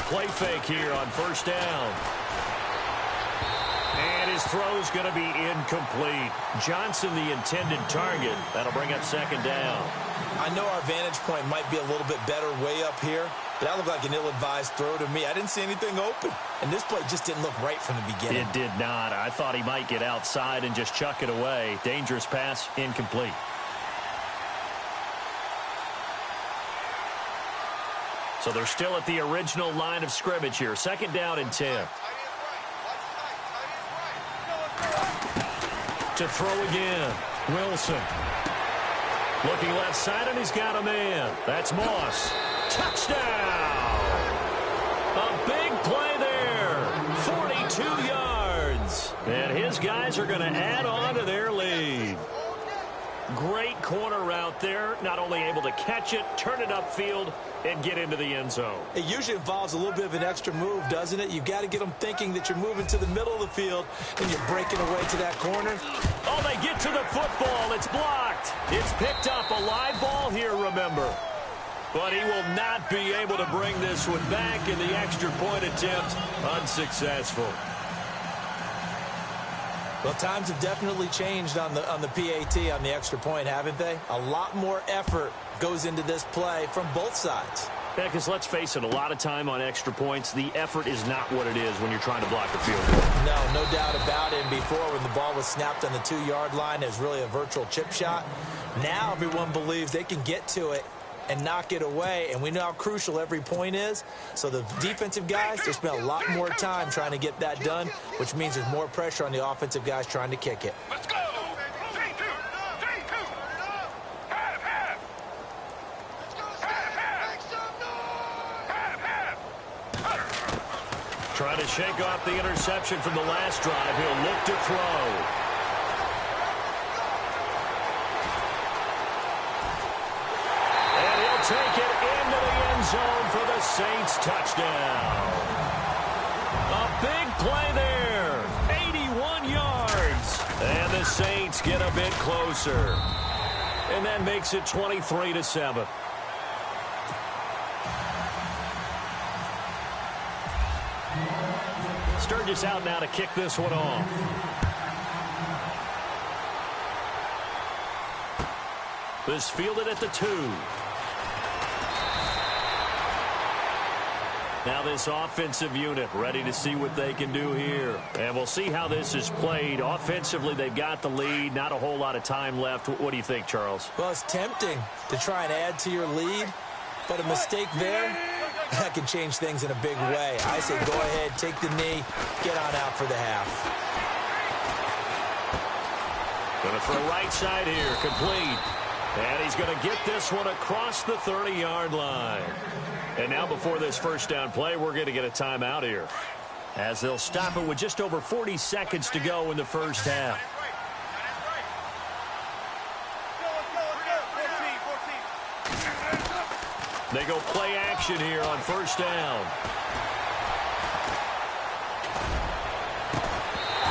play fake here on first down. And his throw's going to be incomplete. Johnson, the intended target. That'll bring up second down. I know our vantage point might be a little bit better way up here, but that looked like an ill-advised throw to me. I didn't see anything open, and this play just didn't look right from the beginning. It did not. I thought he might get outside and just chuck it away. Dangerous pass, incomplete. So they're still at the original line of scrimmage here. Second down and 10. To throw again. Wilson. Looking left side, and he's got a man. That's Moss. Touchdown! A big play there. 42 yards. And his guys are going to add on to their lead. Great corner route there. Not only able to catch it, turn it upfield, and get into the end zone. It usually involves a little bit of an extra move, doesn't it? You've got to get them thinking that you're moving to the middle of the field and you're breaking away to that corner. Oh, they get to the football. It's blocked. It's picked up. A live ball here, remember. But he will not be able to bring this one back, and the extra point attempt unsuccessful. Well, times have definitely changed on the PAT, on the extra point, haven't they? A lot more effort goes into this play from both sides. Yeah, because let's face it, a lot of time on extra points, the effort is not what it is when you're trying to block the field goal. No doubt about it. And before, when the ball was snapped on the 2-yard line, it was really a virtual chip shot. Now everyone believes they can get to it and knock it away, and we know how crucial every point is. So the defensive guys, they spend a lot more time trying to get that done, which means there's more pressure on the offensive guys trying to kick it. Let's go! 3-2! Trying to shake off the interception from the last drive. He'll look to throw. Take it into the end zone for the Saints touchdown. A big play there. 81 yards. And the Saints get a bit closer. And that makes it 23-7. Sturgis out now to kick this one off. This fielded at the 2. Now this offensive unit ready to see what they can do here. And we'll see how this is played. Offensively, they've got the lead. Not a whole lot of time left. What do you think, Charles? Well, it's tempting to try and add to your lead, but a mistake there, that can change things in a big way. I say go ahead, take the knee, get on out for the half. Going to throw right side here, complete. And he's going to get this one across the 30-yard line. And now before this first down play, we're going to get a timeout here, as they'll stop it with just over 40 seconds to go in the first half. They go play action here on first down.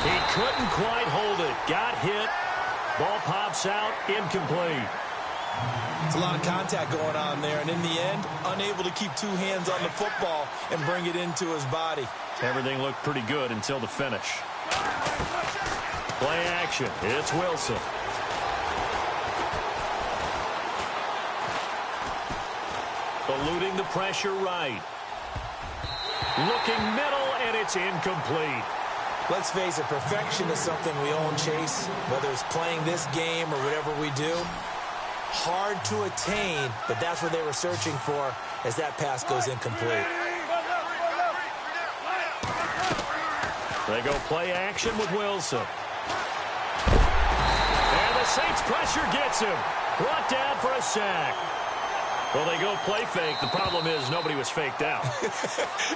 He couldn't quite hold it. Got hit. Ball pops out. Incomplete. It's a lot of contact going on there, and in the end, unable to keep two hands on the football and bring it into his body. Everything looked pretty good until the finish. Play action. It's Wilson. Eluding the pressure right. Looking middle, and it's incomplete. Let's face it, perfection is something we all chase, whether it's playing this game or whatever we do. Hard to attain, but that's what they were searching for as that pass goes incomplete. They go play action with Wilson. And the Saints pressure gets him. Brought down for a sack. Well, they go play fake. The problem is nobody was faked out.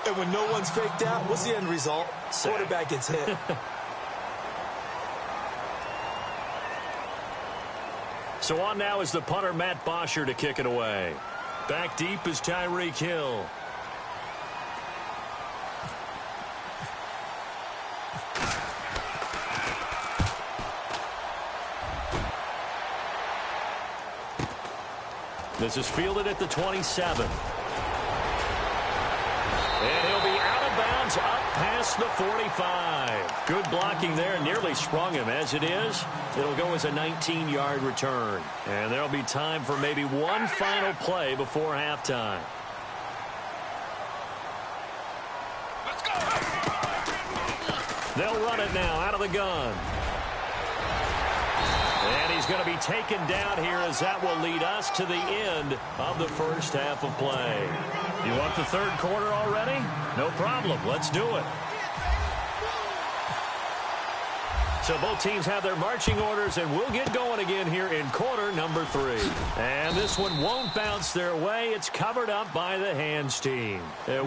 And when no one's faked out, what's the end result? Sack. Quarterback gets hit. So on now is the punter, Matt Bosher, to kick it away. Back deep is Tyreek Hill. This is fielded at the 27. And he'll be out of bounds up past the 45. Good blocking there. Nearly sprung him. As it is, it'll go as a 19-yard return. And there'll be time for maybe one final play before halftime. Let's go. They'll run it now out of the gun. And he's going to be taken down here as that will lead us to the end of the first half of play. You want the third quarter already? No problem. Let's do it. So both teams have their marching orders, and we'll get going again here in quarter number 3. And this one won't bounce their way. It's covered up by the hands team.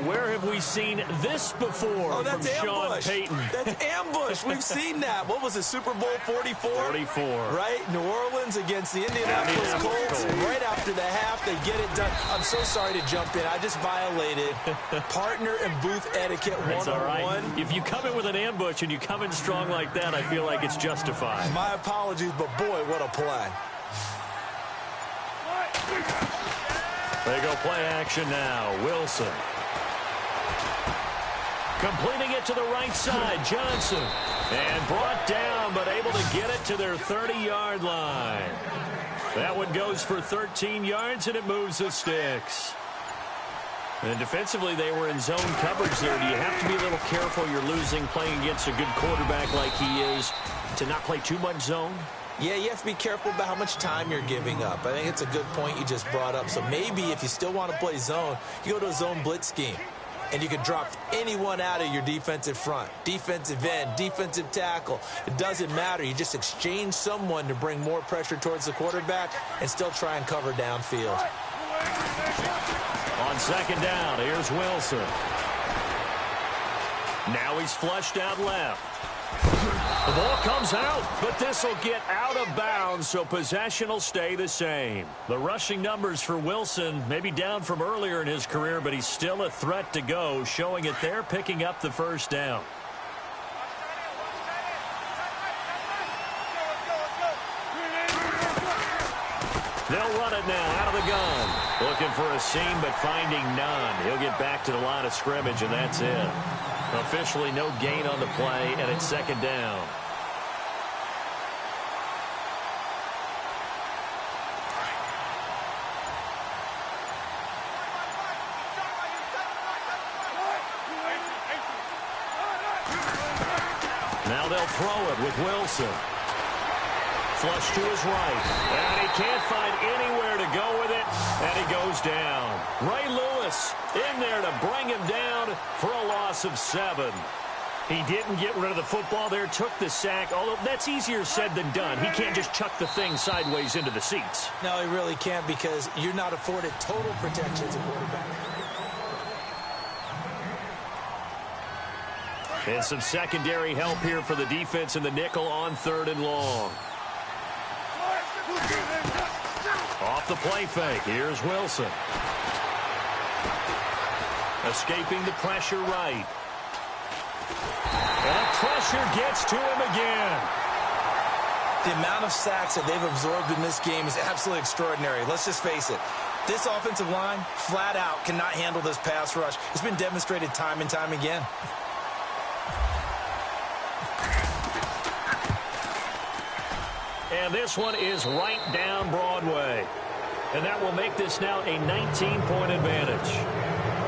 Where have we seen this before from Sean Payton? That's ambush. We've seen that. What was it, Super Bowl 44? 44. Right? New Orleans against the Indianapolis Colts. Right after the half, they get it done. I'm so sorry to jump in. I just violated partner and booth etiquette 101. That's all right. If you come in with an ambush and you come in strong like that, I feel like it's justified. My apologies, but boy, what a play. They go play action now. Wilson. Completing it to the right side. Johnson. And brought down, but able to get it to their 30-yard line. That one goes for 13 yards, and it moves the sticks. And defensively, they were in zone coverage there. Do you have to be a little careful you're losing playing against a good quarterback like he is to not play too much zone? Yeah, you have to be careful about how much time you're giving up. I think it's a good point you just brought up. So maybe if you still want to play zone, you go to a zone blitz scheme. And you can drop anyone out of your defensive front. Defensive end, defensive tackle. It doesn't matter. You just exchange someone to bring more pressure towards the quarterback and still try and cover downfield. On second down, here's Wilson. Now he's flushed out left. The ball comes out, but this will get out of bounds, so possession will stay the same. The rushing numbers for Wilson may be down from earlier in his career, but he's still a threat to go, showing it there, picking up the first down. They'll run it now out of the gun. Looking for a seam, but finding none. He'll get back to the line of scrimmage, and that's it. Officially no gain on the play, and it's second down. Now they'll throw it with Wilson. Flush to his right, and he can't find anywhere to go with it, and he goes down. Ray Lewis in there to bring him down for a loss of 7. He didn't get rid of the football there, took the sack, although that's easier said than done. He can't just chuck the thing sideways into the seats. No, he really can't because you're not afforded total protection as a quarterback. And some secondary help here for the defense in the nickel on 3rd and long. Off the play fake. Here's Wilson. Escaping the pressure right. And pressure gets to him again. The amount of sacks that they've absorbed in this game is absolutely extraordinary. Let's just face it. This offensive line, flat out, cannot handle this pass rush. It's been demonstrated time and time again. And this one is right down Broadway. And that will make this now a 19-point advantage.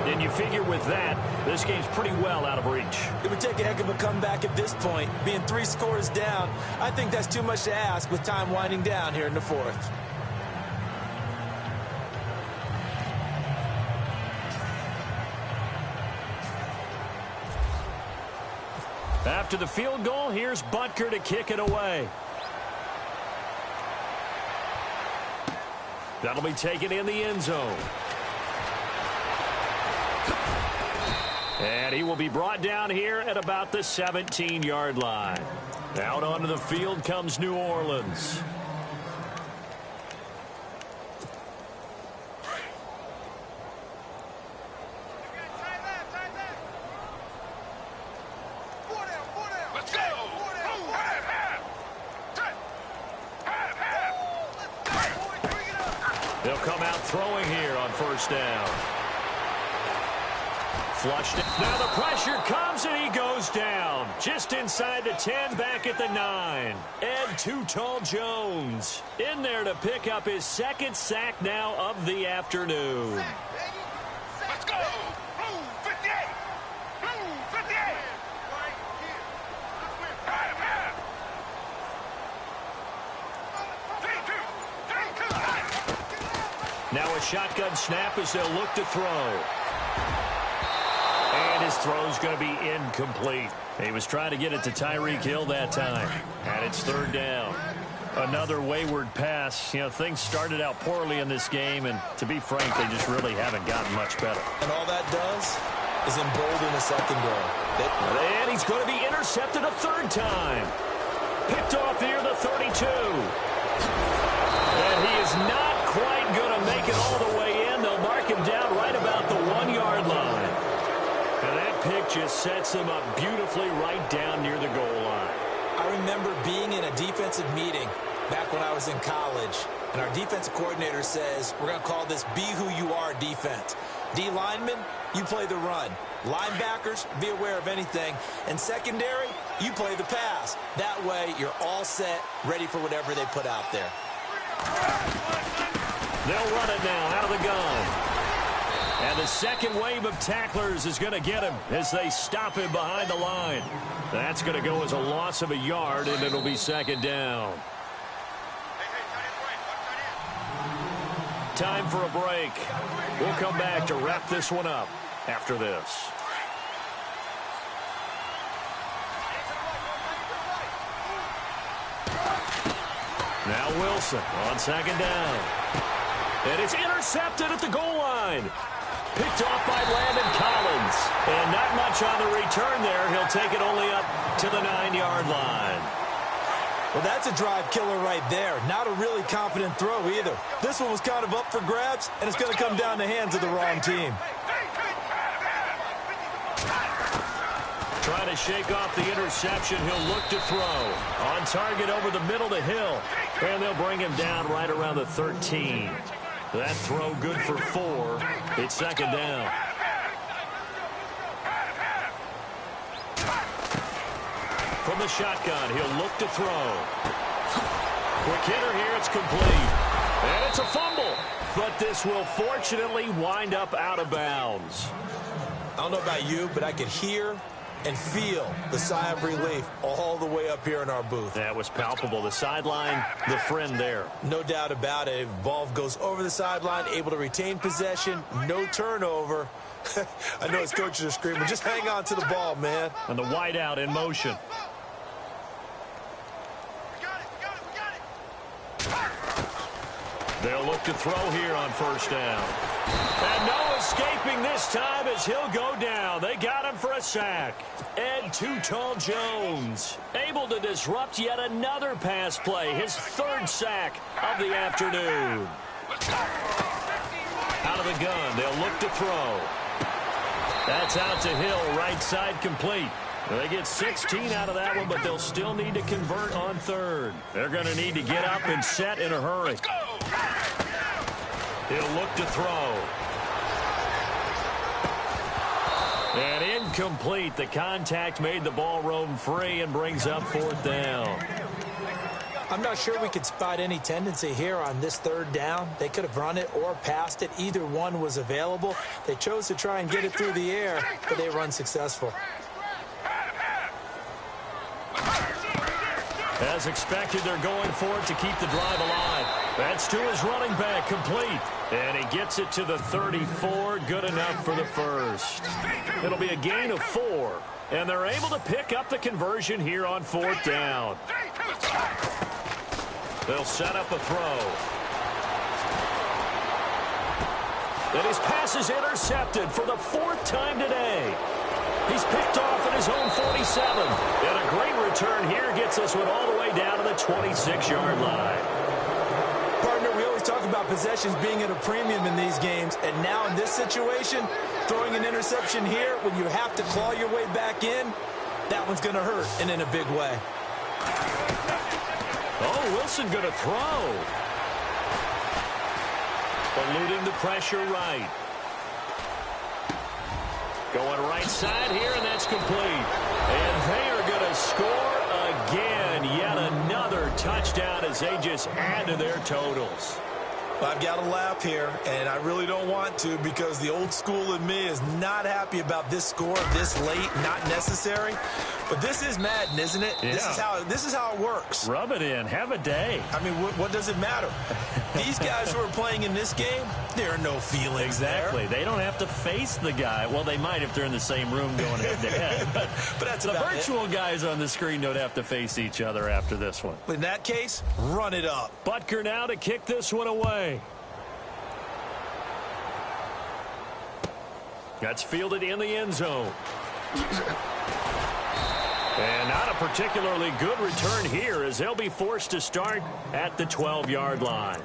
And you figure with that, this game's pretty well out of reach. It would take a heck of a comeback at this point. Being 3 scores down, I think that's too much to ask with time winding down here in the 4th. After the field goal, here's Butker to kick it away. That'll be taken in the end zone. And he will be brought down here at about the 17-yard line. Out onto the field comes New Orleans. Let's go. They'll come out throwing here on 1st down. Flushed it. Now the pressure comes, and he goes down. Just inside the 10, back at the 9. Ed Too Tall Jones in there to pick up his second sack now of the afternoon. Let's go. Blue 58. Blue 58. Right here. Now a shotgun snap as they'll look to throw. And his throw's going to be incomplete. He was trying to get it to Tyreek Hill that time. And it's third down. Another wayward pass. You know, things started out poorly in this game, and to be frank, they just really haven't gotten much better. And all that does is embolden the secondary. And he's going to be intercepted a third time. Picked off near the 32. And he is not quite going to make it all the way in. They'll mark him down right about the 1-yard line. And that pick just sets him up beautifully right down near the goal line. I remember being in a defensive meeting back when I was in college, and our defensive coordinator says, we're going to call this Be Who You Are defense. D linemen, you play the run. Linebackers, be aware of anything. And secondary, you play the pass. That way, you're all set, ready for whatever they put out there. They'll run it now out of the gun. And the second wave of tacklers is going to get him as they stop him behind the line. That's going to go as a loss of a yard, and it'll be second down. Time for a break. We'll come back to wrap this one up after this. Now Wilson on second down. And it's intercepted at the goal line. Picked off by Landon Collins. And not much on the return there. He'll take it only up to the 9-yard line. Well, that's a drive killer right there. Not a really confident throw either. This one was kind of up for grabs, and it's going to come down the hands of the wrong team. Trying to shake off the interception. He'll look to throw. On target over the middle to Hill. And they'll bring him down right around the 13. That throw good for 4. It's second down. From the shotgun, he'll look to throw. Quick hitter here, it's complete. And it's a fumble. But this will fortunately wind up out of bounds. I don't know about you, but I could hear and feel the sigh of relief all the way up here in our booth. That was palpable. The sideline, the friend there. No doubt about it. Ball goes over the sideline, able to retain possession, no turnover. I know his coaches are screaming, just hang on to the ball, man. And the wideout in motion. They'll look to throw here on first down. And no escaping this time as he'll go down. They got him for a sack. Ed Too Tall Jones able to disrupt yet another pass play. His third sack of the afternoon. Out of the gun, they'll look to throw. That's out to Hill, right side complete. They get 16 out of that one, but they'll still need to convert on third. They're going to need to get up and set in a hurry. He'll look to throw. And incomplete. The contact made the ball roam free and brings up fourth down. I'm not sure we could spot any tendency here on this third down. They could have run it or passed it. Either one was available. They chose to try and get it through the air, but they were unsuccessful. As expected, they're going for it to keep the drive alive. That's to his running back, complete. And he gets it to the 34, good enough for the first. It'll be a gain of 4, and they're able to pick up the conversion here on fourth down. They'll set up a throw. And his pass is intercepted for the 4th time today. He's picked off at his own 47. And a great return here gets us one all the way down to the 26-yard line. Partner, we always talk about possessions being at a premium in these games. And now in this situation, throwing an interception here when you have to claw your way back in, that one's going to hurt, and in a big way. Oh, Wilson going to throw. Eluding the pressure right. Going right side here, and that's complete. And they are going to score again. Yet another touchdown as they just add to their totals. I've got to laugh here, and I really don't want to because the old school in me is not happy about this score this late, not necessary. But this is Madden, isn't it? Yeah. This is how it works. Rub it in. Have a day. I mean, what does it matter? These guys who are playing in this game, there are no feelings Exactly. there. They don't have to face the guy. Well, they might if they're in the same room going head-to-head. But that's the about virtual guys on the screen don't have to face each other after this one. In that case, run it up. Butker now to kick this one away. That's fielded in the end zone. And not a particularly good return here as they'll be forced to start at the 12-yard line.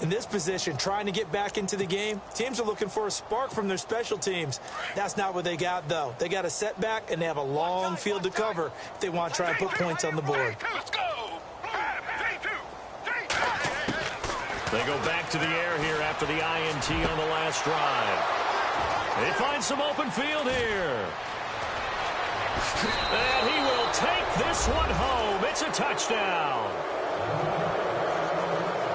In this position, trying to get back into the game, teams are looking for a spark from their special teams. That's not what they got, though. They got a setback, and they have a long field to cover if they want to try and put points on the board. Let's go. They go back to the air here after the INT on the last drive. They find some open field here. And he will take this one home. It's a touchdown.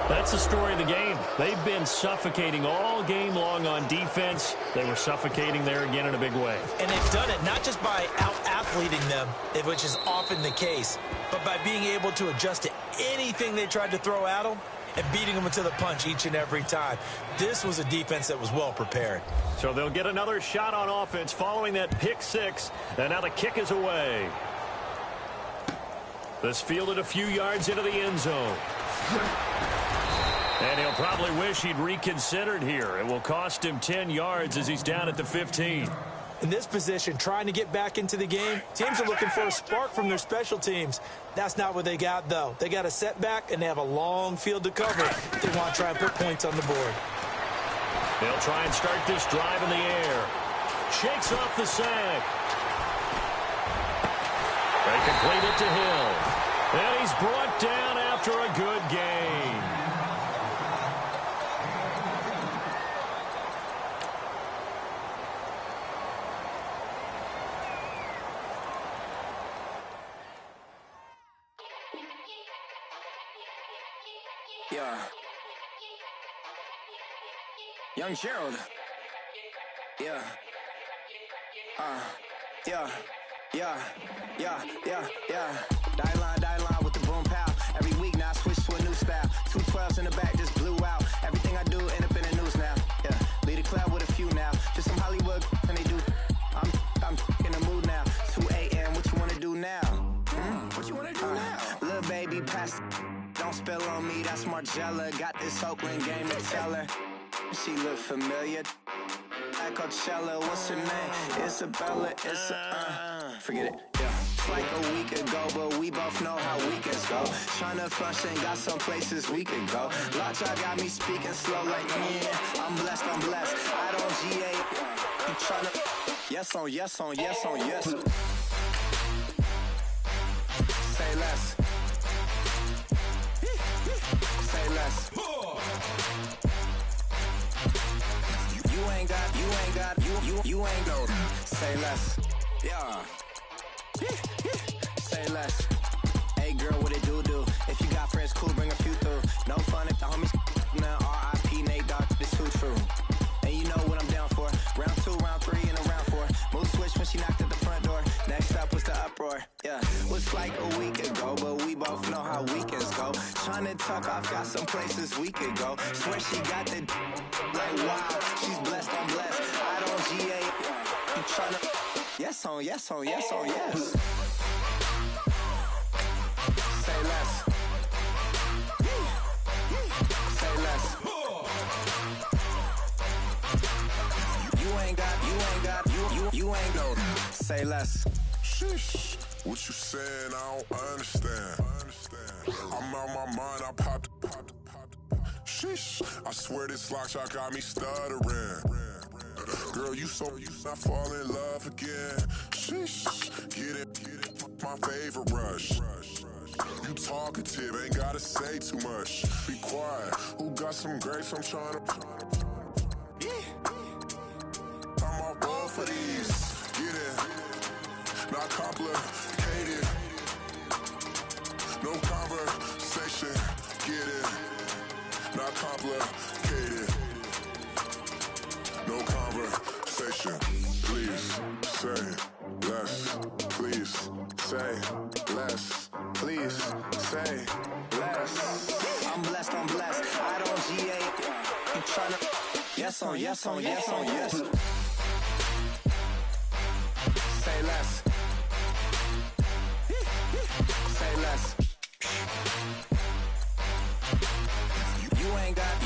That's the story of the game. They've been suffocating all game long on defense. They were suffocating there again in a big way. And they've done it not just by out-athleting them, which is often the case, but by being able to adjust to anything they tried to throw at them and beating them to the punch each and every time. This was a defense that was well prepared. So they'll get another shot on offense following that pick six. And now the kick is away. This fielded a few yards into the end zone. And he'll probably wish he'd reconsidered here. It will cost him 10 yards as he's down at the 15. In this position, trying to get back into the game, teams are looking for a spark from their special teams. That's not what they got, though. They got a setback, and they have a long field to cover if they want to try and put points on the board. They'll try and start this drive in the air. Shakes off the sack. They complete it to Hill. And he's brought down after a good gain. Yeah. Young Gerald. Yeah. Yeah. Die line with the boom pow. Every week now I switch to a new style. 212s in the back just blew out. Everything I do end up in the news now. Yeah. Lead a club with a few now. Just some Hollywood and they do. I'm in the mood now. 2 a.m. What you wanna do now? What you wanna do now? Little baby pass. Don't spill on me, that's Margella. Got this Oakland game to tell her. She look familiar. At Coachella, what's her name? Isabella, forget it, yeah. It's like a week ago, but we both know how weekends go. Tryna function, got some places we could go. Lockjaw got me speaking slow like, yeah, I'm blessed. I don't GA. You tryna, yes on yes. Say less. Say less. You ain't go. Say less. Yeah. Say less. Hey girl, what it do? If you got friends, cool, bring a few through. No fun if the homies now RIP Nate Dogg, this too true. And you know what I'm down for. Round 2, round 3, and a round 4. Mood switch when she knocked at the front door. Next up was the uproar. Yeah. Was like a week ago, but we both know how weekends go. Tryna tuck off, got some places we could go. Swear she got the like wow, she's blessed, I'm blessed. I don't GA. You tryna yes on yes. Say less. Say less. You ain't go. Say less. Sheesh. What you saying? I don't understand. I'm out my mind. I popped. Sheesh. I swear this lockjaw got me stuttering. Girl, you not fall in love again. Sheesh. Get it. My favorite rush. You talkative, ain't gotta say too much. Be quiet. Who got some grapes? I'm trying to. I'm off both for these. complicated. No conversation, get it. Not complicated. No conversation. Please say less. Please say less. Please say less. I'm blessed, I'm blessed. I don't GA. I'm tryna. Yes on, yes on, yes on, yes. Say less. Say less. You ain't got,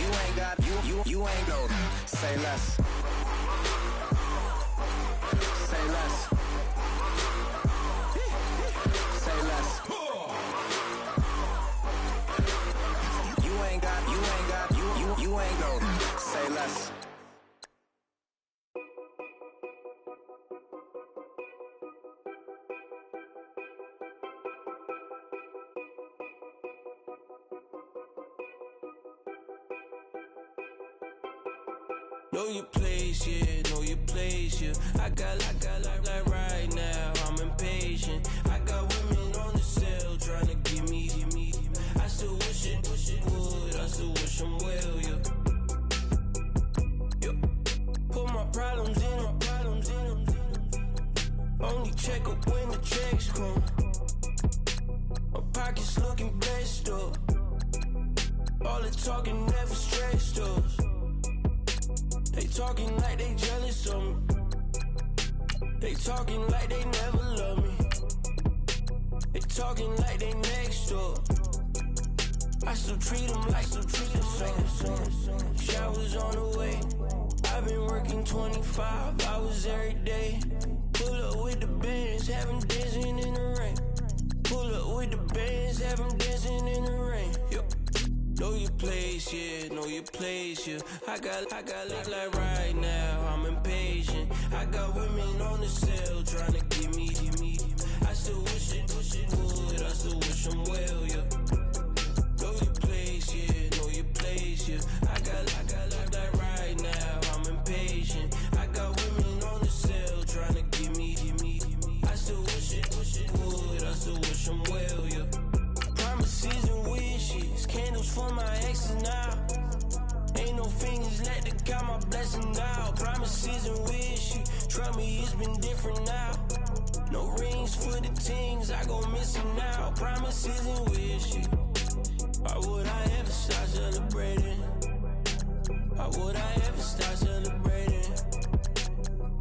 you ain't no. Say less. Say less. Say less. You ain't got, you ain't no. Say less. Know your place, yeah, know your place, yeah. I got like right now, I'm impatient. I got women on the cell trying to give me. I still wish it would, I still wish I'm well, yeah. Put my problems in. Only check up when the checks come. My pockets looking blessed up. All the talking never stressed us. They talking like they jealous of me. They talking like they never love me. They talking like they next door. I still treat them like so. Showers on the way. I've been working 25 hours every day. Pull up with the bands, have them dancing in the rain. Pull up with the bands, have them dancing in the rain. Know your place, yeah, know your place, yeah. I got look like right now, I'm impatient. I got women on the cell trying to give me. I still wish it would, I still wish I'm well, yeah. Know your place, yeah, know your place, yeah. I got look like right now, I'm impatient. I got women on the cell trying to give me. I still wish it would, I still wish I'm well, yeah. Promises and wishes, candles for my exes now. Ain't no fingers left to count my blessings now. Promises and wishes, trust me, it's been different now. No rings for the things I go missing now. Promises and wishes. Why would I ever start celebrating? Why would I ever start celebrating?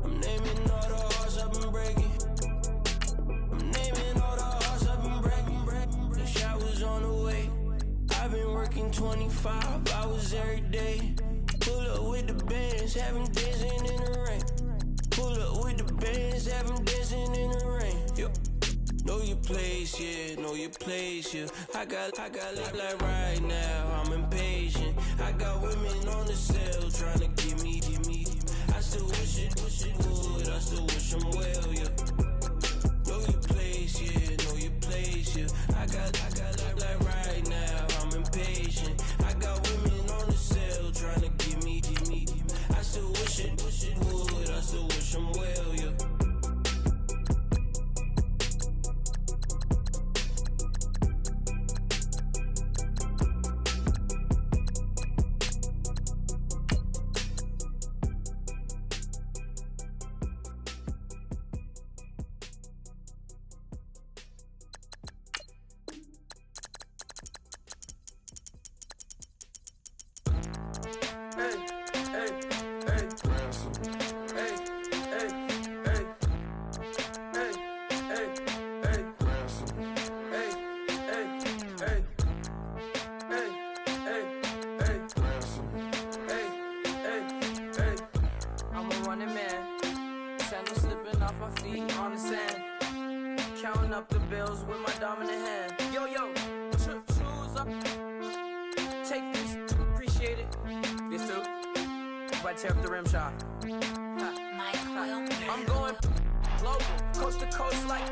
I'm naming all the hearts I've been breaking. I'm naming all the hearts I've been breaking. The showers on the way. I've been working 25 hours every day. Pull up with the bands, have them dancing in the rain. Pull up with the bands, have them dancing in the rain. Know your place, yeah, know your place, yeah. I got look like right now, I'm impatient. I got women on the cell trying to give me. I still wish it would, I still wish I'm well, yeah. Know your place, yeah, know your place, yeah. I got look like right now, I'm impatient. I got women on the cell trying to give me. I still wish it would, I still wish I'm well, yeah. Up the bills with my dominant hand. Yo, choose up. Take this, appreciate it. This too. If I tear up the rim shot. I'm going global, coast to coast like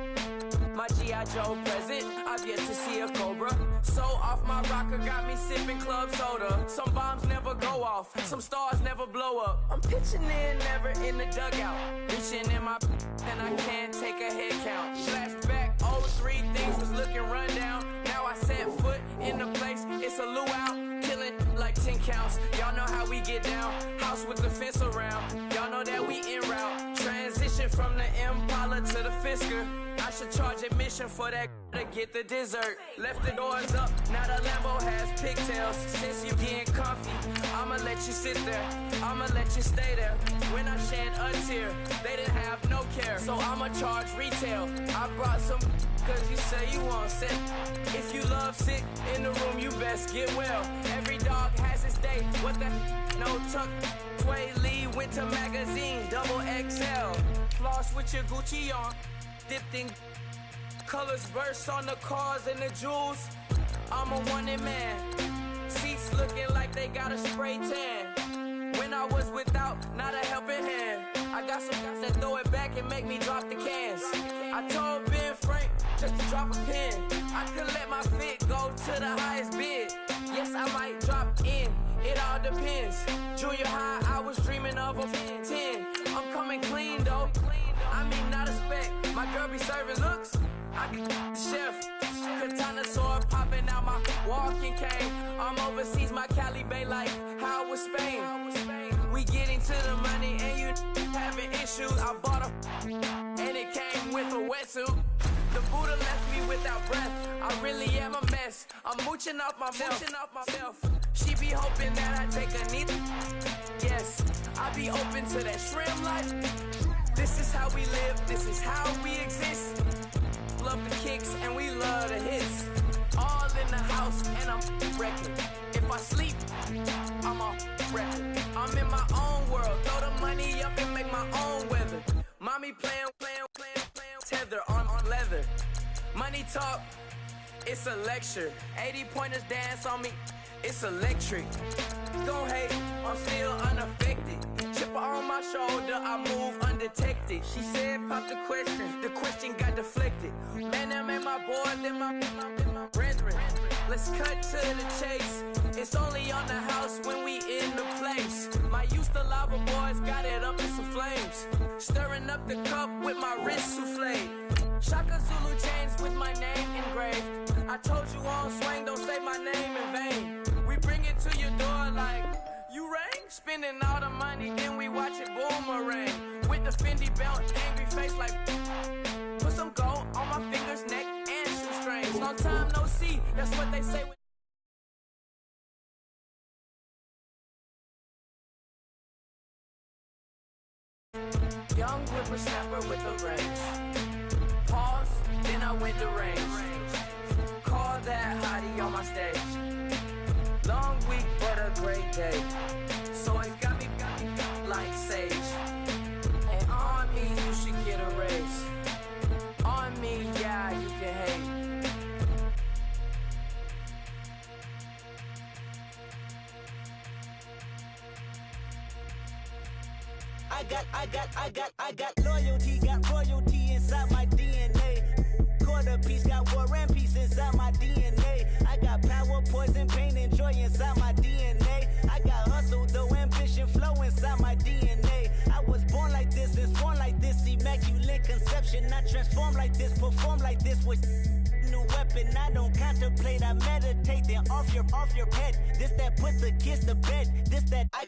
My G.I. Joe present, I've yet to see a Cobra. So off my rocker, got me sipping club soda. Some bombs never go off, some stars never blow up. I'm pitching in, never in the dugout. Reaching in my and I can't take a head count. Flashback, 03, things was looking run down. Now I set foot in the place, it's a luau. Killing like 10 counts, y'all know how we get down. House with the fence around, y'all know that we en route. Transition from the Impala to the Fisker. I should charge admission for that to get the dessert. Left the doors up, now the Lambo has pigtails. Since you getting comfy, I'ma let you sit there, I'ma let you stay there. When I shed a tear, they didn't have no care. So I'ma charge retail. I brought some cause you say you want sick. If you love sick in the room, you best get well. Every dog has its day, what the no tuck. Sway Lee, winter magazine, double XL. Floss with your Gucci on, dipped in colors burst on the cars and the jewels. I'm a wanted man, seats looking like they got a spray tan. When I was without, not a helping hand. I got some guys that throw it back and make me drop the cans. I told Ben Frank just to drop a pin. I could let my fit go to the highest bid. Yes, I might drop in, it all depends. Junior high, I was dreaming of a 10. I'm coming clean though, I mean not a spec. My girl be serving looks, I get the chef. Katana sword popping out my walking cane. I'm overseas, my Cali Bay like how was Spain. We getting to the money and you having issues. I bought a and it came with a wetsuit. The Buddha left me without breath. I really am a mess. I'm mooching off myself. She be hoping that I take a knee. Yes, I be open to that shrimp life. This is how we live. This is how we exist. Love the kicks and we love the hits. All in the house and I'm wrecking. If I sleep, I'm a record. I'm in my own world. Throw the money up and make my own weather. Mommy playing tether on leather. Money talk, it's a lecture. 80 pointers dance on me, it's electric. Don't hate, I'm still unaffected. Chipper on my shoulder, I move undetected. She said pop the question got deflected. Man, I'm in my boy, then my brethren. Let's cut to the chase. It's only on the house when we in the place. My used to lava boys got it up in some flames. Stirring up the cup with my wrist souffle. Shaka Zulu chains with my name engraved. I told you on swing, don't say my name in vain. We bring it to your door like, you rang? Spending all the money, then we watch it boomerang. With the Fendi belt, angry face like, put some gold on my fingers, neck, and shoestrings. Long time no see, that's what they say. Young whippersnapper with a range. Pause, then I went to range. Call that hottie on my stage. Long week, but a great day. So it got me like sage. And on me, you should get a raise. On me, yeah, you can hate. I got loyalty, got royalty inside my DNA. Quarter piece, got war and peace inside my DNA. I got power, poison, pain, and joy inside my DNA. I got hustle, though, ambition, flow inside my DNA. I was born like this and sworn like this, immaculate conception. I transform like this, perform like this with new weapon. I don't contemplate, I meditate, then off your head. This that put the kids to bed. This that I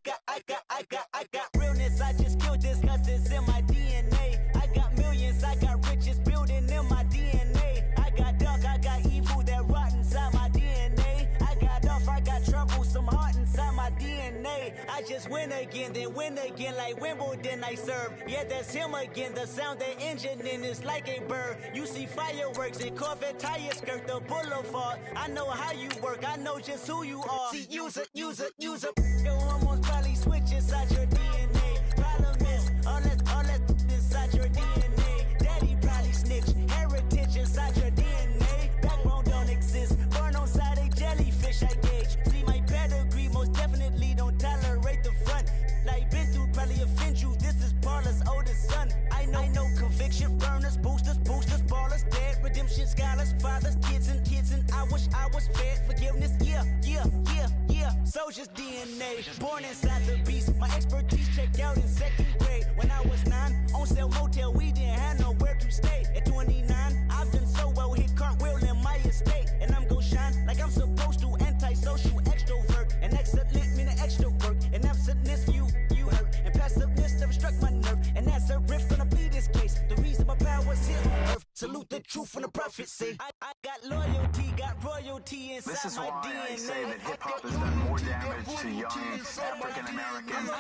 got realness. I just killed this cause it's in my DNA. I got millions, I got riches building in my DNA. I got dark, I got evil that rot inside my DNA. I got off, I got trouble, some heart inside my DNA. I just win again, then win again like Wimbledon I serve. Yeah, that's him again, the sound that engine in is like a bird. You see fireworks and Corvette tires skirt the boulevard. I know how you work, I know just who you are. See, use it. Your hormones probably switch inside your DNA. Problem is, all that inside your DNA. Daddy probably snitch, heritage inside your DNA. Backbone don't exist, burn on side a jellyfish I gauge. See my pedigree, most definitely don't tolerate the front. Like been through probably offend you, this is Paula's oldest son. I know conviction, burners, boosters, ballers, dead, redemption. ferocious DNA. Born inside the beast, my expertise checked out in second grade. When I was 9, on sale motel, we didn't have nowhere to stay. At 29, I've done so well, hit cartwheel in my estate. And I'm gon' shine like I'm supposed to, antisocial extrovert. And excellent meaning extra work. And absentness, you hurt. And passiveness never struck my nerve. And that's a riff gonna be this case. The reason my power's here on earth. Salute the truth when the prophets say I got loyalty, got royalty inside This is my why DNA. I say that hip-hop has done more damage to young African-Americans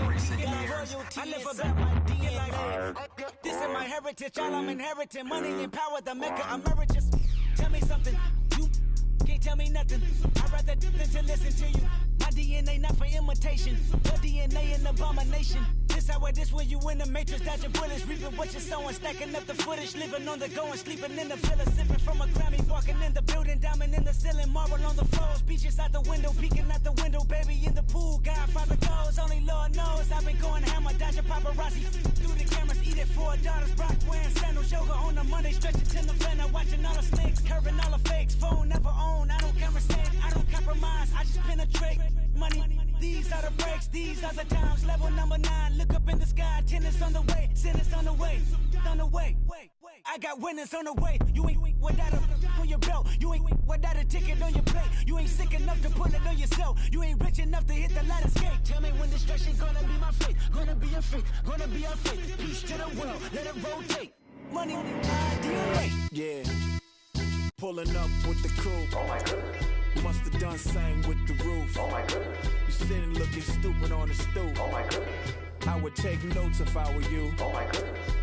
in recent years. I live about my DNA. This is my heritage, all I'm inheriting. Money and power, the Mecca emeritus. Tell me something, you can't tell me nothing. I'd rather do than to listen to you. My DNA not for imitation, your DNA an abomination. This how it is when you in the matrix, dodging bullets, reaping what you're sowing, stacking up the footage, living on the go and sleeping in the villa, sipping from a Grammy, walking in the building, diamond in the ceiling, marble on the floors, beaches out the window, peeking out the window, baby in the pool, Godfather goes, only Lord knows, I've been going hammer, dodging paparazzi, through the cameras, eat it 4 daughters, Brock wearing sandals, yoga on a Monday, stretching to November, watching all the snakes, curving all the fakes, phone never own, I don't conversate, I don't compromise, I just penetrate, money, these are the breaks, these are the times, level number 9, look up in the sky, tennis on the way, sinners on the way, on the way. I got winners on the way. You ain't without a on your belt. You ain't without a ticket on your plate. You ain't sick enough to pull it on yourself. You ain't rich enough to hit the ladder skate. Tell me when destruction gonna be my fate. Gonna be a fate. Gonna be our fate. Peace to the world. Let it rotate. Money on the DNA. Yeah. Pulling up with the coupe. Oh my goodness. Must have done same with the roof. Oh my goodness. You sitting looking stupid on the stoop. Oh my goodness. I would take notes if I were you. Oh my goodness.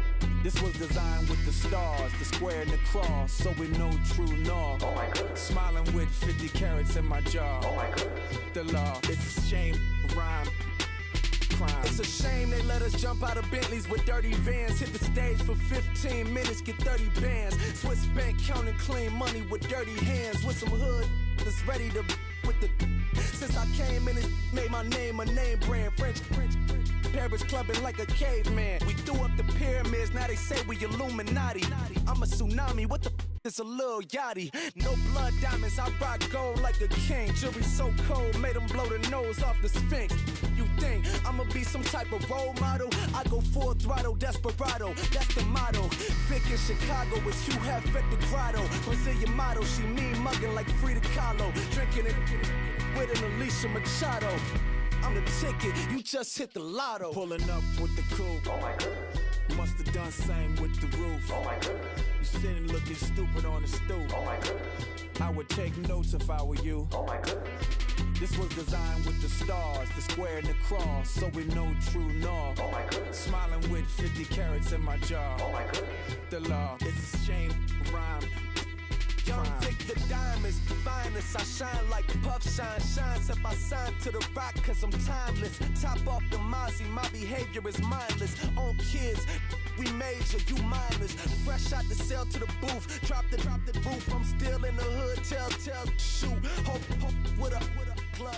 This was designed with the stars, the square and the cross, so we know true north. Oh my goodness. Smiling with 50 carats in my jaw. Oh my goodness. The law, it's a shame, rhyme, crime. It's a shame they let us jump out of Bentleys with dirty vans. Hit the stage for 15 minutes, get 30 bands. Swiss bank counting clean money with dirty hands. With some hood that's ready to with the. Since I came in, it made my name a name brand. French. Paris clubbing like a caveman. We threw up the pyramids, now they say we Illuminati. I'm a tsunami, what the is a little yachty. No blood diamonds, I rock gold like a king. Jewelry so cold, made them blow the nose off the Sphinx. You think I'ma be some type of role model? I go full throttle, desperado, that's the motto. Vic in Chicago is Hugh Hef at the grotto. Brazilian model, she mean mugging like Frida Kahlo. Drinking it with an Alicia Machado. I'm the ticket, you just hit the lotto. Pulling up with the coupe. Oh my goodness. Must have done same with the roof. Oh my goodness. You sitting looking stupid on the stoop. Oh my goodness. I would take notes if I were you. Oh my goodness. This was designed with the stars, the square and the cross, so we know true north. Oh my goodness. Smiling with 50 carats in my jaw. Oh my goodness. The law, it's a shame, rhyme. Young Vic the diamonds, finest. I shine like puff shine. Shines if I sign to the rock, cause I'm timeless. Top off the Mozzie, my behavior is mindless. On kids, we major, you minors. Fresh out the cell to the booth. Drop the roof, I'm still in the hood. Tell, shoot. Hope, with a club.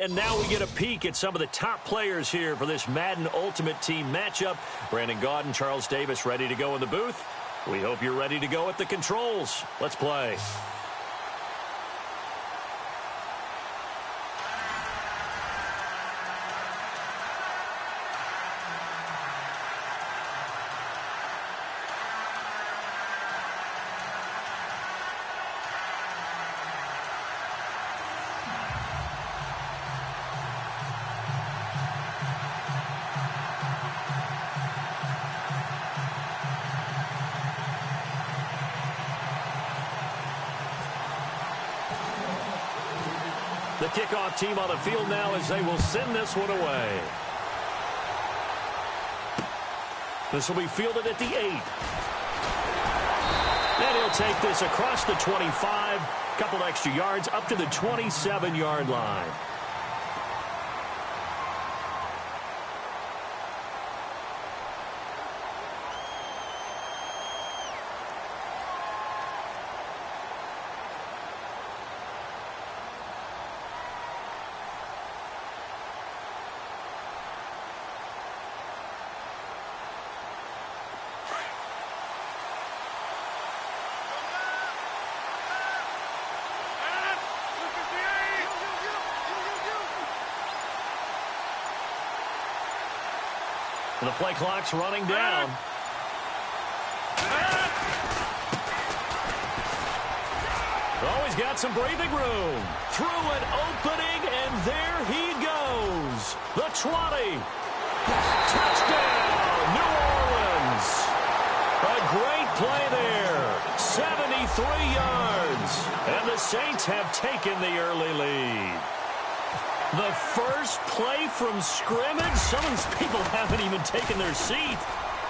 And now we get a peek at some of the top players here for this Madden Ultimate Team matchup. Brandon Gaudin, Charles Davis ready to go in the booth. We hope you're ready to go at the controls. Let's play. The kickoff team on the field now as they will send this one away. This will be fielded at the 8. And he'll take this across the 25, couple extra yards up to the 27-yard line. The play clock's running down. Oh, he's got some breathing room. Through an opening, and there he goes. The 20. Touchdown, New Orleans. A great play there. 73 yards. And the Saints have taken the early lead. The first play from scrimmage. Some of these people haven't even taken their seat.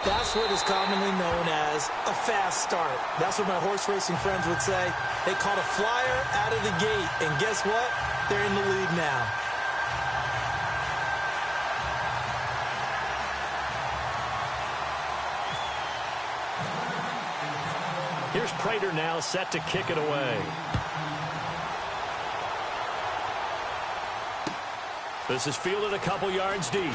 That's what is commonly known as a fast start. That's what my horse racing friends would say. They caught a flyer out of the gate, and guess what? They're in the lead now. Here's Prater now set to kick it away. This is fielded a couple yards deep.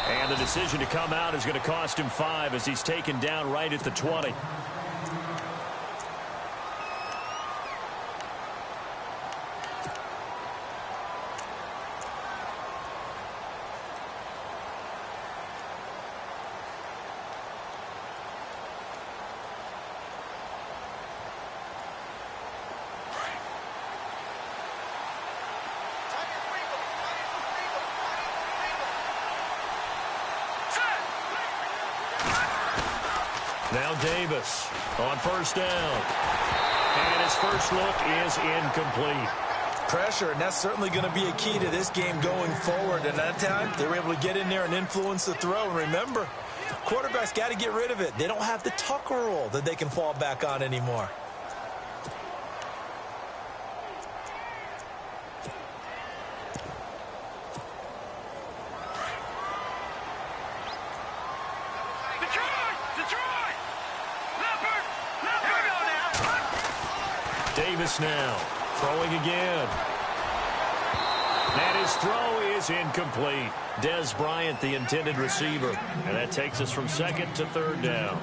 And the decision to come out is going to cost him 5 as he's taken down right at the 20. Now Davis on first down. And his first look is incomplete. Pressure, and that's certainly going to be a key to this game going forward. And that time, they were able to get in there and influence the throw. And remember, quarterbacks got to get rid of it. They don't have the Tucker rule that they can fall back on anymore. Davis now throwing again. And his throw is incomplete. Dez Bryant, the intended receiver. And that takes us from second to third down.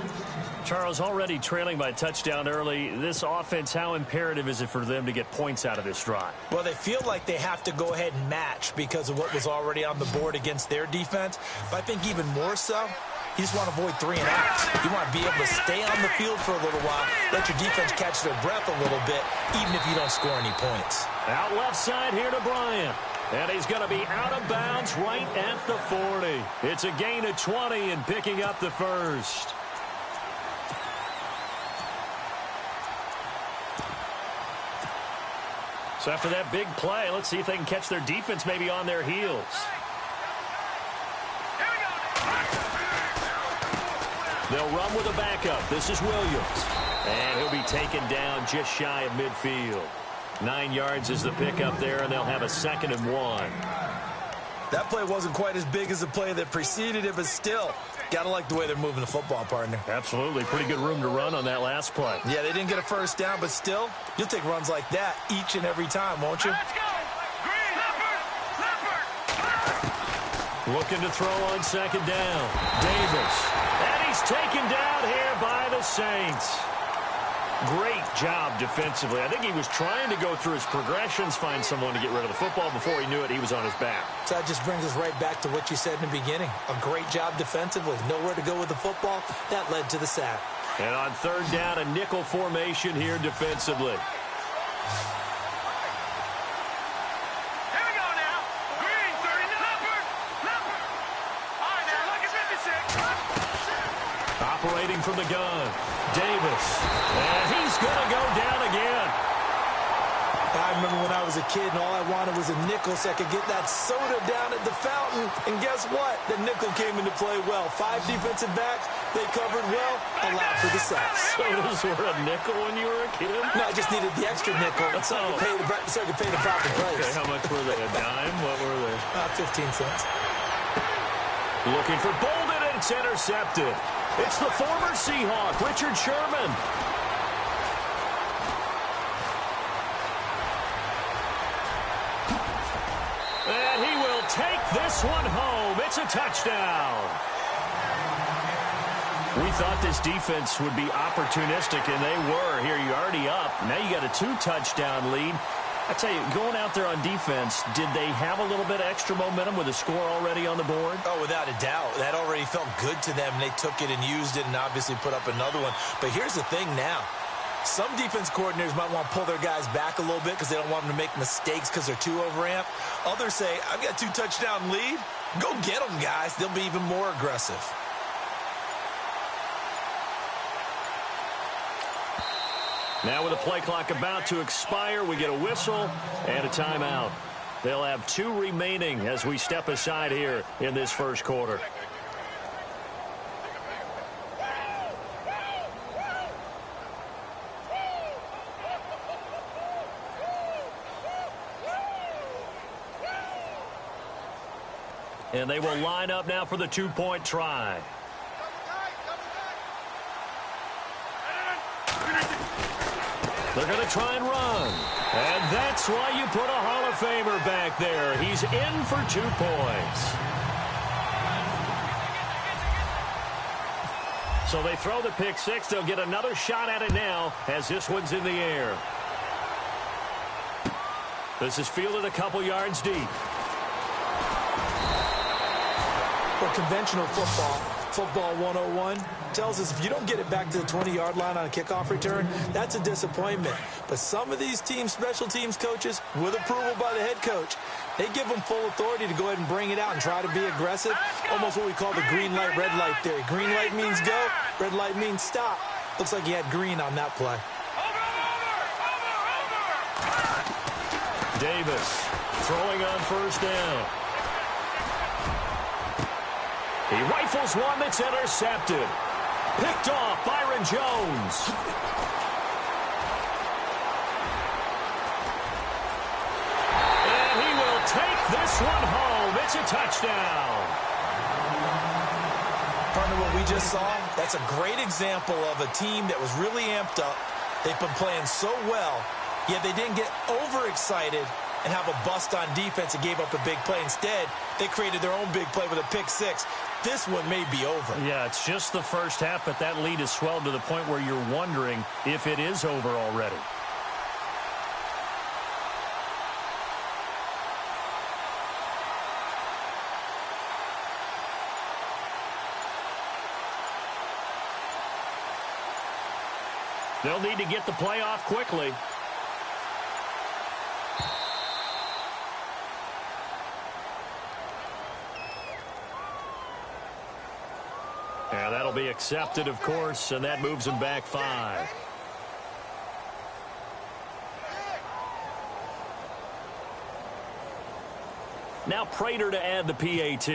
Charles, already trailing by a touchdown early. This offense, how imperative is it for them to get points out of this drive? Well, they feel like they have to go ahead and match because of what was already on the board against their defense. But I think even more so, you just want to avoid 3 and outs. You want to be able to stay on the field for a little while, let your defense catch their breath a little bit, even if you don't score any points. Out left side here to Bryant. And he's going to be out of bounds right at the 40. It's a gain of 20 and picking up the first. So after that big play, let's see if they can catch their defense maybe on their heels. They'll run with a backup. This is Williams. And he'll be taken down just shy of midfield. 9 yards is the pickup there, and they'll have a 2nd and 1. That play wasn't quite as big as the play that preceded it, but still, got to like the way they're moving the football, partner. Absolutely. Pretty good room to run on that last play. Yeah, they didn't get a first down, but still, you'll take runs like that each and every time, won't you? Let's go! Green! Leopard! Looking to throw on 2nd down. Davis. And he's taken down here by the Saints. Great job defensively. I think he was trying to go through his progressions, find someone to get rid of the football. Before he knew it, he was on his back. So that just brings us right back to what you said in the beginning. A great job defensively. Nowhere to go with the football. That led to the sack. And on 3rd down, a nickel formation here defensively. Here we go now. Green, 30 to Leopard. Leopard. All right, now look at 56. Operating from the gun. Davis. And he's going to go down again. I remember when I was a kid and all I wanted was a nickel so I could get that soda down at the fountain. And guess what? The nickel came into play well. 5 defensive backs. They covered well. Allowed for the sack. Sodas were a nickel when you were a kid? No, I just needed the extra nickel so I could pay the proper price. Okay, how much were they? A dime? What were they? 15 cents. Looking for Bolden, and it's intercepted. It's the former Seahawk, Richard Sherman. And he will take this one home. It's a touchdown. We thought this defense would be opportunistic, and they were. Here, you're already up. Now you got a 2-touchdown lead. I tell you, going out there on defense, did they have a little bit of extra momentum with a score already on the board? Oh, without a doubt. That already felt good to them. They took it and used it and obviously put up another one. But here's the thing now. Some defense coordinators might want to pull their guys back a little bit because they don't want them to make mistakes because they're too overamped. Others say, I've got 2-touchdown lead. Go get them, guys. They'll be even more aggressive. Now with the play clock about to expire, we get a whistle and a timeout. They'll have 2 remaining as we step aside here in this first quarter. And they will line up now for the 2-point try. They're going to try and run. And that's why you put a Hall of Famer back there. He's in for 2 points. So they throw the pick six. They'll get another shot at it now as this one's in the air. This is fielded a couple yards deep. Well, conventional football 101, tells us if you don't get it back to the 20-yard line on a kickoff return, that's a disappointment. But some of these teams, special teams coaches, with approval by the head coach, they give them full authority to go ahead and bring it out and try to be aggressive, almost what we call the green light, red light theory. Green light means go, red light means stop. Looks like he had green on that play. Davis throwing on first down. He rifles one that's intercepted. Picked off Byron Jones. And he will take this one home. It's a touchdown. Partner, what we just saw, that's a great example of a team that was really amped up. They've been playing so well, yet they didn't get overexcited and have a bust on defense and gave up a big play. Instead, they created their own big play with a pick six. This one may be over. Yeah, it's just the first half, but that lead has swelled to the point where you're wondering if it is over already. They'll need to get the play off quickly. And that'll be accepted, of course, and that moves him back 5. Now Prater to add the PAT.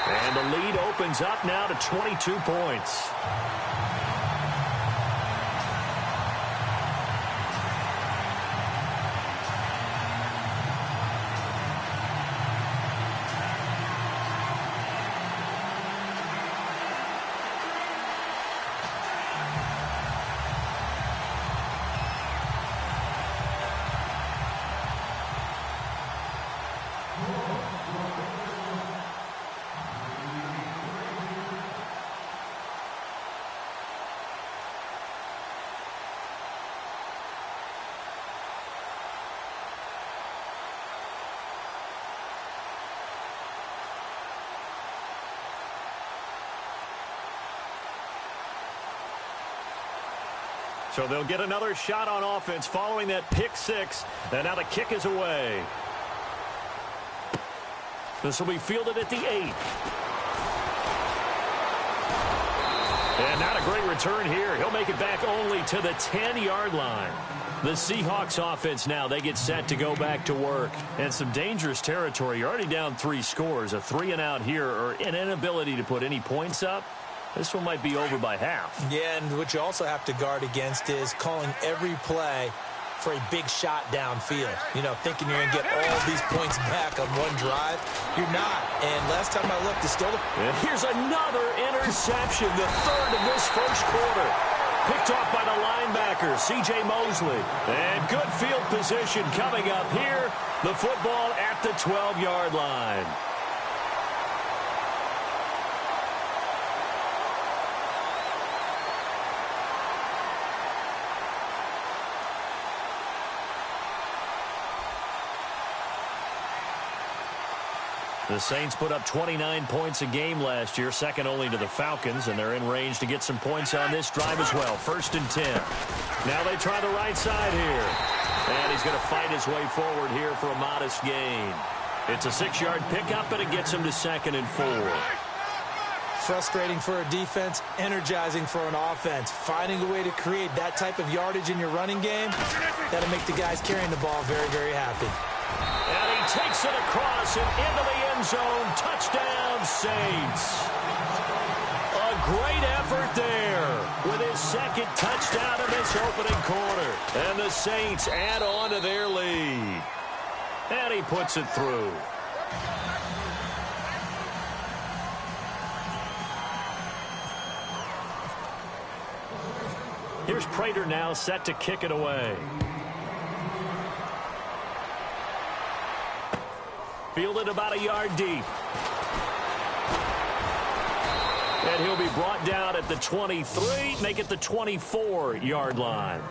And the lead opens up now to 22 points. So they'll get another shot on offense following that pick six. And now the kick is away. This will be fielded at the 8. And not a great return here. He'll make it back only to the 10-yard line. The Seahawks offense now, they get set to go back to work. And some dangerous territory. You're already down 3 scores. A 3-and-out here, or an inability to put any points up. This one might be over by half. Yeah, and what you also have to guard against is calling every play for a big shot downfield. You know, thinking you're going to get all these points back on one drive. You're not. And last time I looked, it's still... And here's another interception, the third of this first quarter. Picked off by the linebacker, C.J. Mosley. And good field position coming up here. The football at the 12-yard line. The Saints put up 29 points a game last year, second only to the Falcons, and they're in range to get some points on this drive as well. 1st and 10. Now they try the right side here. And he's going to fight his way forward here for a modest gain. It's a 6-yard pickup, and it gets him to 2nd and 4. Frustrating for a defense, energizing for an offense. Finding a way to create that type of yardage in your running game, that'll make the guys carrying the ball very, very happy. And he takes it across and into the end zone. Touchdown, Saints. A great effort there with his 2nd touchdown in this opening quarter. And the Saints add on to their lead. And he puts it through. Here's Prater now set to kick it away. Fielded about a yard deep. And he'll be brought down at the 23, make it the 24-yard line.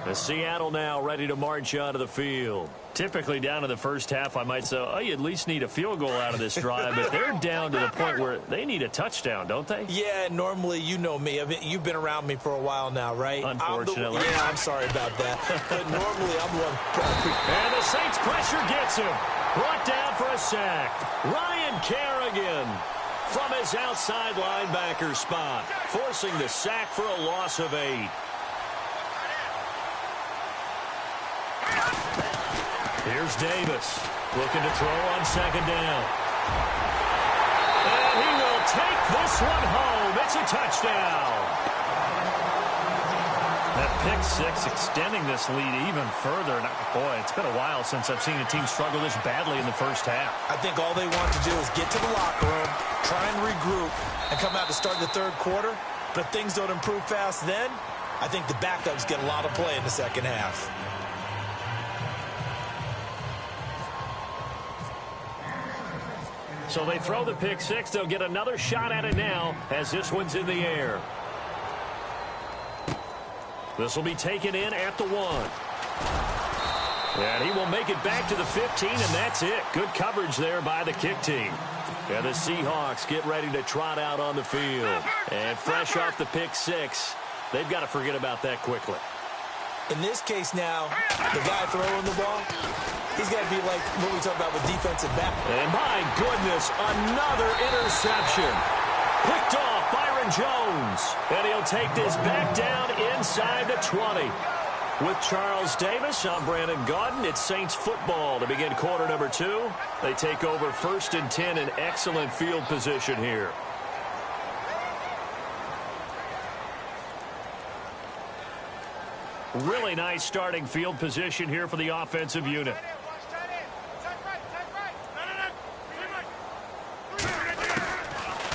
The Seattle now ready to march onto the field. Typically down in the first half, I might say, oh, you at least need a field goal out of this drive, but they're down to the point where they need a touchdown, don't they? Yeah, normally, you know me. I mean, you've been around me for a while now, right? Unfortunately. I'm sorry about that. But normally, I'm the one. And the Saints pressure gets him. Brought down for a sack. Ryan Kerrigan from his outside linebacker spot, forcing the sack for a loss of 8. Here's Davis looking to throw on 2nd down. And he will take this one home. It's a touchdown. That pick 6 extending this lead even further. And boy, it's been a while since I've seen a team struggle this badly in the first half. I think all they want to do is get to the locker room, try and regroup, and come out to start the 3rd quarter. But if things don't improve fast then, I think the backups get a lot of play in the 2nd half. So they throw the pick 6. They'll get another shot at it now as this one's in the air. This will be taken in at the 1. And he will make it back to the 15, and that's it. Good coverage there by the kick team. And the Seahawks get ready to trot out on the field. And fresh off the pick 6, they've got to forget about that quickly. In this case now, the guy throwing the ball, he's got to be like what we talk about with defensive back. And my goodness, another interception. Picked off Byron Jones. And he'll take this back down inside the 20. With Charles Davis, I'm Brandon Gaudin. It's Saints football to begin quarter number 2. They take over 1st and 10 in excellent field position here. Really nice starting field position here for the offensive unit.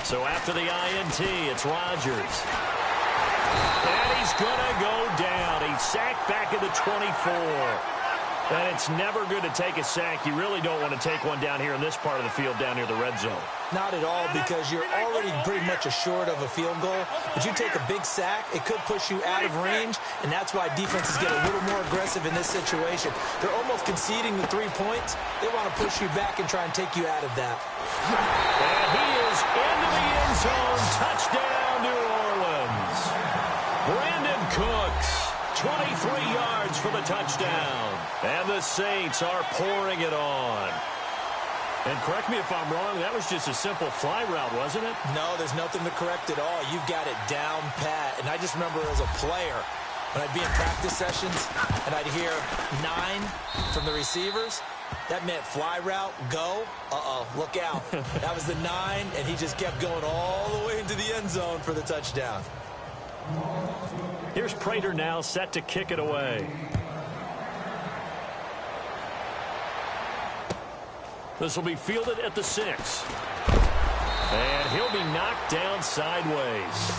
So after the INT, it's Rodgers. And he's going to go down. He's sacked back at the 24. And it's never good to take a sack. You really don't want to take one down here in this part of the field down near the red zone. Not at all, because you're already pretty much assured of a field goal. But you take a big sack, it could push you out of range, and that's why defenses get a little more aggressive in this situation. They're almost conceding the 3 points. They want to push you back and try and take you out of that. And he is into the end zone. Touchdown, New Orleans. Brandon Cooks, 23 yards for the touchdown. And the Saints are pouring it on. And correct me if I'm wrong, that was just a simple fly route, wasn't it? No, there's nothing to correct at all. You've got it down pat. And I just remember as a player, when I'd be in practice sessions and I'd hear 9 from the receivers, that meant fly route, go, look out. That was the 9, and he just kept going all the way into the end zone for the touchdown. Here's Prater now set to kick it away. This will be fielded at the 6. And he'll be knocked down sideways.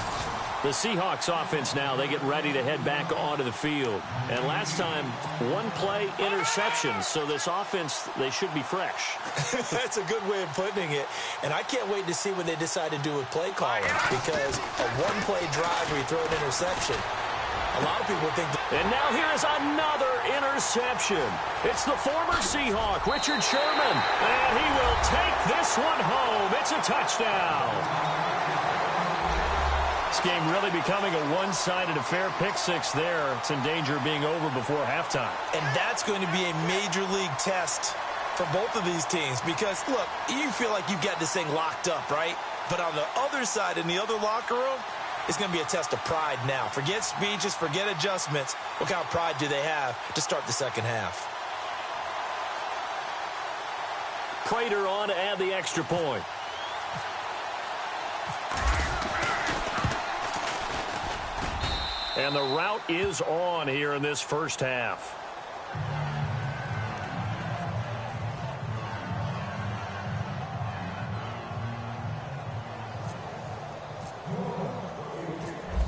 The Seahawks offense now, they get ready to head back onto the field. And last time, 1 play interception. So this offense, they should be fresh. That's a good way of putting it. And I can't wait to see what they decide to do with play calling. Because a 1-play drive where you throw an interception, A lot of people think that. And now here is another interception. It's the former Seahawk, Richard Sherman. And he will take this one home. It's a touchdown. This game really becoming a one-sided affair. Pick six there. It's in danger of being over before halftime. And that's going to be a major league test for both of these teams because, look, you feel like you've got this thing locked up, right? But on the other side, in the other locker room, it's going to be a test of pride now. Forget speeches, forget adjustments. What kind of pride do they have to start the second half? Prater on to add the extra point. And the route is on here in this first half.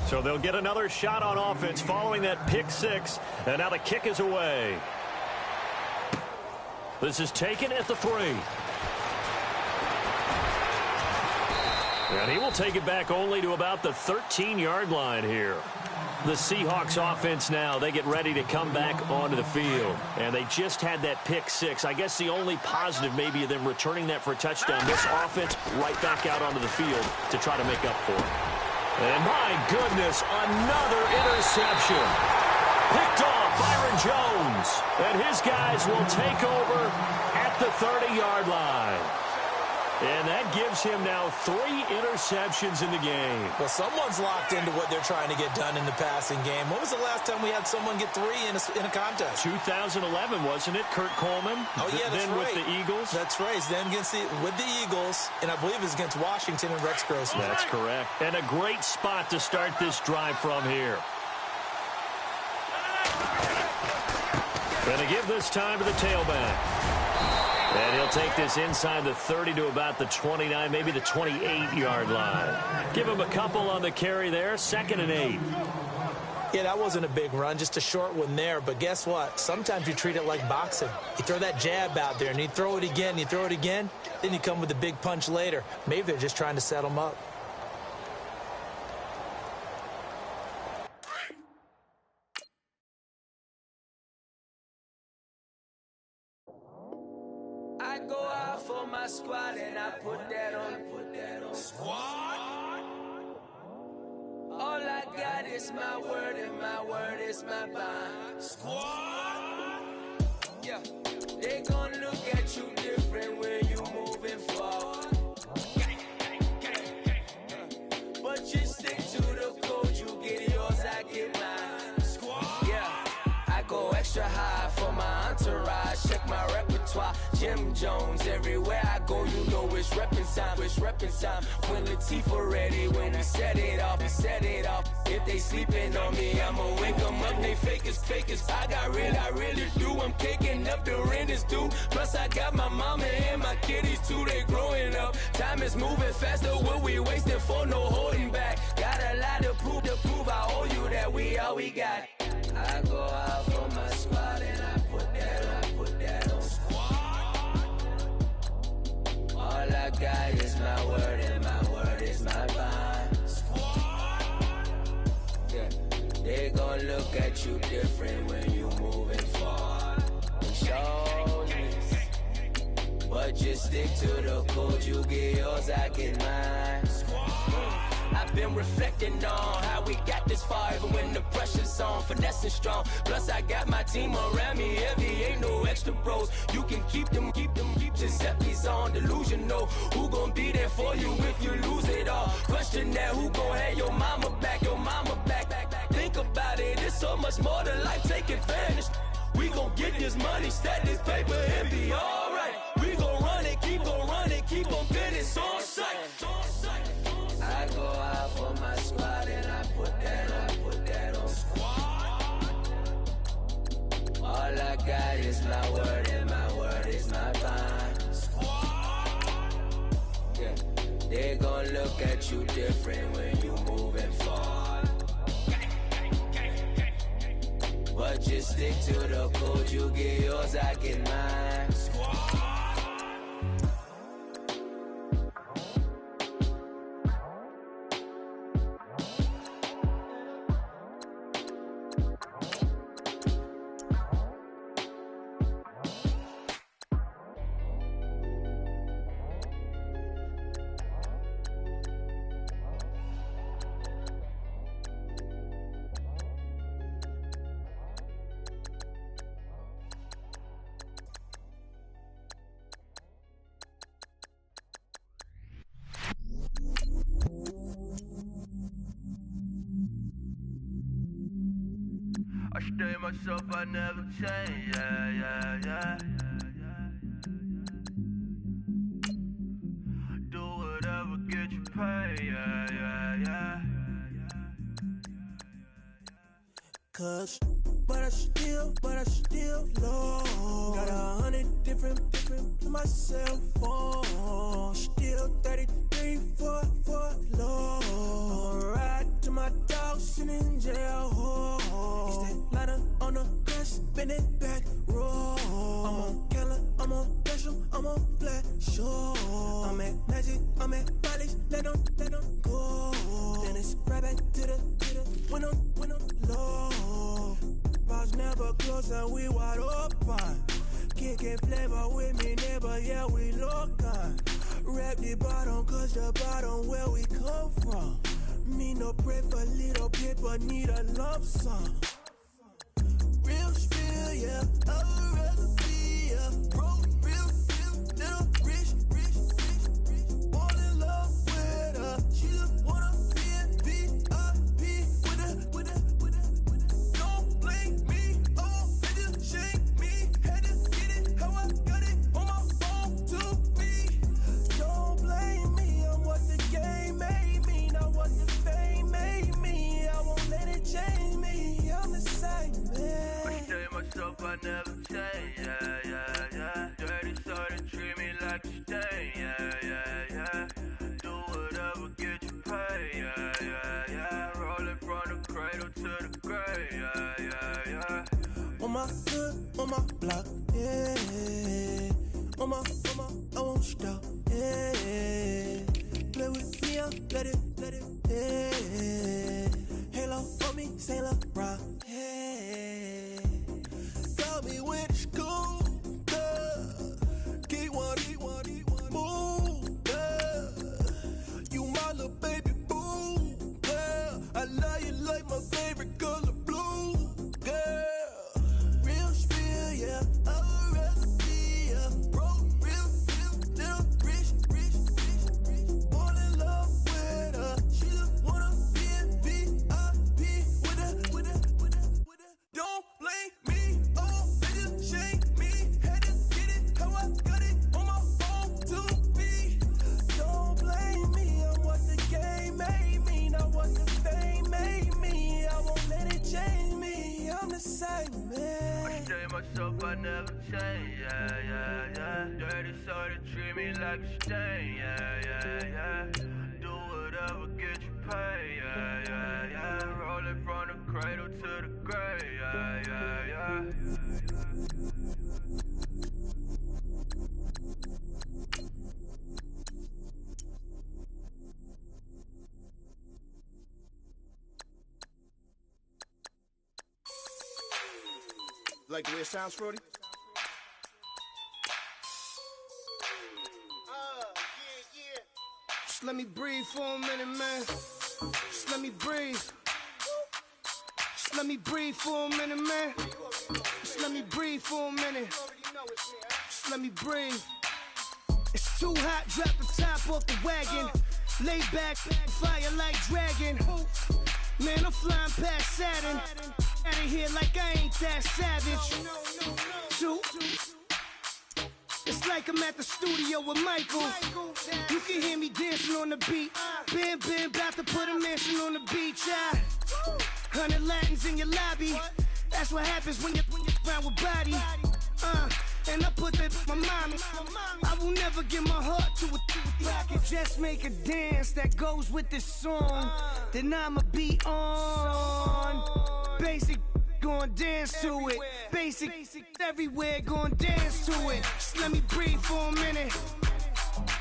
So they'll get another shot on offense following that pick six. And now the kick is away. This is taken at the 3. And he will take it back only to about the 13-yard line here. The Seahawks offense now, they get ready to come back onto the field. And they just had that pick six. I guess the only positive maybe of them returning that for a touchdown. This offense right back out onto the field to try to make up for it. And my goodness, another interception. Picked off Byron Jones. And his guys will take over at the 30-yard line. And that gives him now 3 interceptions in the game. Well, someone's locked into what they're trying to get done in the passing game. When was the last time we had someone get 3 in a contest? 2011, wasn't it? Kurt Coleman. Oh, yeah, that's then right. with the Eagles. That's right. Then with the Eagles, and I believe it was against Washington and Rex Grossman. That's correct. And a great spot to start this drive from here. Going to give this time to the tailback. And he'll take this inside the 30 to about the 29, maybe the 28-yard line. Give him a couple on the carry there, 2nd and 8. Yeah, that wasn't a big run, just a short one there. But guess what? Sometimes you treat it like boxing. You throw that jab out there, and you throw it again, then you come with a big punch later. Maybe they're just trying to set him up. I go out for my squad and I put that on. Squad. All I got is my word and my word is my bond. Squad. Yeah, they gon' look at you different when you moving forward. But you stick to the code, you get yours, I get mine. Squad. Yeah, I go extra high for my entourage. Check my repertoire. Jim Jones, everywhere I go, you know it's reppin' time, it's reppin' time. When Latifah ready, when we set it off, we set it off. If they sleeping on me, I'ma wake them up, they fakers. I really do, I'm caking up the rent is due. Plus I got my mama and my kiddies too, they growing up. Time is moving faster, what we wasting for, no holding back. Got a lot to prove, I owe you that we all we got. I go out for my squad and I put that on. All I got is my word and my word is my bond. Yeah, they gon' look at you different when you moving forward. Surely, but just stick to the code. You get yours, I get mine. I've been reflecting on how we got this far, even when the pressure's on, finessing strong. Plus I got my team around me heavy, ain't no extra bros. You can keep them, Giuseppe's on delusional. Who gon' be there for you if you lose it all? Question that, who gon' have your mama back, Think about it, it's so much more to life, take advantage. We gon' get this money, stack this paper, and be alright. We gon' run it, keep on finish on sight. I go out for my squad and I put that on. Squad. All I got is my word and my word is my bond. Squad. Yeah, they gon' look at you different when you moving forward. But just stick to the code, you get yours, I get mine. Squad. I stay myself, I never change, yeah. Do whatever, get you paid, yeah. Cause, but I still low. Got 100 different to my cell phone. Still 33 for low. I'ma ride to my dog sitting in jail. It's that lighter on the grass, bend it back, roll. I'm on Keller, I'm on Besham, I'm on Flat Shore. I'm at Magic, I'm at Follies, let them go. Then it's right back to the when I'm low. Bars never close and we wide open. Kicking flavor with me, neighbor, yeah, we local. Rap the bottom, cause the bottom where we come from. Me no pray for little paper, need a lump sum. Real spill, yeah, a recipe, yeah. Broke, real, little rich. Fall in love with her, she just wanna be in VIP with her. Don't blame me, oh, they just shake me. Had to get it, how I got it on my phone to me. Don't blame me, I'm what the game made me, not what the fame made me. I won't let it change me, I'm the same man. I stay myself, I never change, yeah. Dirty sort of treat me like a stain, yeah. Do whatever, get you paid, yeah. Rolling from the cradle to the grave, yeah. On my hood, on my block, yeah. On my, I won't stop, yeah. Play with me, I'll let it, yeah. Halo on me, Saint Laurent, yeah. Got me with school, girl. Keep one, move, girl. You my little baby boo, girl. I love you like my favorite color blue, girl. Real spill, yeah, a recipe, yeah. Broke, real, little rich. Fall in love with her, she just wanna be in VIP with her. Don't blame me, oh, they just shake me. Had to get it, how I got it on my phone to me. Don't blame me, I'm what the game made me, not what the fame made me. I won't let it change me, I'm the same man. I stay myself, I never change, yeah. Dirty sort of treat me like a stain, yeah. Do whatever, get you paid, yeah. Rolling from the cradle to the grave, yeah. Like the way it sounds, Frody? Yeah. Just let me breathe for a minute, man. Just let me breathe. Just let me breathe for a minute, man. Just let me breathe for a minute. Just let me breathe. It's too hot, drop the top off the wagon. Lay back, fire like dragon. Man, I'm flying past Saturn. Out of here like I ain't that savage. It's like I'm at the studio with Michael. You can hear me dancing on the beat. Bam, about to put a mansion on the beach. 100 Latins in your lobby. That's what happens when you're around with body. And I put that my mommy. I will never give my heart to it. If I could just make a dance that goes with this song, then I'ma be on. Basic, gon' dance to it. Basic, everywhere, gon' dance to it. Just let me breathe for a minute.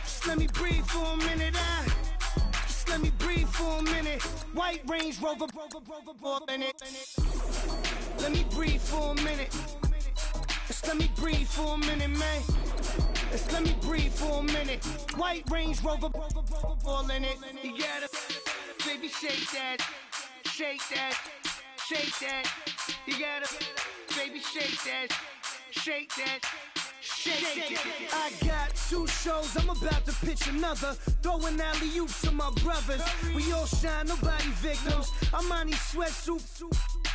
Just let me breathe for a minute. Just let me breathe for a minute. White Range Rover, in it. Let me breathe for a minute. Just let me breathe for a minute, man. Just let me breathe for a minute. White Range Rover, all in it. You gotta, baby, shake that, shake that, shake that. You gotta, baby, shake that, shake that. Shake it. I got 2 shows, I'm about to pitch another. Throwing alley-oops to my brothers. We all shine, nobody victims. I'm on these sweatsuits.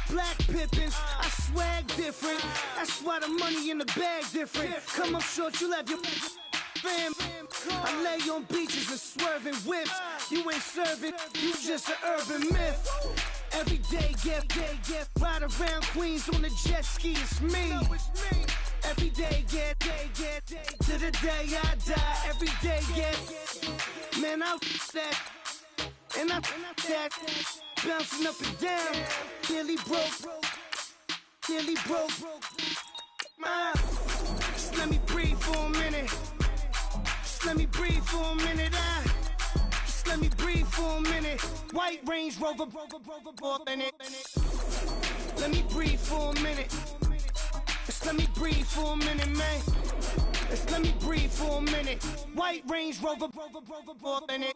Black Pippins, I swag different. That's why the money in the bag different. Come up short, you left your fam. I lay on beaches and swerving whips. You ain't serving, you just an urban myth. Every day, get ride around Queens on the jet ski, it's me. Every day, get to the day I die. Every day, get, man, I that, and I that, bouncing up and down, nearly broke. Just let me breathe for a minute. Just let me breathe for a minute. Just let me breathe for a minute. White Range Rover, in it. Let me breathe for a minute. Just let me breathe for a minute, man. Just let me breathe for a minute. White Range Rover, in it.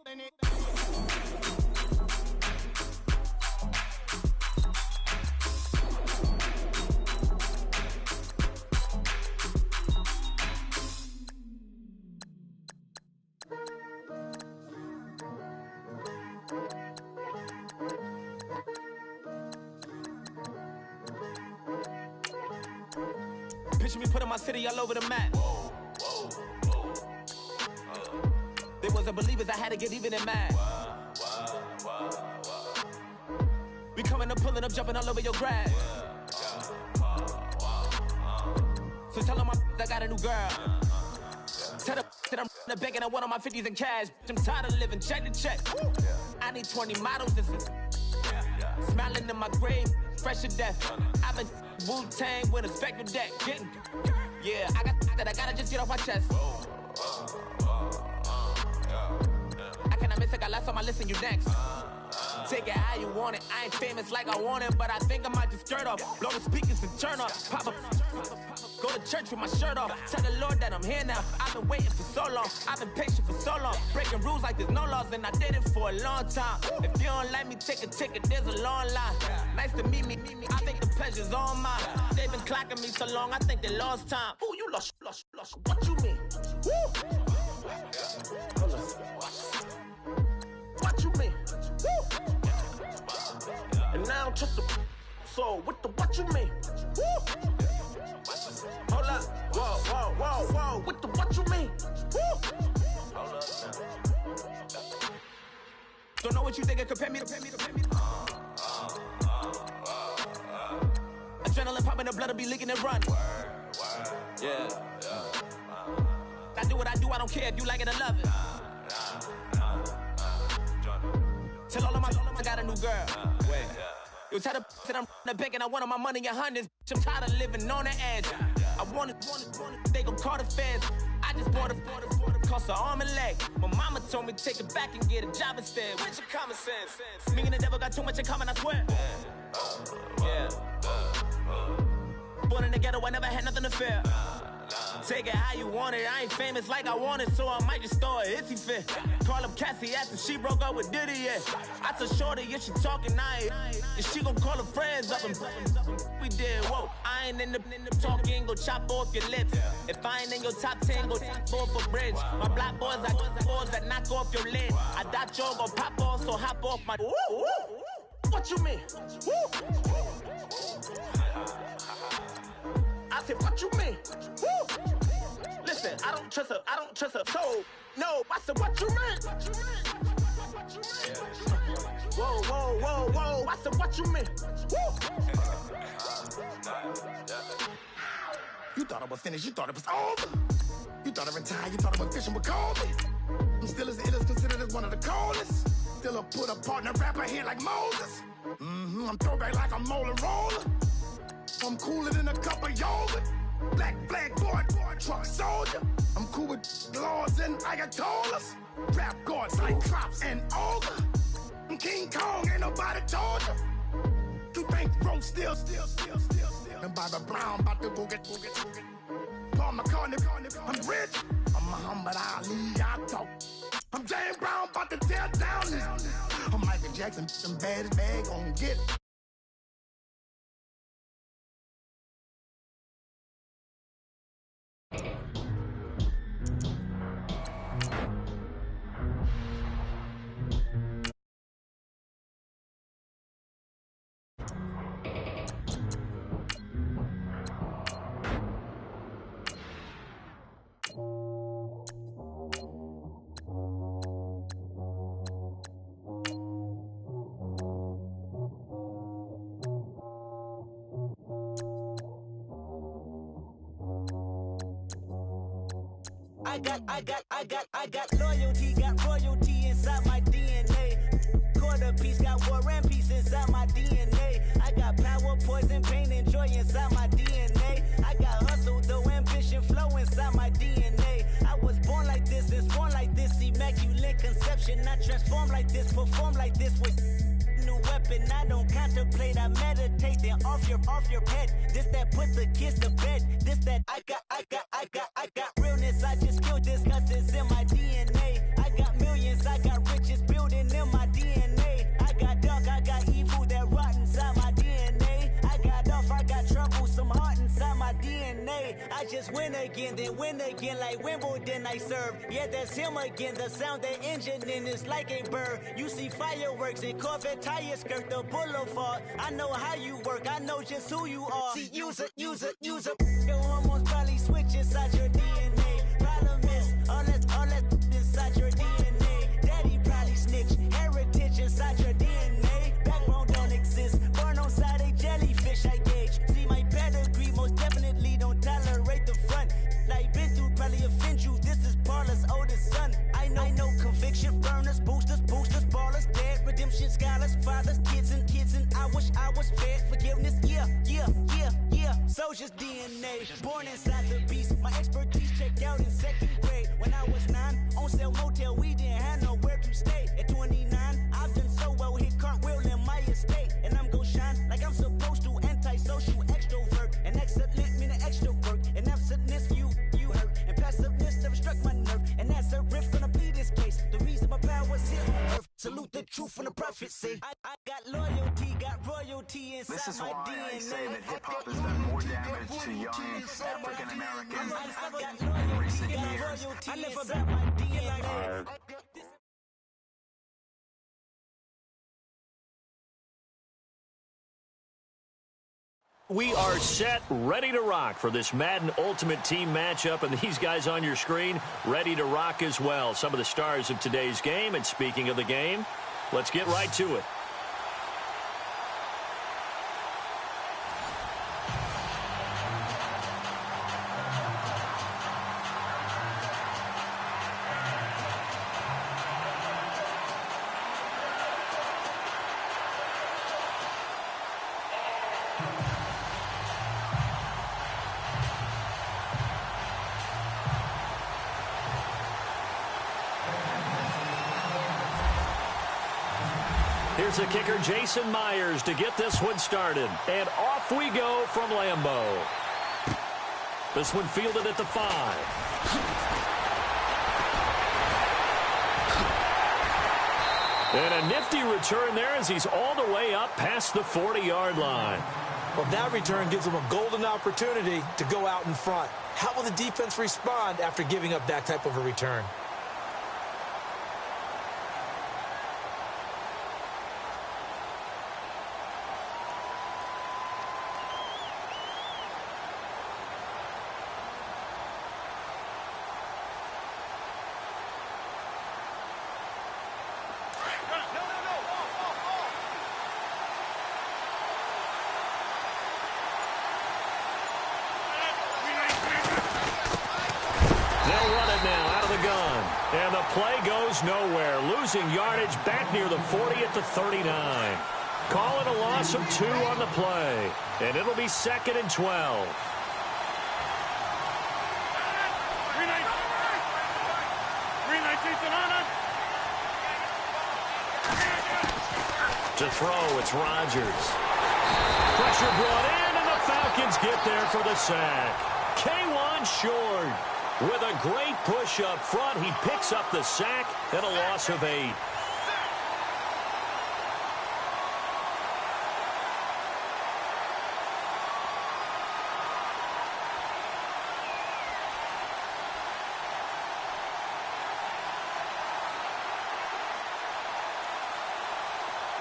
Picture me putting my city all over the map. They wasn't believers, I had to get even and mad. We coming up, pulling up, jumping all over your grass. So tell them I got a new girl. Tell them that I'm in the bank and I want all my 50s in cash. I'm tired of living check to check. I need 20 models, this is smiling in my grave, fresh to death. I've been Wu-Tang with a spectral deck. Getting, yeah, I gotta just get off my chest. I cannot miss it, got last on my list and you next. Take it how you want it. I ain't famous like I want it, but I think I might just skirt off. Blow the speakers and turn up. Pop up. Go to church with my shirt off. Tell the Lord that I'm here now. I've been waiting for so long. I've been patient for so long. Breaking rules like there's no laws, and I did it for a long time. If you don't like me, take a ticket. There's a long line. Nice to meet me. I think the pleasure's all mine. They've been clocking me so long, I think they lost time. Ooh, you lost. What you mean? Woo! What you mean? Woo! And now I'm just a so what you mean? Woo! Hold up, whoa, what you mean? Woo! Hold up now. Don't know what you think, compare me. Adrenaline popping, the blood will be leaking and run. Yeah. I do what I do, I don't care if you like it or love it. Tell all of my I got a new girl. Wait. You tell the that I'm in the bank and I want all my money in hundreds. I'm tired of living on the edge. I want it, they gon' call the feds. I just bought a cost an arm and leg. My mama told me take it back and get a job instead. Where's your common sense? Me and the devil got too much in common, I swear. Yeah. Born in the ghetto, I never had nothing to fear. Take it how you want it. I ain't famous like I want it, so I might just throw it if he fit. Call up Cassie after she broke up with Diddy, yeah. I told Shorty if she talking, and she gon' call her friends up and we did, whoa. I ain't in the talking, go chop off your lips. If I ain't in your top 10, go top 4 for bridge. My black boys, I got boys that knock off your lid. I thought y'all gon' pop off, so hop off my. What you mean? I said, what you mean? Woo! Listen, I don't trust her soul. No, I said, what you mean? Whoa. I said, what you mean? Woo! You thought I was finished, you thought it was over. You thought I retired, you thought I was fishing with Colby. I'm still as ill as considered as one of the coldest. Still a put a partner rapper here like Moses. I'm throwback like a molar roller. I'm cooler than a cup of yogurt. Black flag boy, truck soldier. I'm cool with laws and Ayatollahs. Rap gods like Klops and Olga. I'm King Kong, ain't nobody told you. You think road still. And Bobby Brown about to go get. Paul McCartney, I'm rich. I'm Muhammad Ali, I talk. I'm James Brown, about to tear down this. I'm Michael Jackson, some baddest bag gon' get. got loyalty, got royalty inside my DNA. Quarter piece, got war and peace inside my DNA. I got power, poison, pain, and joy inside my DNA. I got hustle, though, ambition, flow inside my DNA. I was born like this and sworn like this, immaculate conception. I transform like this, perform like this with new weapon. I don't contemplate, I meditate, then off your head. This that put the kids to bed. This that I got realness. I just feel disgust in my DNA. I got millions, I got riches building in my DNA. I got dark, I got evil that rot inside my DNA. I got off, I got trouble, some heart inside my DNA. I just win again, then win again, like Wimbledon I serve. Yeah, that's him again. The sound that engine in is like a bird. You see fireworks and Corvette tires skirt the boulevard. I know how you work, I know just who you are. See, use it. Your hormones probably switch inside your DNA. Problem is, all that inside your DNA. Daddy probably snitch, heritage inside your DNA. Backbone don't exist, born on side a jellyfish I gauge. See my pedigree, most definitely don't tolerate the front. Like been through, probably offend you. This is Paula's oldest son. I know conviction, burners, boosters, ballers, dead, redemption, scholars, fathers, kids and I wish I was fed forgiveness. Yeah. Soldier's DNA, born inside the beast. My expertise checked out in second grade. When I was 9, on sale motel, we didn't have nowhere to stay. At 29, I've done so well, hit cartwheel in my estate. And I'm gon' shine like I'm supposed to, antisocial extrovert. And excellent meaning extra work. And absentness, you hurt. And passiveness never struck my nerve. And that's a riff gonna be this case. The reason my power's here on earth. Salute the truth from the prophecy. I got loyalty, got royalty inside This is my why DNA. I say that hip-hop has done more damage to young African Americans in recent years. I live about my DNA. We are set, ready to rock for this Madden Ultimate Team matchup, and these guys on your screen ready to rock as well. Some of the stars of today's game, and speaking of the game, let's get right to it. Here's the kicker, Jason Myers, to get this one started. And off we go from Lambeau. This one fielded at the 5. And a nifty return there as he's all the way up past the 40-yard line. Well, that return gives him a golden opportunity to go out in front. How will the defense respond after giving up that type of a return? And the play goes nowhere. Losing yardage back near the 40 at the 39. Call it a loss of 2 on the play. And it'll be 2nd and 12. To throw, it's Rodgers. Pressure brought in, and the Falcons get there for the sack. K1 Short. With a great push up front, he picks up the sack and a loss of 8.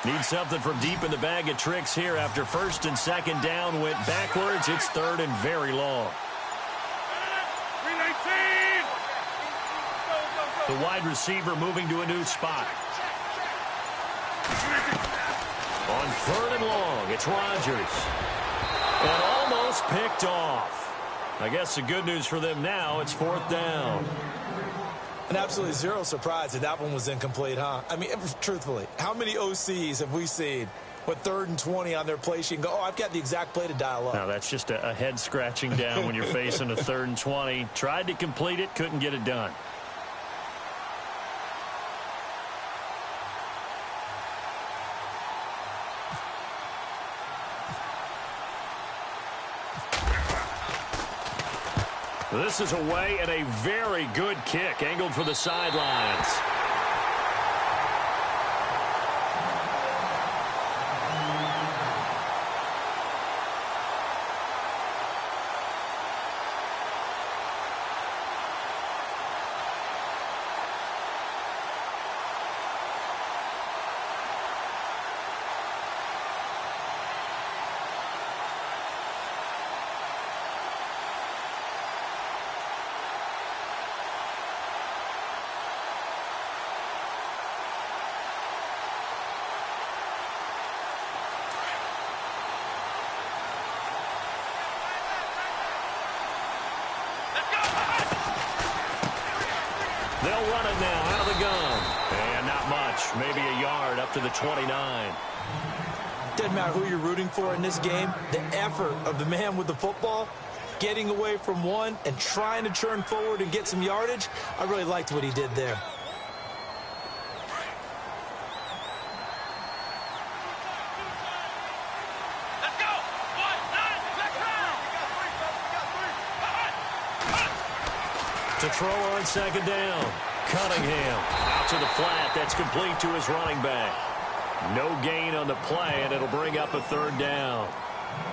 Need something from deep in the bag of tricks here after 1st and 2nd down went backwards. It's 3rd and very long. The wide receiver moving to a new spot. On 3rd and long, it's Rodgers. And almost picked off. I guess the good news for them now, it's 4th down. And absolutely zero surprise that that one was incomplete, huh? I mean, truthfully, how many OCs have we seen with 3rd and 20 on their play sheet and go, oh, I've got the exact play to dial up? Now, that's just a head scratching down when you're facing a 3rd and 20. Tried to complete it, couldn't get it done. This is away and a very good kick, angled for the sidelines. They'll run it now out of the gun. And not much. Maybe a yard up to the 29. Doesn't matter who you're rooting for in this game. The effort of the man with the football, getting away from one and trying to turn forward and get some yardage, I really liked what he did there. To throw on 2nd down. Cunningham out to the flat. That's complete to his running back. No gain on the play, and it'll bring up a 3rd down.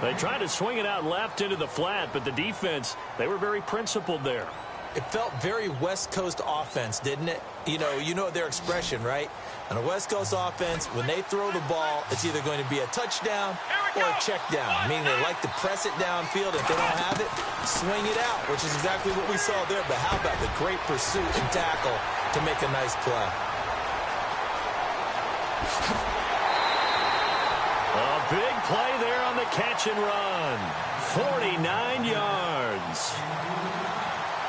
They tried to swing it out left into the flat, but the defense, they were very principled there. It felt very West Coast offense, didn't it? You know their expression, right? On a West Coast offense, when they throw the ball, it's either going to be a touchdown or a check down, meaning they like to press it downfield. If they don't have it, swing it out, which is exactly what we saw there. But how about the great pursuit and tackle to make a nice play? A big play there on the catch and run. 49 yards.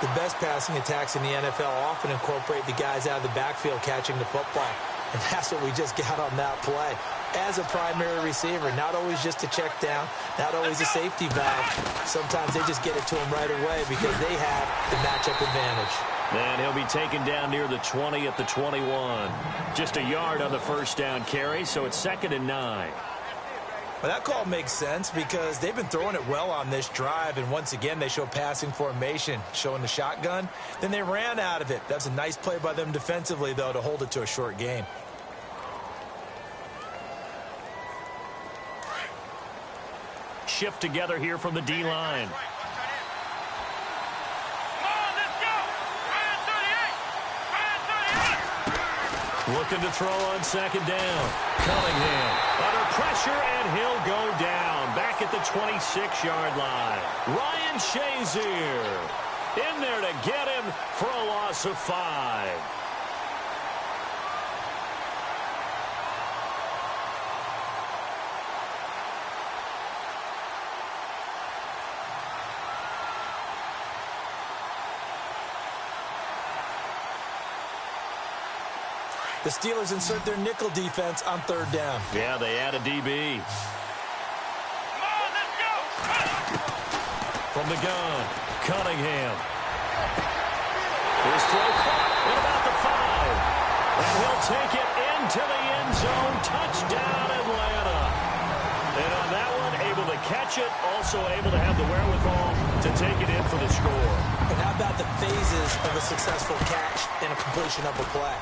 The best passing attacks in the NFL often incorporate the guys out of the backfield catching the football. And that's what we just got on that play. As a primary receiver, not always just a check down, not always a safety valve. Sometimes they just get it to him right away because they have the matchup advantage. And he'll be taken down near the 20 at the 21. Just a yard on the 1st down carry, so it's 2nd and 9. Well, that call makes sense because they've been throwing it well on this drive, and once again they show passing formation, showing the shotgun. Then they ran out of it. That's a nice play by them defensively, though, to hold it to a short gain. Shift together here from the D-line. Looking to throw on 2nd down. Cunningham under pressure, and he'll go down. Back at the 26-yard line. Ryan Shazier in there to get him for a loss of 5. The Steelers insert their nickel defense on 3rd down. Yeah, they add a DB. From the gun, Cunningham. His throw caught at about the 5. And he'll take it into the end zone. Touchdown, Atlanta. And on that one, able to catch it, also able to have the wherewithal to take it in for the score. And how about the phases of a successful catch and a completion of a play?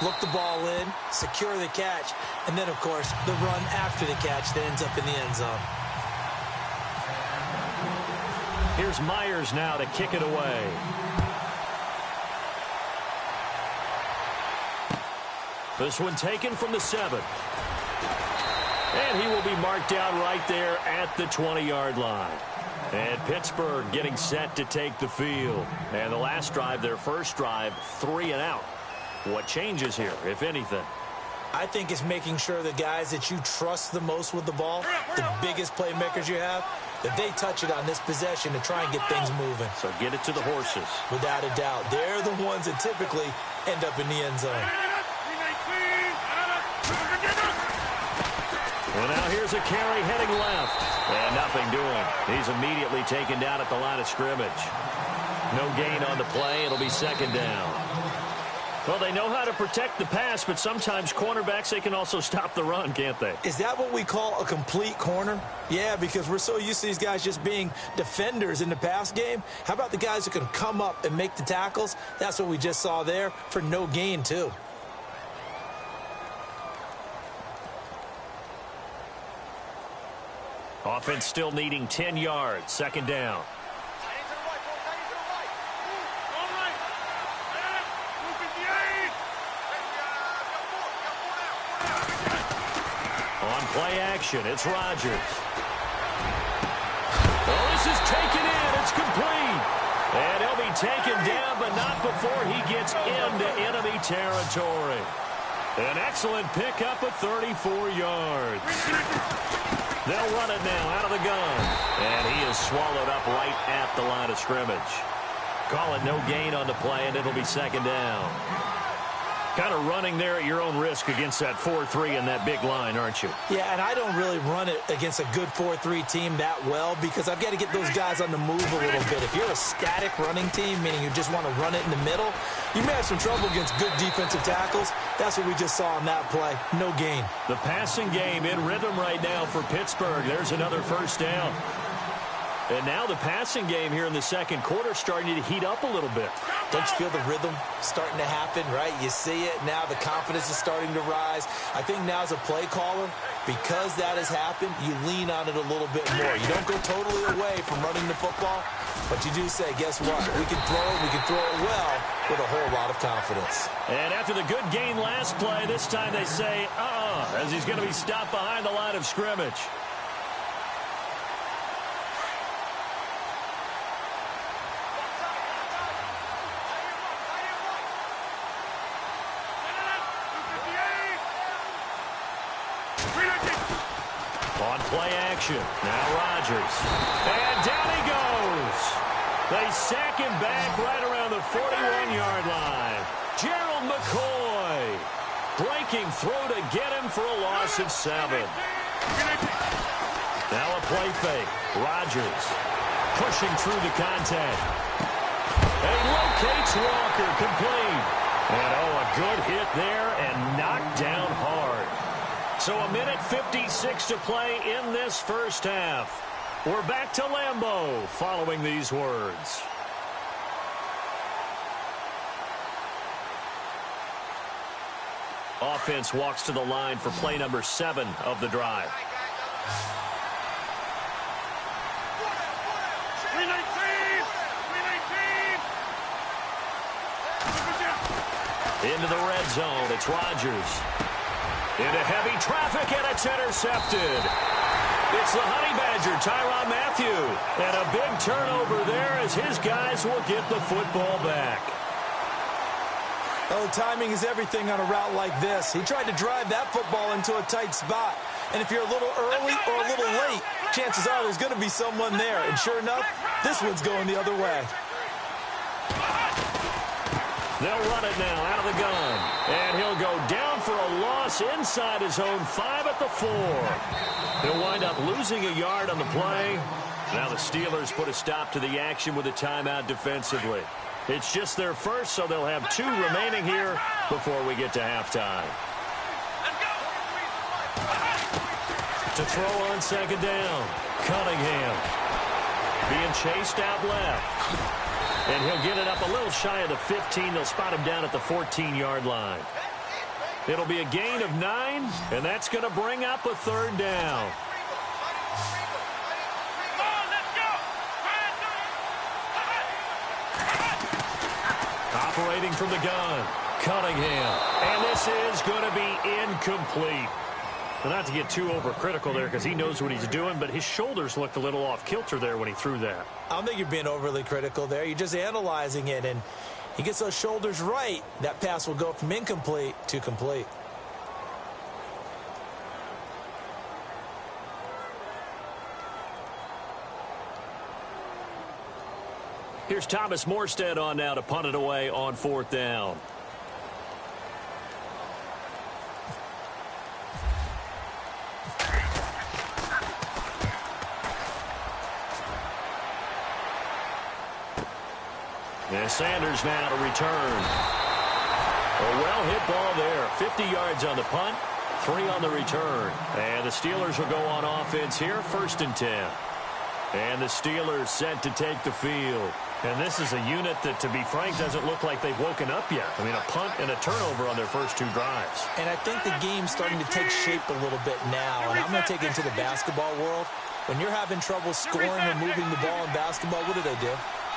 Look the ball in, secure the catch, and then, of course, the run after the catch that ends up in the end zone. Here's Myers now to kick it away. This one taken from the 7. And he will be marked down right there at the 20-yard line. And Pittsburgh getting set to take the field. And the last drive, their first drive, 3 and out. What changes here, if anything? I think it's making sure the guys that you trust the most with the ball, the biggest playmakers you have, that they touch it on this possession to try and get things moving. So get it to the horses. Without a doubt. They're the ones that typically end up in the end zone. Well, now here's a carry heading left. And nothing doing. He's immediately taken down at the line of scrimmage. No gain on the play. It'll be second down. Well, they know how to protect the pass, but sometimes cornerbacks, they can also stop the run, can't they? Is that what we call a complete corner? Yeah, because we're so used to these guys just being defenders in the pass game. How about the guys who can come up and make the tackles? That's what we just saw there for no gain, too. Offense still needing 10 yards. Second down. On play action, it's Rodgers. Oh, this is taken in. It's complete. And he'll be taken down, but not before he gets into enemy territory. An excellent pickup of 34 yards. They'll run it now out of the gun. And he is swallowed up right at the line of scrimmage. Call it no gain on the play, and it'll be second down. Kind of running there at your own risk against that 4-3 and that big line, aren't you? Yeah, and I don't really run it against a good 4-3 team that well because I've got to get those guys on the move a little bit. If you're a static running team, meaning you just want to run it in the middle, you may have some trouble against good defensive tackles. That's what we just saw on that play. No gain. The passing game in rhythm right now for Pittsburgh. There's another first down. And now the passing game here in the second quarter starting to heat up a little bit. Don't you feel the rhythm starting to happen, right? You see it now. The confidence is starting to rise. I think now as a play caller, because that has happened, you lean on it a little bit more. You don't go totally away from running the football, but you do say, guess what? We can throw it. We can throw it well with a whole lot of confidence. And after the good gain last play, this time they say, as he's going to be stopped behind the line of scrimmage. On play action, now Rodgers. And down he goes. They sack him back right around the 41-yard line. Gerald McCoy breaking through to get him for a loss of 7. Now a play fake. Rodgers pushing through the contact. And locates Walker complete. And a good hit there and knocked down hard. So a minute 56 to play in this first half. We're back to Lambeau following these words. Offense walks to the line for play number 7 of the drive. Into the red zone, it's Rodgers. Into heavy traffic, and it's intercepted. It's the Honey Badger, Tyrann Mathieu. And a big turnover there as his guys will get the football back. Oh, timing is everything on a route like this. He tried to drive that football into a tight spot. And if you're a little early or a little late, chances are there's going to be someone there. And sure enough, this one's going the other way. They'll run it now out of the gun. And he'll go down for a loss inside his own 5 at the 4. He'll wind up losing a yard on the play. Now the Steelers put a stop to the action with a timeout defensively. It's just their first, so they'll have 2 remaining here before we get to halftime. To throw on second down, Cunningham being chased out left. And he'll get it up a little shy of the 15. They'll spot him down at the 14-yard line. It'll be a gain of 9, and that's going to bring up a third down. Operating from the gun, Cunningham. And this is going to be incomplete. Well, not to get too overcritical there because he knows what he's doing, but his shoulders looked a little off kilter there when he threw that. I don't think you're being overly critical there. You're just analyzing it, and he gets those shoulders right. That pass will go from incomplete to complete. Here's Thomas Morstead on now to punt it away on 4th down. And Sanders now to return. A well-hit ball there. 50 yards on the punt, 3 on the return. And the Steelers will go on offense here, 1st and 10. And the Steelers set to take the field. And this is a unit that, to be frank, doesn't look like they've woken up yet. I mean, a punt and a turnover on their first 2 drives. And I think the game's starting to take shape a little bit now. And I'm going to take it into the basketball world. When you're having trouble scoring or moving the ball in basketball, what do?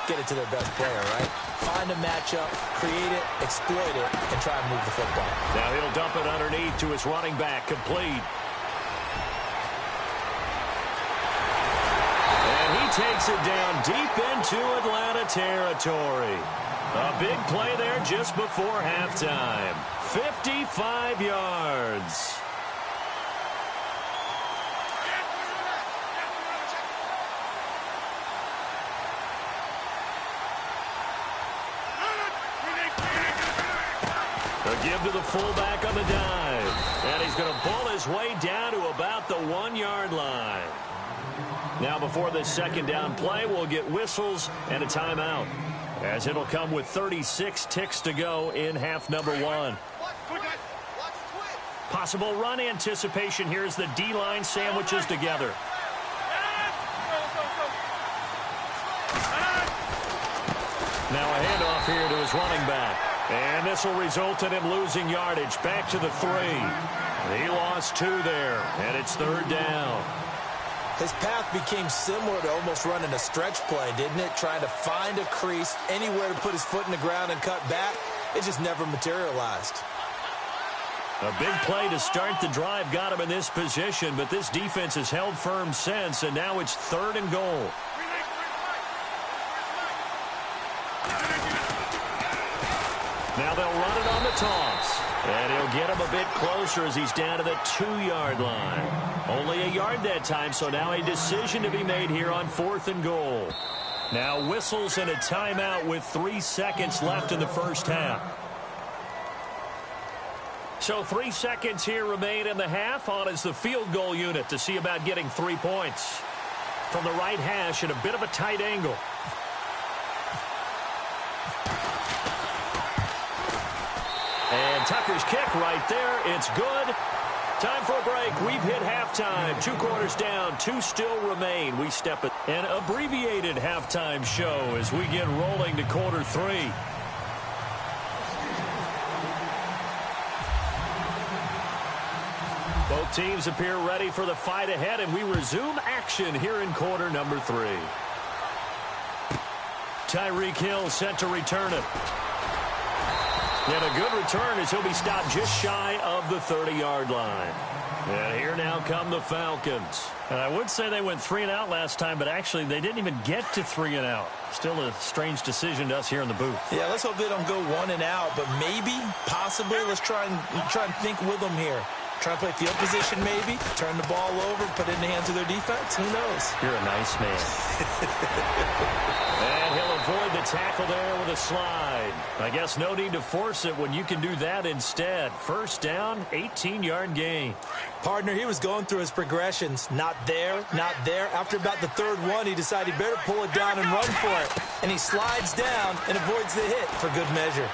Get it to their best player, right? Find a matchup, create it, exploit it, and try and move the football. Now he'll dump it underneath to his running back, complete. And he takes it down deep into Atlanta territory. A big play there just before halftime. 55 yards. A give to the fullback on the dive. And he's going to pull his way down to about the 1-yard line. Now before this 2nd down play, we'll get whistles and a timeout, as it'll come with 36 ticks to go in half number 1. Possible run anticipation here as the D-line sandwiches together. Now a handoff here to his running back. And this will result in him losing yardage back to the 3. He lost 2 there, and it's 3rd down. His path became similar to almost running a stretch play, didn't it? Trying to find a crease, anywhere to put his foot in the ground and cut back. It just never materialized. A big play to start the drive got him in this position, but this defense has held firm since, and now it's 3rd and goal. Now they'll run it on the toss. And he'll get him a bit closer as he's down to the 2-yard line. Only a yard that time, so now a decision to be made here on 4th and goal. Now whistles and a timeout with 3 seconds left in the first half. So 3 seconds here remain in the half. On is the field goal unit to see about getting 3 points. From the right hash at a bit of a tight angle. And Tucker's kick right there. It's good. Time for a break. We've hit halftime. 2 quarters down. 2 still remain. We step it. An abbreviated halftime show as we get rolling to quarter 3. Both teams appear ready for the fight ahead, and we resume action here in quarter number 3. Tyreek Hill set to return it. And a good return as he'll be stopped just shy of the 30-yard line. And here now come the Falcons. And I would say they went 3 and out last time, but actually they didn't even get to 3 and out. Still a strange decision to us here in the booth. Yeah, let's hope they don't go 1 and out, but maybe, possibly, let's try and think with them here. Try and play field position maybe, turn the ball over, put it in the hands of their defense. Who knows? You're a nice man. And he'll avoid the tackle there with a slide. I guess no need to force it when you can do that instead. First down, 18-yard gain. Partner, he was going through his progressions. Not there, not there. After about the 3rd one, he decided he better pull it down and run for it. And he slides down and avoids the hit for good measure.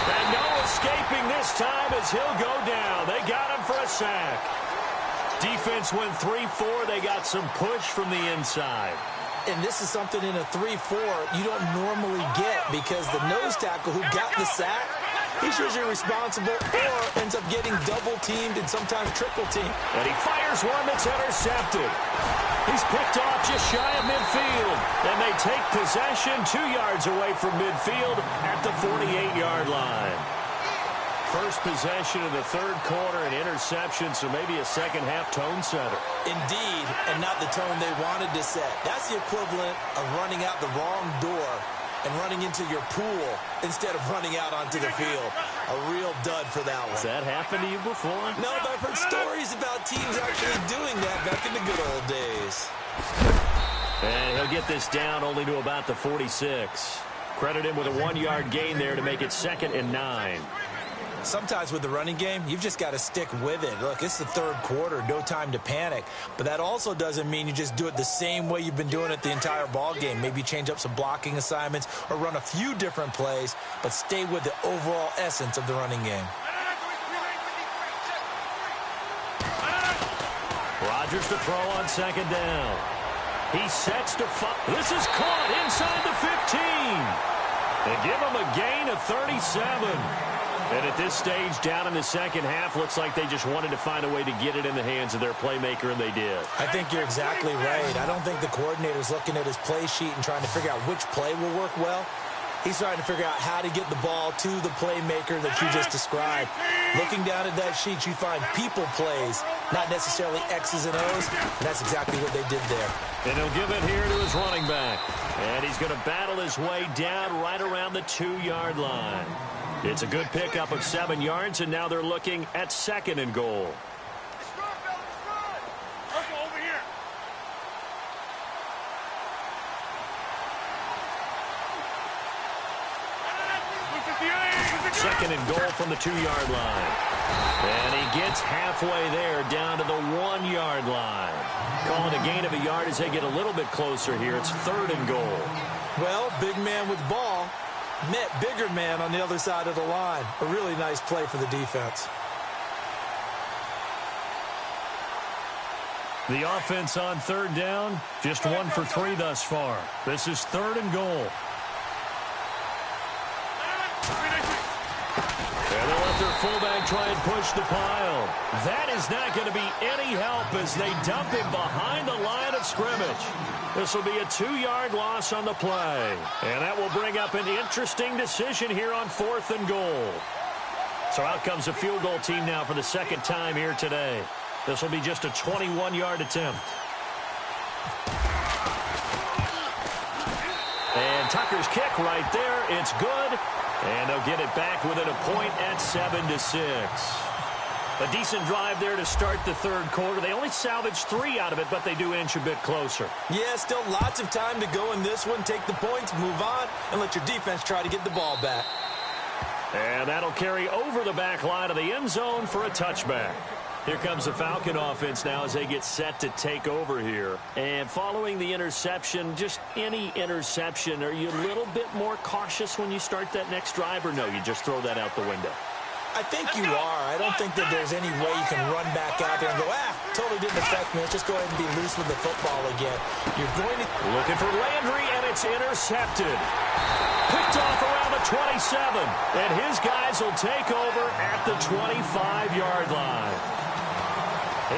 And no escaping this time as he'll go down. They got him for a sack. Defense went 3-4. They got some push from the inside. And this is something in a 3-4 you don't normally get because the nose tackle who got the sack, he's usually responsible or ends up getting double-teamed and sometimes triple-teamed. And he fires one that's intercepted. He's picked off just shy of midfield. And they take possession 2 yards away from midfield at the 48-yard line. First possession of the 3rd quarter, an interception, so maybe a second-half tone setter. Indeed, and not the tone they wanted to set. That's the equivalent of running out the wrong door and running into your pool instead of running out onto the field. A real dud for that one. Has that happened to you before? No, but I've heard stories about teams actually doing that back in the good old days. And he'll get this down only to about the 46. Credit him with a 1-yard gain there to make it 2nd and 9. Sometimes with the running game, you've just got to stick with it. Look, it's the third quarter, no time to panic. But that also doesn't mean you just do it the same way you've been doing it the entire ball game. Maybe change up some blocking assignments or run a few different plays, but stay with the overall essence of the running game. Rodgers to throw on 2nd down. He sets to fire. This is caught inside the 15. They give him a gain of 37. And at this stage, down in the second half, looks like they just wanted to find a way to get it in the hands of their playmaker, and they did. I think you're exactly right. I don't think the coordinator's looking at his play sheet and trying to figure out which play will work well. He's trying to figure out how to get the ball to the playmaker that you just described. Looking down at that sheet, you find people plays, not necessarily X's and O's, and that's exactly what they did there. And he'll give it here to his running back. And he's going to battle his way down right around the 2-yard line. It's a good pickup of 7 yards, and now they're looking at 2nd and goal. Second and goal from the 2-yard line. And he gets halfway there down to the 1-yard line. Calling a gain of a yard as they get a little bit closer here. It's 3rd and goal. Well, big man with ball met bigger man on the other side of the line. A really nice play for the defense. The offense on 3rd down, just 1 for 3 thus far. This is 3rd and goal. And they'll let their fullback try and push the pile. That is not going to be any help as they dump him behind the line of scrimmage. This will be a 2-yard loss on the play. And that will bring up an interesting decision here on 4th and goal. So out comes a field goal team now for the 2nd time here today. This will be just a 21-yard attempt. And Tucker's kick right there. It's good. And they'll get it back within a point at 7-6. A decent drive there to start the 3rd quarter. They only salvaged 3 out of it, but they do inch a bit closer. Yeah, still lots of time to go in this one. Take the points, move on, and let your defense try to get the ball back. And that'll carry over the back line of the end zone for a touchback. Here comes the Falcon offense now as they get set to take over here. And following the interception, just any interception, are you a little bit more cautious when you start that next drive, or no, you just throw that out the window? I think you are. I don't think that there's any way you can run back out there and go, totally didn't affect me. Let's just go ahead and be loose with the football again. You're going to... Looking for Landry, and it's intercepted. Picked off around the 27. And his guys will take over at the 25-yard line.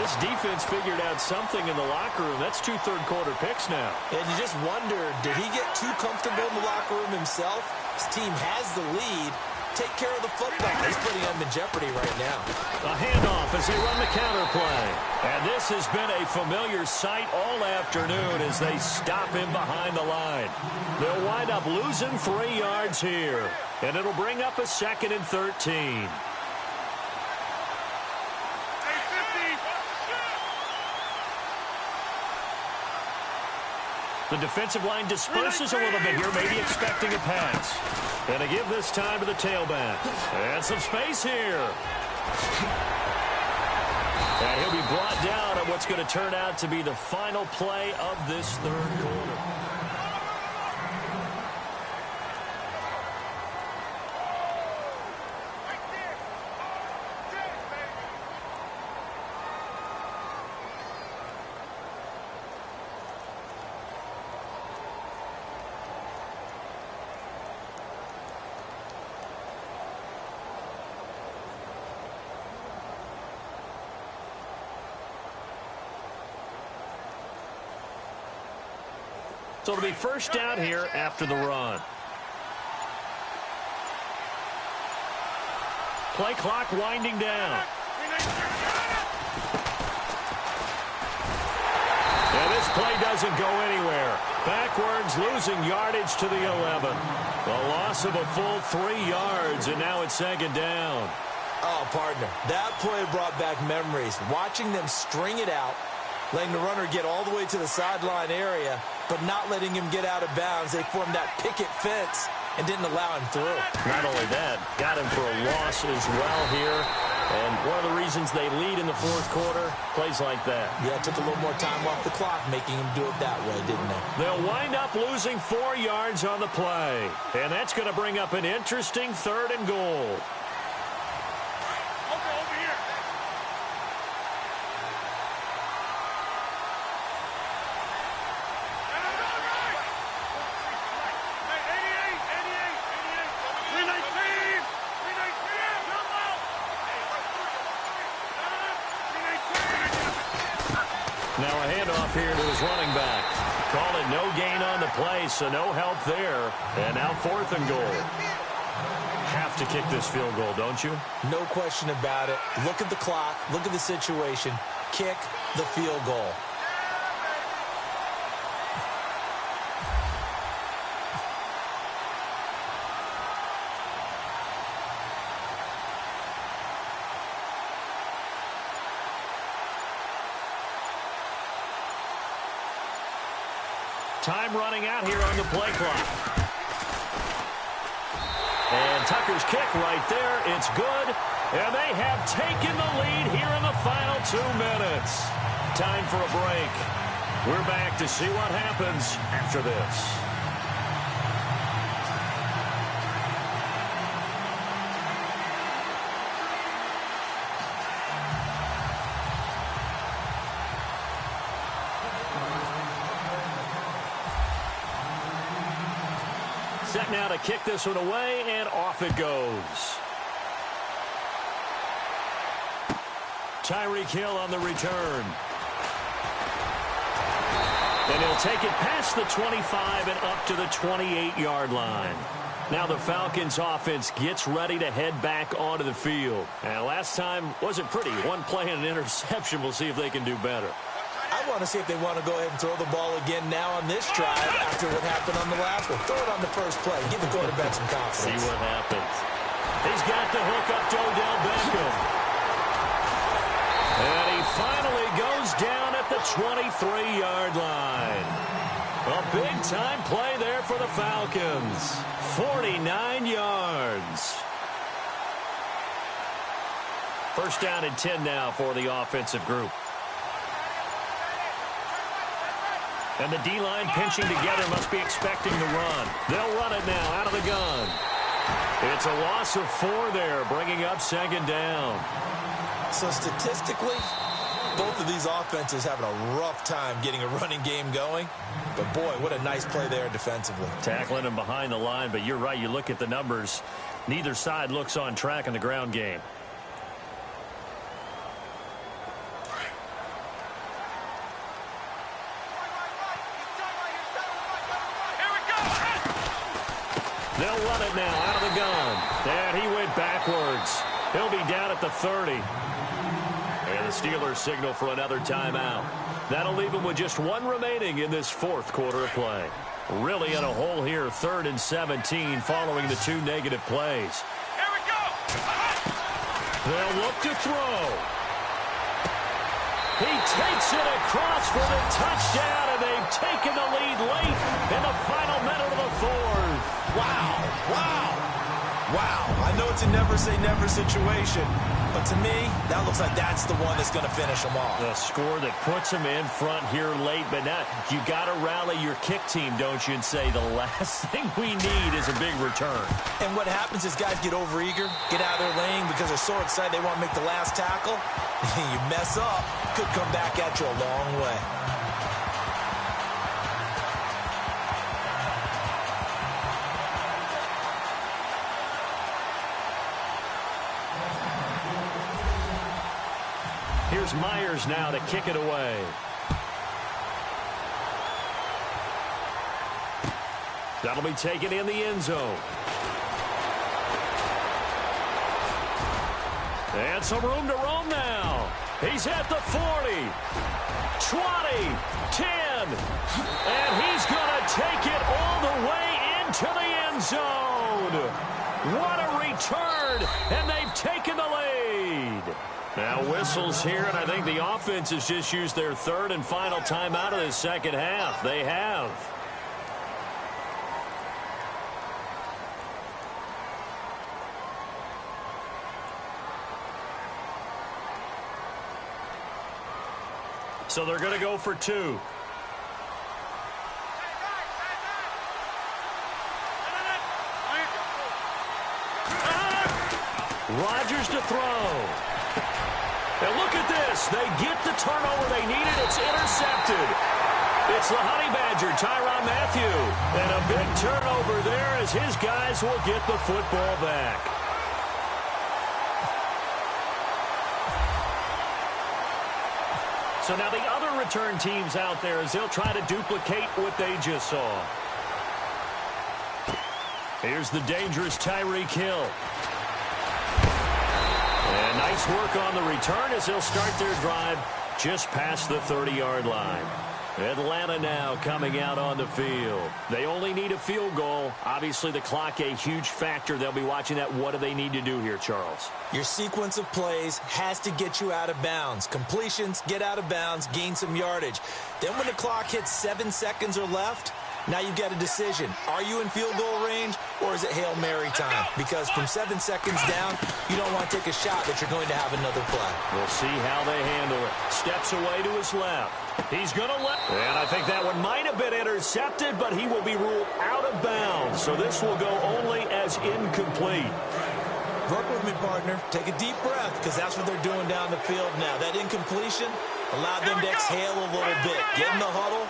This defense figured out something in the locker room. That's 2 third-quarter picks now. And you just wonder, did he get too comfortable in the locker room himself? His team has the lead. Take care of the football. He's putting them in jeopardy right now. A handoff as they run the counter play. And this has been a familiar sight all afternoon as they stop him behind the line. They'll wind up losing 3 yards here. And it'll bring up a 2nd and 13. The defensive line disperses a little bit here, maybe expecting a pass. And they give this time to the tailback. And some space here. And he'll be brought down at what's going to turn out to be the final play of this 3rd quarter. So it'll be first down here after the run. Play clock winding down. And this play doesn't go anywhere. Backwards, losing yardage to the 11. A loss of a full 3 yards, and now it's 2nd down. Oh, partner, that play brought back memories. Watching them string it out, letting the runner get all the way to the sideline area, but not letting him get out of bounds. They formed that picket fence and didn't allow him through. Not only that, got him for a loss as well here. And one of the reasons they lead in the fourth quarter, plays like that. Yeah, it took a little more time off the clock, making him do it that way, didn't they? They'll wind up losing 4 yards on the play. And that's going to bring up an interesting 3rd and goal. Now a handoff here to his running back. Call it no gain on the play, so no help there. And now 4th and goal. Have to kick this field goal, don't you? No question about it. Look at the clock. Look at the situation. Kick the field goal. Time running out here on the play clock. And Tucker's kick right there. It's good. And they have taken the lead here in the final 2 minutes. Time for a break. We're back to see what happens after this. Set now to kick this one away, and off it goes. Tyreek Hill on the return. And he'll take it past the 25 and up to the 28-yard line. Now the Falcons offense gets ready to head back onto the field. And last time wasn't pretty. One play and an interception. We'll see if they can do better. I want to see if they want to go ahead and throw the ball again now on this drive after what happened on the last one. Throw it on the first play. Give the quarterback some confidence. See what happens. He's got the hook up to Odell Beckham. And he finally goes down at the 23-yard line. A big-time play there for the Falcons. 49 yards. First down and 10 now for the offensive group. And the D-line pinching together, must be expecting the run. They'll run it now out of the gun. It's a loss of 4 there, bringing up 2nd down. So statistically, both of these offenses having a rough time getting a running game going. But, boy, what a nice play there defensively. Tackling him behind the line, but you're right. You look at the numbers. Neither side looks on track in the ground game. They'll run it now out of the gun. And he went backwards. He'll be down at the 30. And the Steelers signal for another timeout. That'll leave them with just 1 remaining in this 4th quarter of play. Really in a hole here, 3rd and 17 following the 2 negative plays. Here we go. They'll look to throw. He takes it across for the touchdown, and they've taken the lead late in the final minute of the 4th. Wow, wow, wow. I know it's a never-say-never situation, but to me, that looks like that's the one that's going to finish them off. The score that puts them in front here late, but now you got to rally your kick team, don't you, and say the last thing we need is a big return. And what happens is guys get overeager, get out of their lane because they're so excited they want to make the last tackle. You mess up, could come back at you a long way. Here's Myers now to kick it away. That'll be taken in the end zone. And some room to roam now. He's at the 40, 20, 10, and he's going to take it all the way into the end zone. What a return, and they've taken the lead. Now whistles here, and I think the offense has just used their third and final timeout of the second half. They have. So they're going to go for 2. Rodgers to throw. And look at this. They get the turnover they needed. It's intercepted. It's the Honey Badger, Tyrann Mathieu. And a big turnover there as his guys will get the football back. So now the other return teams out there as they'll try to duplicate what they just saw. Here's the dangerous Tyreek Hill. And nice work on the return as they'll start their drive just past the 30-yard line. Atlanta now coming out on the field. They only need a field goal. Obviously, the clock a huge factor. They'll be watching that. What do they need to do here, Charles? Your sequence of plays has to get you out of bounds. Completions, get out of bounds, gain some yardage. Then when the clock hits 7 seconds or left, now you've got a decision. Are you in field goal range, or is it Hail Mary time? Because from 7 seconds down, you don't want to take a shot that you're going to have another play. We'll see how they handle it. Steps away to his left. He's going to let. And I think that one might have been intercepted, but he will be ruled out of bounds. So this will go only as incomplete. Work with me, partner. Take a deep breath, because that's what they're doing down the field now. That incompletion allowed them to exhale a little bit. Get in the huddle,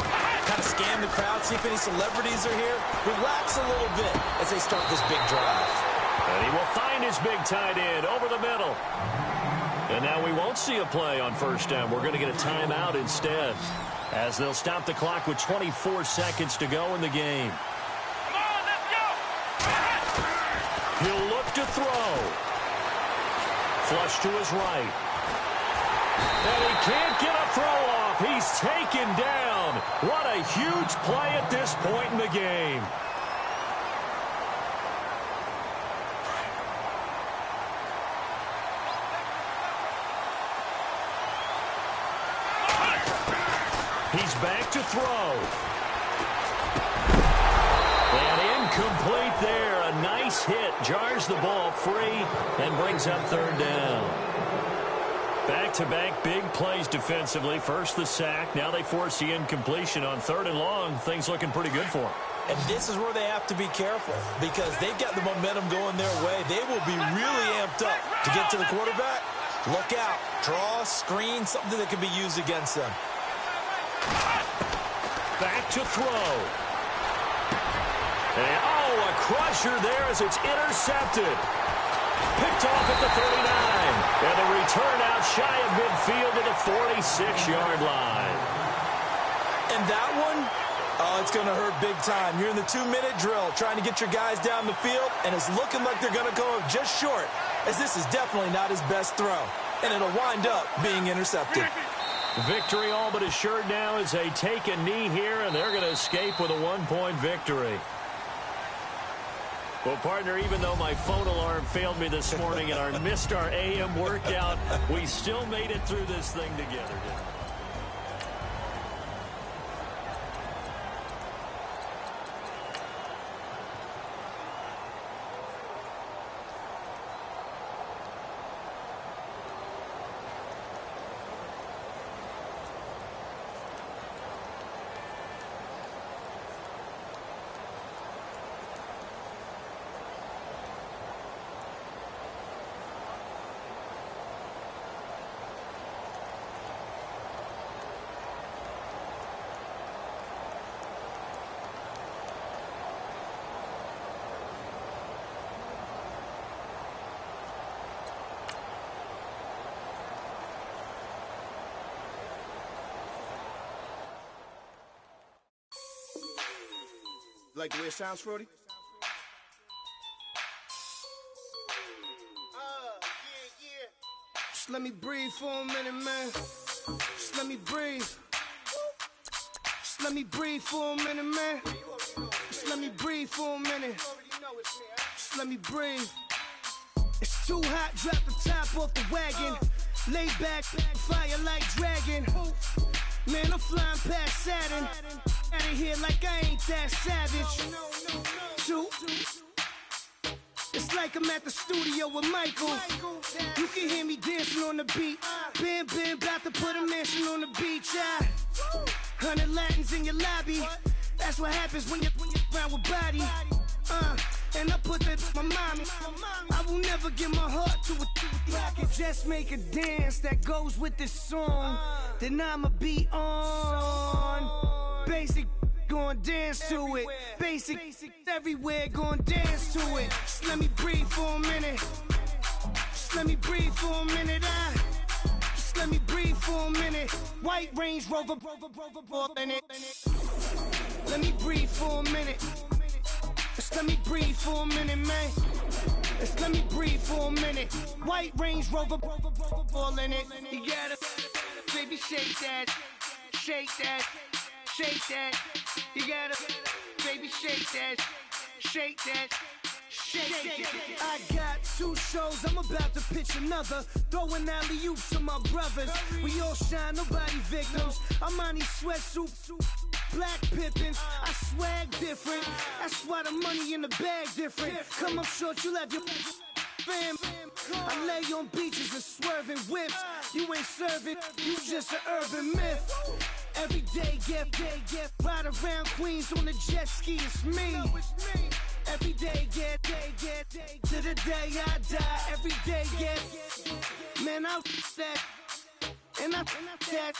kind of scan the crowd, see if any celebrities are here. Relax a little bit as they start this big drive. And he will find his big tight end over the middle. And now we won't see a play on first down. We're going to get a timeout instead, as they'll stop the clock with 24 seconds to go in the game. Come on, let's go! He'll look to throw. Flush to his right. And he can't get a throw off. He's taken down. What a huge play at this point in the game. He's back to throw. And incomplete there. A nice hit. Jars the ball free and brings up third down. Back-to-back big plays defensively. First the sack. Now they force the incompletion on 3rd and long. Things looking pretty good for them. And this is where they have to be careful, because they've got the momentum going their way. They will be really amped up to get to the quarterback. Look out. Draw, screen, something that can be used against them. Back to throw. And, oh, a crusher there as it's intercepted. Picked off at the 39. And the return out shy of midfield to the 46-yard line. And that one, oh, it's going to hurt big time. You're in the 2-minute drill trying to get your guys down the field, and it's looking like they're going to go just short, as this is definitely not his best throw. And it'll wind up being intercepted. Victory all but assured now as they take a knee here, and they're going to escape with a 1-point victory. Well, partner, even though my phone alarm failed me this morning and I missed our AM workout, we still made it through this thing together, didn't we? Like the way it sounds, Frody? Just let me breathe for a minute, man. Just let me breathe. Just let me breathe for a minute, man. Just let me breathe for a minute. Just let me breathe. It's too hot, drop the top off the wagon. Lay back, fire like dragon. Man, I'm flying past Saturn. Out of here like I ain't that savage. Two. It's like I'm at the studio with Michael. You can hear me dancing on the beat. Bam, bam, about to put a mansion on the beach. 100 Latins in your lobby. That's what happens when you're around with body. And I put that in my mommy. I will never give my heart to a I can just make a dance that goes with this song. Then I'ma be on. Basic, gon' dance to it. Basic, everywhere, gon' dance to it. Just let me breathe for a minute. Just let me breathe for a minute. Just let me breathe for a minute. White Range Rover, in it. Let me breathe for a minute. Just let me breathe for a minute, man. Just let me breathe for a minute. White Range Rover, ball in it. You gotta, baby, shake that, shake that, shake that. You gotta, baby, shake that, shake that. I got 2 shows, I'm about to pitch another. Throwing alley-oops to my brothers. We all shine, nobody victims. I'm on these sweatsuits, black Pippins. I swag different. That's why the money in the bag different. Come up short, you have your fam. I lay on beaches and swerving whips. You ain't serving, you just an urban myth. Every day, get ride around Queens on the jet ski, it's me. Every day, get to the day I die. Every day, get man, I that and I that.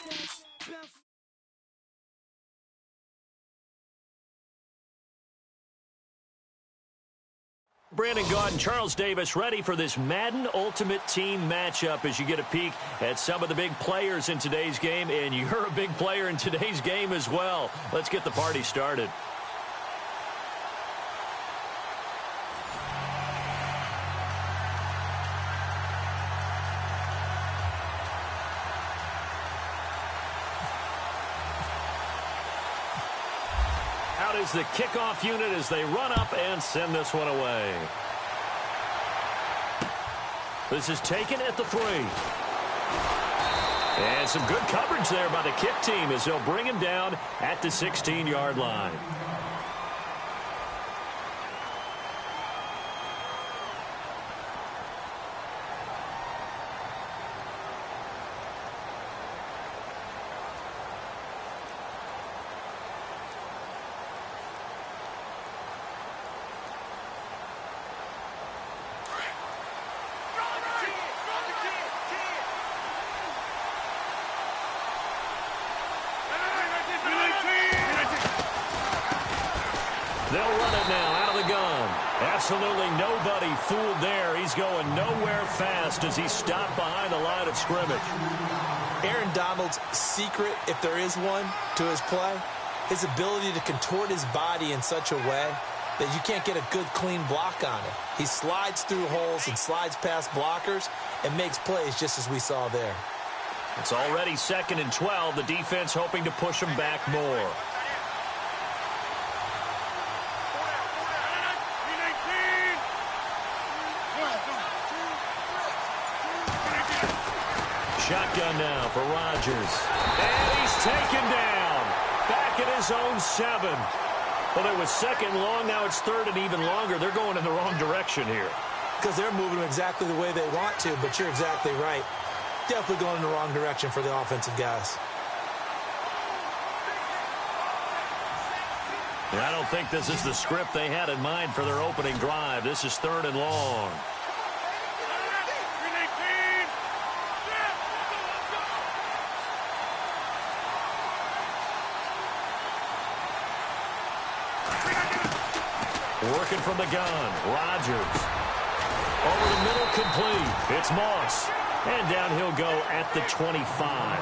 Brandon Gaudin, Charles Davis ready for this Madden Ultimate Team matchup as you get a peek at some of the big players in today's game, and you're a big player in today's game as well. Let's get the party started. Out is the kickoff unit as they run up and send this one away. This is taken at the 3. And some good coverage there by the kick team as they'll bring him down at the 16-yard line. They'll run it now out of the gun. Absolutely nobody fooled there. He's going nowhere fast as he's stopped behind the line of scrimmage. Aaron Donald's secret, if there is one, to his play, his ability to contort his body in such a way that you can't get a good, clean block on it. He slides through holes and slides past blockers and makes plays just as we saw there. It's already 2nd and 12. The defense hoping to push him back more. Shotgun now for Rodgers. And he's taken down. Back at his own 7. Well, it was 2nd long. Now it's 3rd and even longer. They're going in the wrong direction here. Because they're moving exactly the way they want to, but you're exactly right. Definitely going in the wrong direction for the offensive guys. Yeah, I don't think this is the script they had in mind for their opening drive. This is 3rd and long. Working from the gun, Rodgers. Over the middle, complete. It's Moss. And down he'll go at the 25.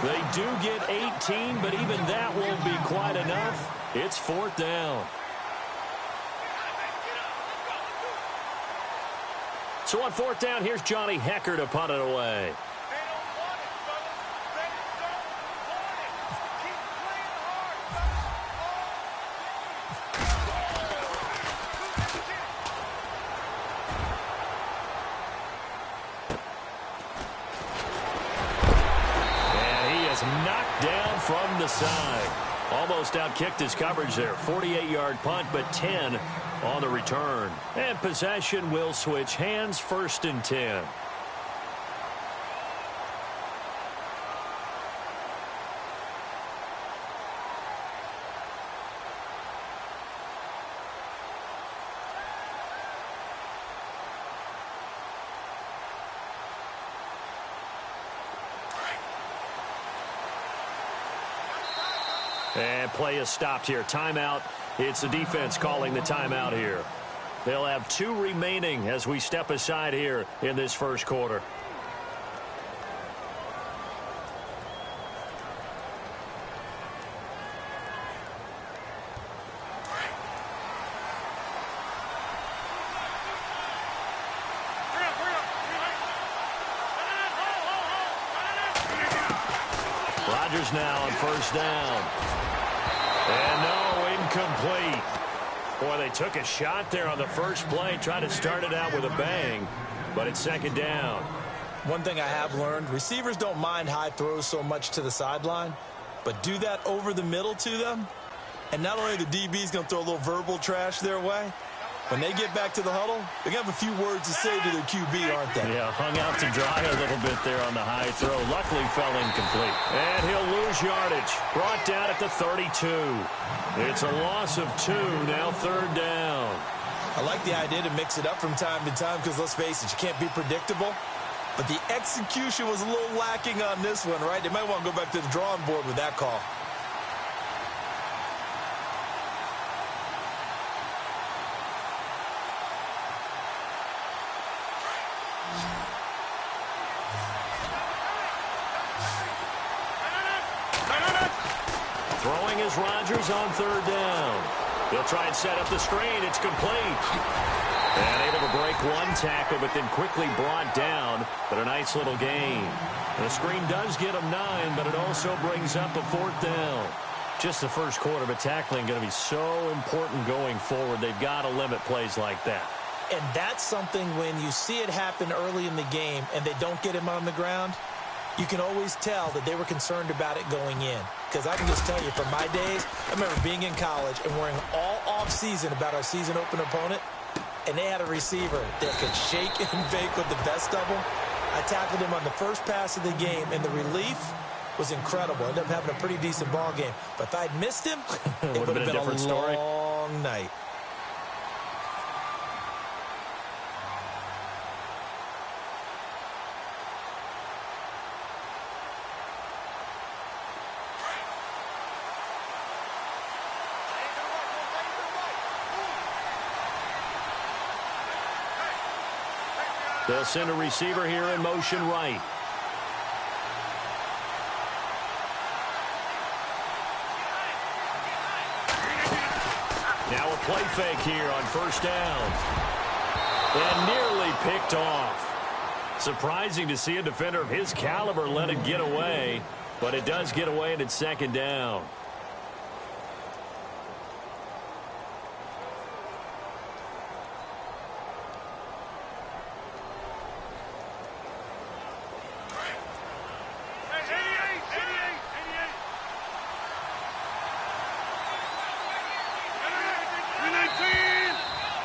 They do get 18, but even that won't be quite enough. It's 4th down. So on 4th down, here's Johnny Hecker to punt it away. knocked down from the side. Almost outkicked his coverage there. 48-yard punt, but 10 on the return. And possession will switch hands, 1st and 10. And play is stopped here. Timeout. It's the defense calling the timeout here. They'll have 2 remaining as we step aside here in this first quarter. Rodgers now on 1st down. And no, incomplete. Boy, they took a shot there on the first play, tried to start it out with a bang, but it's 2nd down. One thing I have learned, receivers don't mind high throws so much to the sideline, but do that over the middle to them, and not only the DB's going to throw a little verbal trash their way, when they get back to the huddle, they're going to have a few words to say to their QB, aren't they? Yeah, hung out to dry a little bit there on the high throw. Luckily fell incomplete. And he'll lose yardage. Brought down at the 32. It's a loss of 2, now 3rd down. I like the idea to mix it up from time to time because, let's face it, you can't be predictable. But the execution was a little lacking on this one, right? They might want to go back to the drawing board with that call. Throwing is Rodgers on 3rd down. He'll try and set up the screen. It's complete. And able to break 1 tackle, but then quickly brought down. But a nice little gain. The screen does get him 9, but it also brings up a 4th down. Just the first quarter, but tackling going to be so important going forward. They've got to limit plays like that. And that's something when you see it happen early in the game and they don't get him on the ground, you can always tell that they were concerned about it going in. Because I can just tell you, from my days, I remember being in college and worrying all off-season about our season open opponent, and they had a receiver that could shake and bake with the best of them. I tackled him on the first pass of the game, and the relief was incredible. I ended up having a pretty decent ball game. But if I'd missed him, it would have been a different story. Long night. They'll send a receiver here in motion right. Now a play fake here on 1st down. And nearly picked off. Surprising to see a defender of his caliber let it get away, but it does get away and it's 2nd down.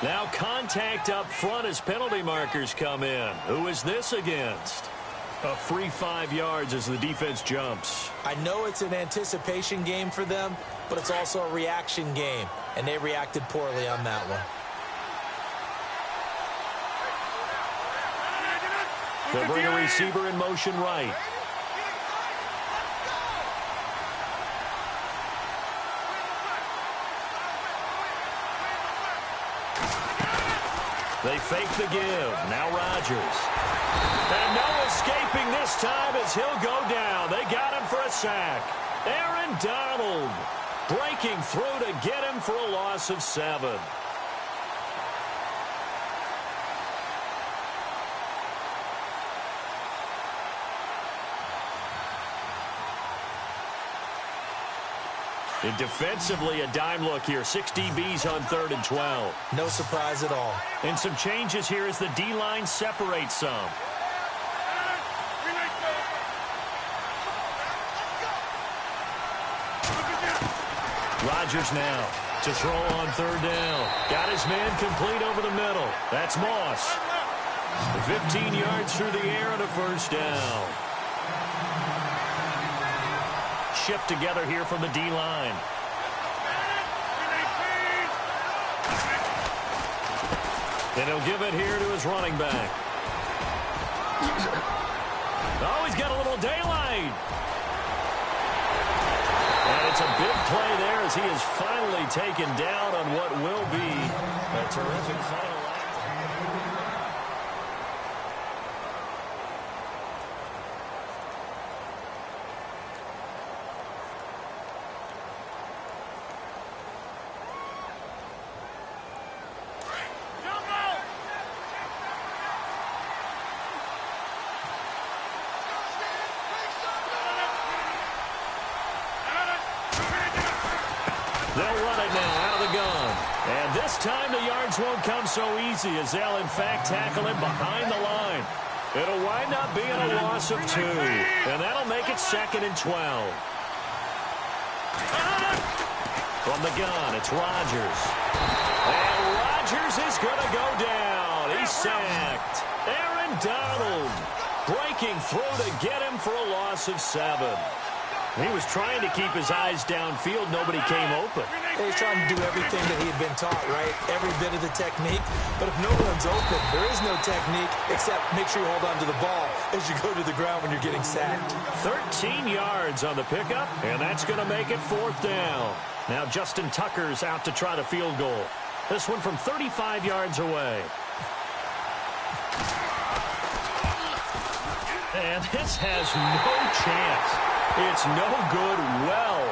Now contact up front as penalty markers come in. Who is this against? A free 5 yards as the defense jumps. I know it's an anticipation game for them, but it's also a reaction game, and they reacted poorly on that one. They'll bring a receiver in motion right. They fake the give. Now Rodgers. And no escaping this time as he'll go down. They got him for a sack. Aaron Donald breaking through to get him for a loss of 7. And defensively, a dime look here. 6 DBs on 3rd and 12. No surprise at all. And some changes here as the D-line separates some. Rodgers now to throw on third down. Got his man complete over the middle. That's Moss. 15 yards through the air and a first down. Shift together here from the D-line. And he'll give it here to his running back. Oh, he's got a little daylight. And it's a big play there as he is finally taken down on what will be a terrific final act. They'll run it now out of the gun. And this time the yards won't come so easy as they'll, in fact, tackle him behind the line. It'll wind up being a loss of 2. And that'll make it 2nd and 12. From the gun, it's Rodgers. And Rodgers is going to go down. He's sacked. Aaron Donald breaking through to get him for a loss of 7. He was trying to keep his eyes downfield. Nobody came open. He's trying to do everything that he had been taught, right? Every bit of the technique. But if no one's open, there is no technique except make sure you hold on to the ball as you go to the ground when you're getting sacked. 13 yards on the pickup, and that's going to make it 4th down. Now Justin Tucker's out to try the field goal. This one from 35 yards away. And this has no chance. It's no good, well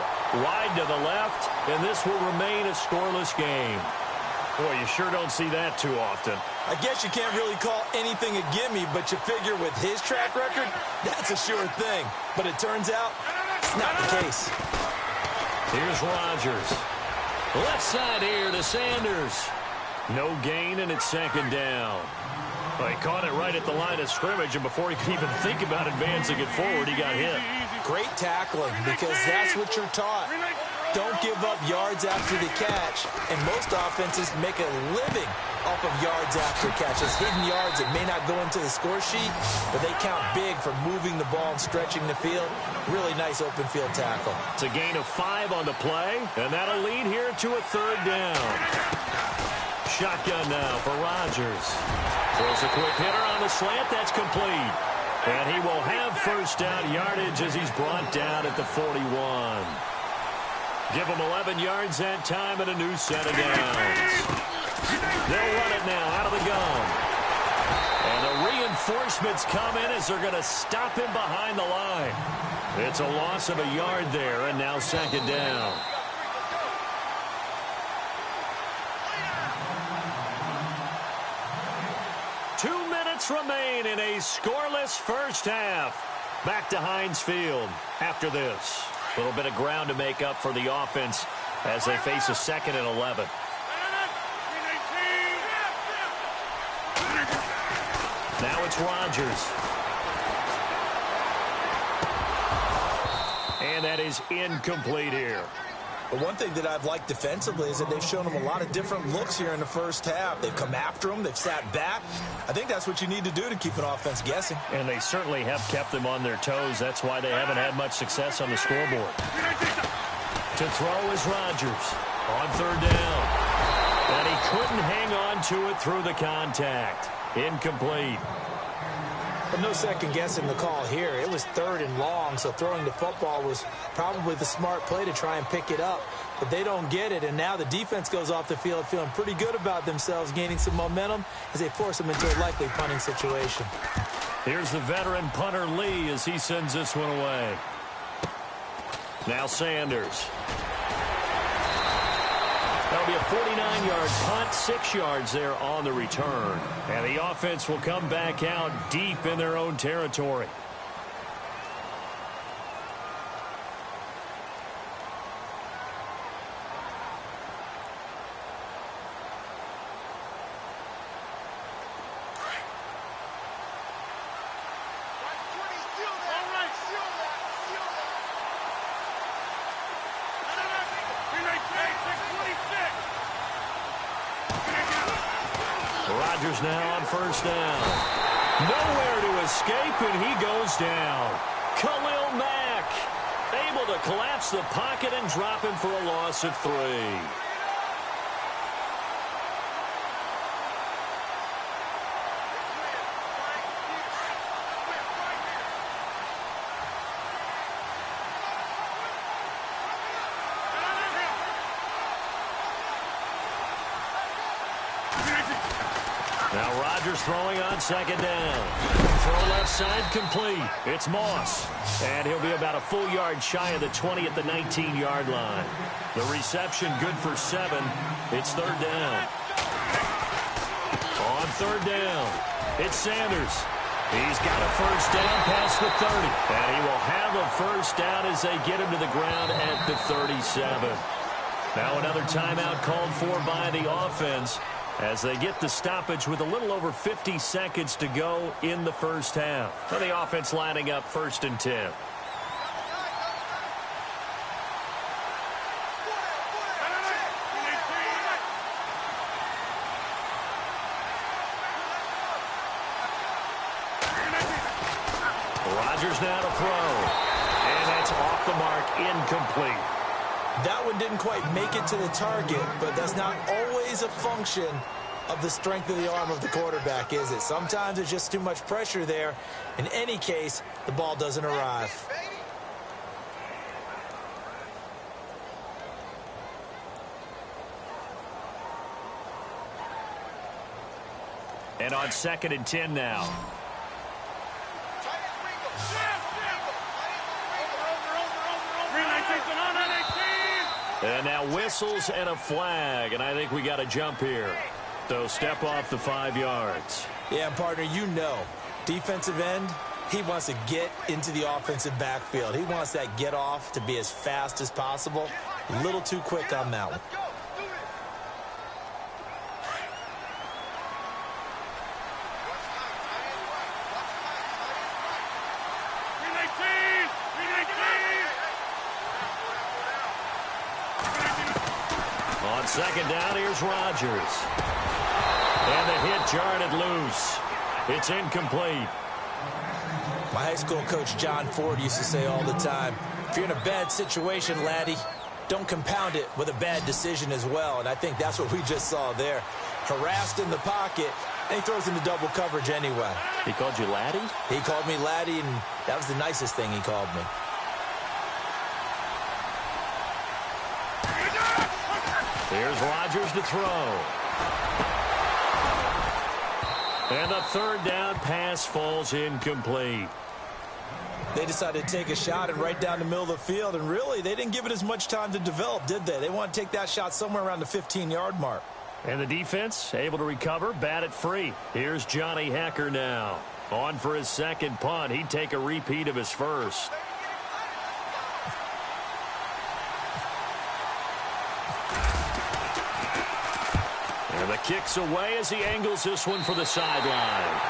wide to the left, and this will remain a scoreless game. Boy, you sure don't see that too often. I guess you can't really call anything a gimme, but you figure with his track record, that's a sure thing. But it turns out, it's not the case. Here's Rodgers. Left side here to Sanders. No gain, and it's 2nd down. Well, he caught it right at the line of scrimmage, and before he could even think about advancing it forward, he got hit. Great tackling, because that's what you're taught. Don't give up yards after the catch, and most offenses make a living off of yards after catches. Hidden yards that may not go into the score sheet, but they count big for moving the ball and stretching the field. Really nice open field tackle. It's a gain of 5 on the play, and that'll lead here to a 3rd down. Shotgun now for Rodgers. Throws a quick hitter on the slant. That's complete. And he will have first down yardage as he's brought down at the 41. Give him 11 yards that time and a new set of downs. They'll run it now out of the gun. And the reinforcements come in as they're going to stop him behind the line. It's a loss of a yard there, and now 2nd down. Remain in a scoreless first half. Back to Heinz Field after this. A little bit of ground to make up for the offense as they face a 2nd and 11. Now it's Rodgers. And that is incomplete here. But one thing that I've liked defensively is that they've shown him a lot of different looks here in the first half. They've come after him. They've sat back. I think that's what you need to do to keep an offense guessing. And they certainly have kept them on their toes. That's why they haven't had much success on the scoreboard. To throw is Rodgers on 3rd down. And he couldn't hang on to it through the contact. Incomplete. But no second guessing the call here. It was 3rd and long, so throwing the football was probably the smart play to try and pick it up. But they don't get it, and now the defense goes off the field feeling pretty good about themselves, gaining some momentum as they force them into a likely punting situation. Here's the veteran punter Lee as he sends this one away. Now Sanders. That'll be a 49-yard punt, 6 yards there on the return. And the offense will come back out deep in their own territory. Rodgers now on first down. Nowhere to escape, and he goes down. Khalil Mack able to collapse the pocket and drop him for a loss of 3. Now Rodgers throwing on second down. Throw left side complete. It's Moss. And he'll be about a full yard shy of the 20 at the 19-yard line. The reception good for 7. It's third down. On third down, it's Sanders. He's got a first down past the 30. And he will have a first down as they get him to the ground at the 37. Now another timeout called for by the offense, as they get the stoppage with a little over 50 seconds to go in the first half. So the offense lining up 1st and 10. Rodgers now to throw. And that's off the mark, incomplete. That one didn't quite make it to the target, but that's not always a function of the strength of the arm of the quarterback, is it? Sometimes there's just too much pressure there. In any case, the ball doesn't arrive. And on 2nd and 10 now. And now whistles and a flag, and I think we got a jump here. So step off the 5 yards. Yeah, partner, you know, defensive end, he wants to get into the offensive backfield. He wants that get off to be as fast as possible. A little too quick on that one. On 2nd down, here's Rodgers. And the hit jarred it loose. It's incomplete. My high school coach, John Ford, used to say all the time, if you're in a bad situation, laddie, don't compound it with a bad decision as well. And I think that's what we just saw there. Harassed in the pocket, and he throws into double coverage anyway. He called you laddie? He called me laddie, and that was the nicest thing he called me. Here's Rodgers to throw. And the 3rd down pass falls incomplete. They decided to take a shot and right down the middle of the field, and really, they didn't give it as much time to develop, did they? They want to take that shot somewhere around the 15-yard mark. And the defense able to recover, bat it free. Here's Johnny Hecker now. On for his 2nd punt. He'd take a repeat of his first. And the kick's away as he angles this one for the sideline.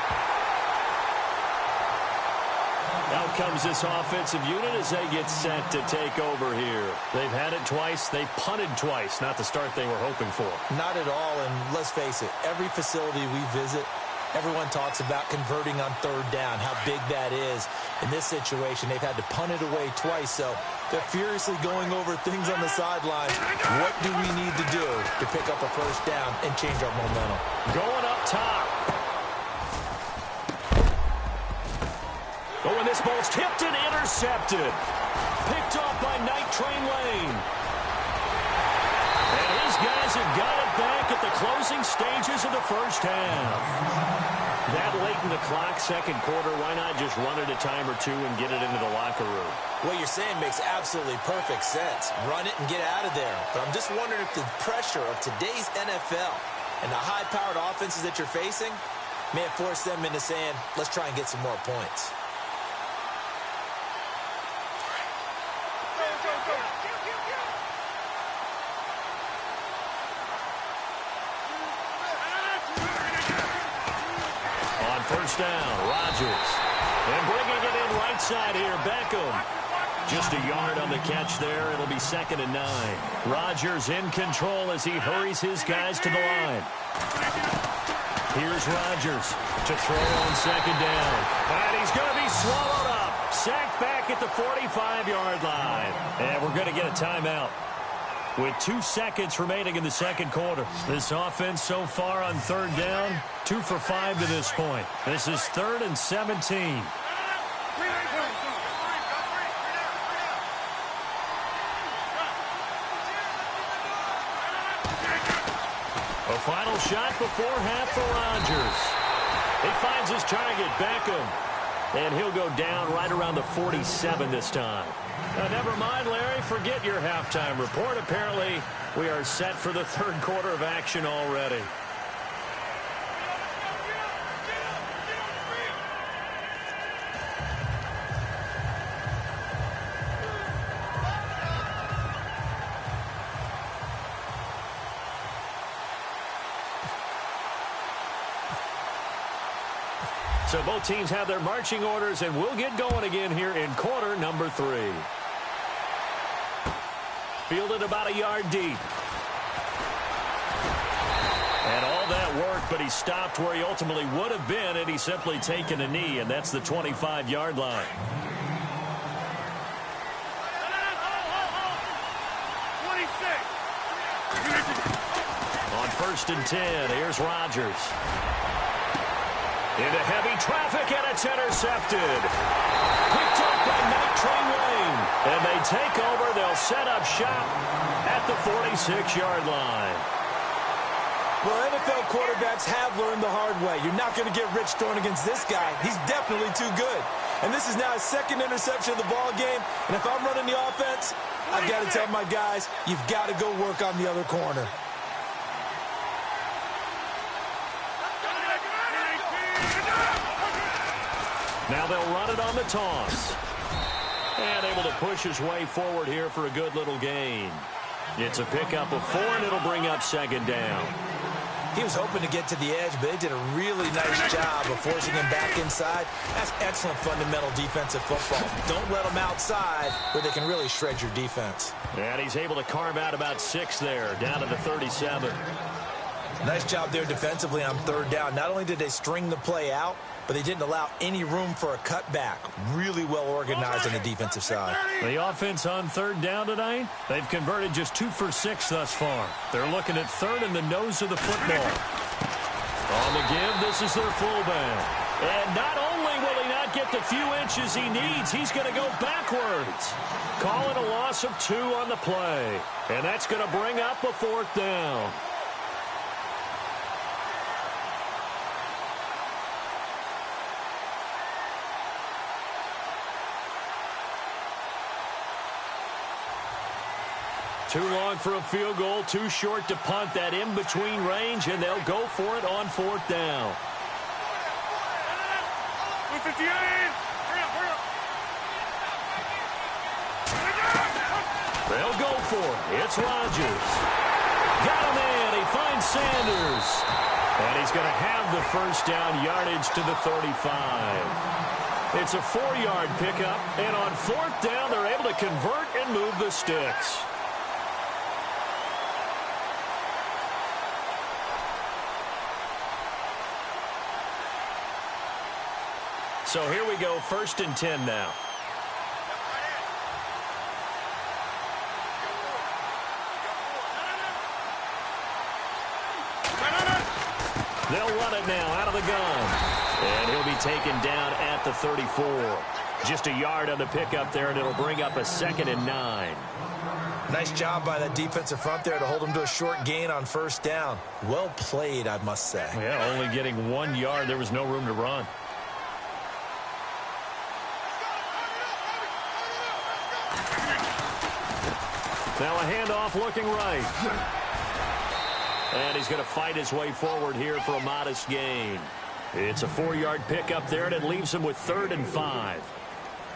Out comes this offensive unit as they get set to take over here. They've had it twice. They've punted twice. Not the start they were hoping for. Not at all, and let's face it, every facility we visit, everyone talks about converting on 3rd down, how big that is. In this situation, they've had to punt it away twice, so they're furiously going over things on the sideline. What do we need to do to pick up a 1st down and change our momentum? Going up top. Oh, and this ball's tipped and intercepted. Picked off by Night Train Lane. And his guys have got it back at the closing stages of the first half. That late in the clock, 2nd quarter, why not just run it a time or two and get it into the locker room? What you're saying makes absolutely perfect sense. Run it and get out of there. But I'm just wondering if the pressure of today's NFL and the high-powered offenses that you're facing may have forced them into saying, let's try and get some more points. First down, Rodgers. And bringing it in right side here, Beckham. Just a yard on the catch there. It'll be 2nd and 9. Rodgers in control as he hurries his guys to the line. Here's Rodgers to throw on 2nd down. And he's going to be swallowed up. Sacked back at the 45-yard line. And we're going to get a timeout with 2 seconds remaining in the second quarter. This offense so far on 3rd down, 2 for 5 to this point. This is 3rd and 17. A final shot before half for Rodgers. He finds his target, Beckham. And he'll go down right around the 47 this time. Never mind, Larry. Forget your halftime report. Apparently, we are set for the 3rd quarter of action already. So both teams have their marching orders, and we'll get going again here in quarter number 3. Fielded about a yard deep. And all that work, but he stopped where he ultimately would have been had he simply taken a knee, and that's the 25-yard line. On 1st and 10, here's Rodgers. Into heavy traffic, and it's intercepted. Picked up by Night Train Wayne. And they take over. They'll set up shop at the 46-yard line. Well, NFL quarterbacks have learned the hard way. You're not going to get rich throwing against this guy. He's definitely too good. And this is now his 2nd interception of the ball game. And if I'm running the offense, I've got to tell my guys, you've got to go work on the other corner. Now they'll run it on the toss. And able to push his way forward here for a good little gain. It's a pickup of 4, and it'll bring up 2nd down. He was hoping to get to the edge, but they did a really nice job of forcing him back inside. That's excellent fundamental defensive football. Don't let them outside where they can really shred your defense. And he's able to carve out about 6 there, down to the 37. Nice job there defensively on 3rd down. Not only did they string the play out, but they didn't allow any room for a cutback. Really well organized on the defensive side. The offense on 3rd down tonight, they've converted just 2 for 6 thus far. They're looking at 3rd in the nose of the football. On the give, this is their fullback. And not only will he not get the few inches he needs, he's going to go backwards. Call it a loss of 2 on the play. And that's going to bring up a 4th down. Too long for a field goal, too short to punt. That in-between range, and they'll go for it on 4th down. 58! Hurry up! They'll go for it. It's Rodgers. Got him in. He finds Sanders. And he's going to have the 1st down, yardage to the 35. It's a 4-yard pickup, and on 4th down, they're able to convert and move the sticks. So here we go, 1st and 10 now. They'll run it now out of the gun. And he'll be taken down at the 34. Just a yard on the pickup there, and it'll bring up a 2nd and 9. Nice job by that defensive front there to hold him to a short gain on 1st down. Well played, I must say. Yeah, only getting 1 yard. There was no room to run. Now a handoff looking right. And he's going to fight his way forward here for a modest gain. It's a 4-yard pickup there, and it leaves him with 3rd and 5.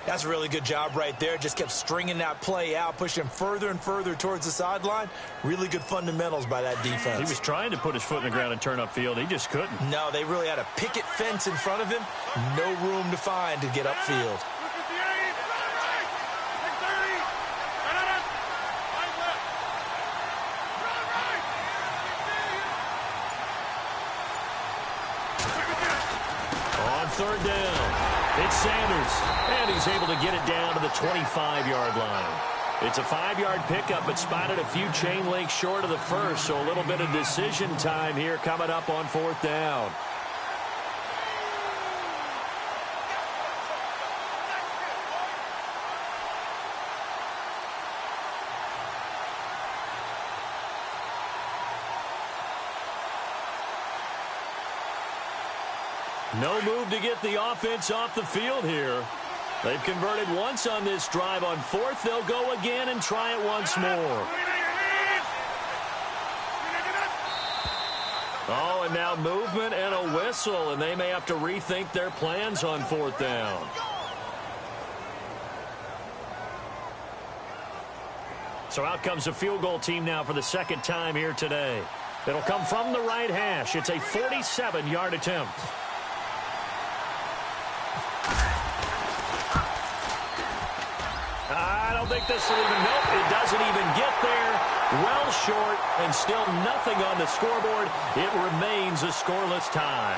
That's a really good job right there. Just kept stringing that play out, pushing him further and further towards the sideline. Really good fundamentals by that defense. He was trying to put his foot in the ground and turn upfield. He just couldn't. No, they really had a picket fence in front of him. No room to find to get upfield. third down. It's Sanders, and he's able to get it down to the 25-yard line. It's a 5-yard pickup, but spotted a few chain links short of the first, so a little bit of decision time here coming up on fourth down. No move to get the offense off the field here. They've converted once on this drive. On fourth, they'll go again and try it once more. Oh, and now movement and a whistle, and they may have to rethink their plans on fourth down. So out comes the field goal team now for the second time here today. It'll come from the right hash. It's a 47-yard attempt. I don't think this will even help. It doesn't even get there. Well short, and still nothing on the scoreboard. It remains a scoreless tie.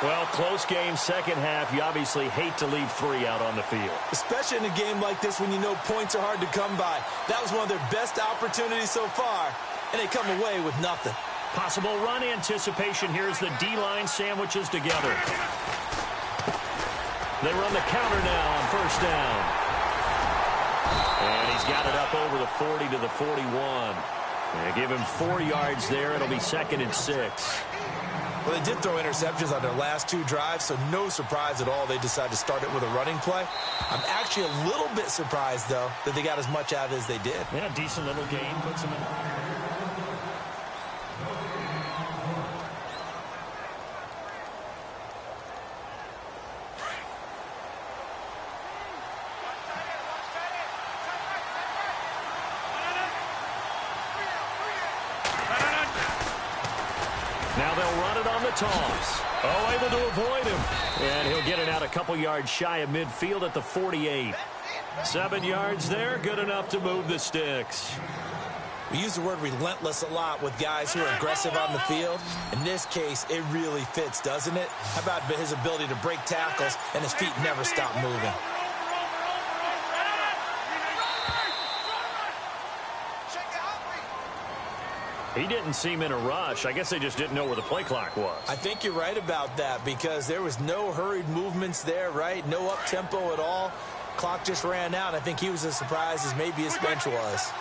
Well, close game, second half. You obviously hate to leave 3 out on the field. Especially in a game like this when you know points are hard to come by. That was one of their best opportunities so far, and they come away with nothing. Possible run anticipation. Here's the D-line sandwiches together. They run the counter now on first down. And he's got it up over the 40 to the 41. They give him 4 yards there. It'll be 2nd and 6. Well, they did throw interceptions on their last 2 drives, so no surprise at all they decided to start it with a running play. I'm actually a little bit surprised, though, that they got as much out of it as they did. Yeah, decent little gain. Puts them in. Now they'll run it on the toss. Oh, able to avoid him. And he'll get it out a couple yards shy of midfield at the 48. 7 yards there, good enough to move the sticks. We use the word relentless a lot with guys who are aggressive on the field. In this case, it really fits, doesn't it? How about his ability to break tackles and his feet never stop moving? He didn't seem in a rush. I guess they just didn't know where the play clock was. I think you're right about that because there was no hurried movements there, right? No up-tempo at all. Clock just ran out. I think he was as surprised as maybe his bench was.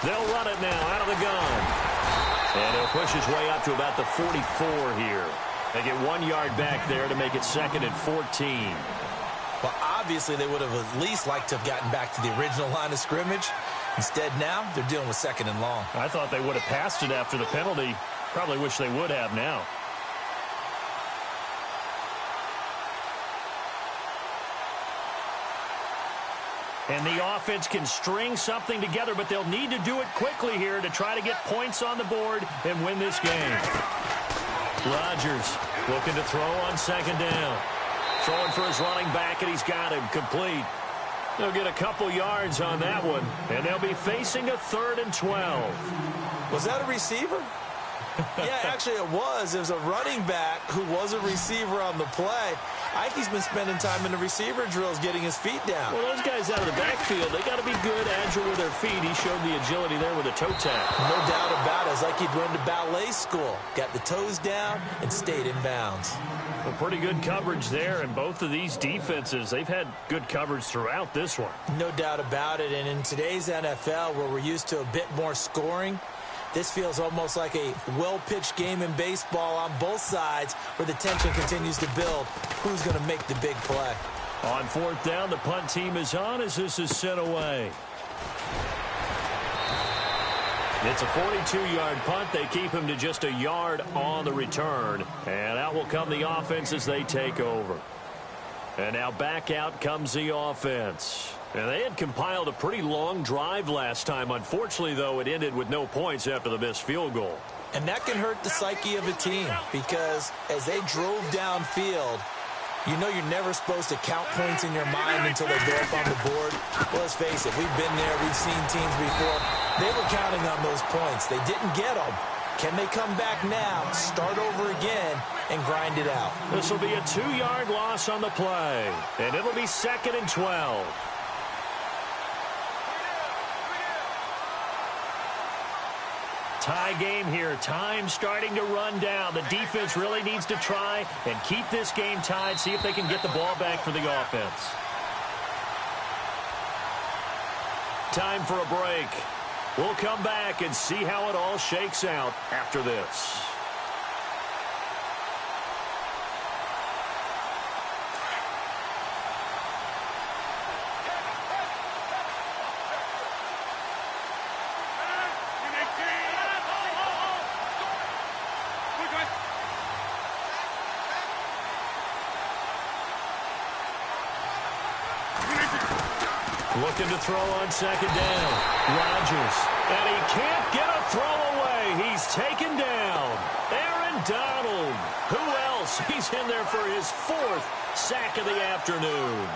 They'll run it now out of the gun. And he'll push his way up to about the 44 here. They get 1 yard back there to make it 2nd and 14. Well, obviously, they would have at least liked to have gotten back to the original line of scrimmage. Instead, now, they're dealing with 2nd and long. I thought they would have passed it after the penalty. Probably wish they would have now. And the offense can string something together, but they'll need to do it quickly here to try to get points on the board and win this game. Rodgers looking to throw on 2nd down. Throwing for his running back, and he's got him complete. They'll get a couple yards on that one, and they'll be facing a 3rd and 12. Was that a receiver? Yeah, actually it was. It was a running back who was a receiver on the play. I think he's been spending time in the receiver drills getting his feet down. Well, those guys out of the backfield, they got to be good, agile with their feet. He showed the agility there with a toe tap. No doubt about it. It's like he'd went to ballet school. Got the toes down and stayed in bounds. Well, pretty good coverage there, and both of these defenses, they've had good coverage throughout this one. No doubt about it, and in today's NFL, where we're used to a bit more scoring, this feels almost like a well-pitched game in baseball on both sides where the tension continues to build. Who's going to make the big play? On 4th down, the punt team is on as this is sent away. It's a 42-yard punt. They keep him to just a yard on the return. And out will come the offense as they take over. And now back out comes the offense. And they had compiled a pretty long drive last time. Unfortunately, though, it ended with no points after the missed field goal. And that can hurt the psyche of a team because as they drove downfield, you know you're never supposed to count points in your mind until they go up on the board. Well, let's face it, we've been there, we've seen teams before. They were counting on those points. They didn't get them, Can they come back now, start over again, and grind it out? This will be a 2-yard loss on the play, and it'll be 2nd and 12. Tie game here. Time starting to run down. The defense really needs to try and keep this game tied, see if they can get the ball back for the offense. Time for a break. We'll come back and see how it all shakes out after this. Looking to throw on 2nd down. Rodgers. And he can't get a throw away. He's taken down. Aaron Donald. Who else? He's in there for his 4th sack of the afternoon.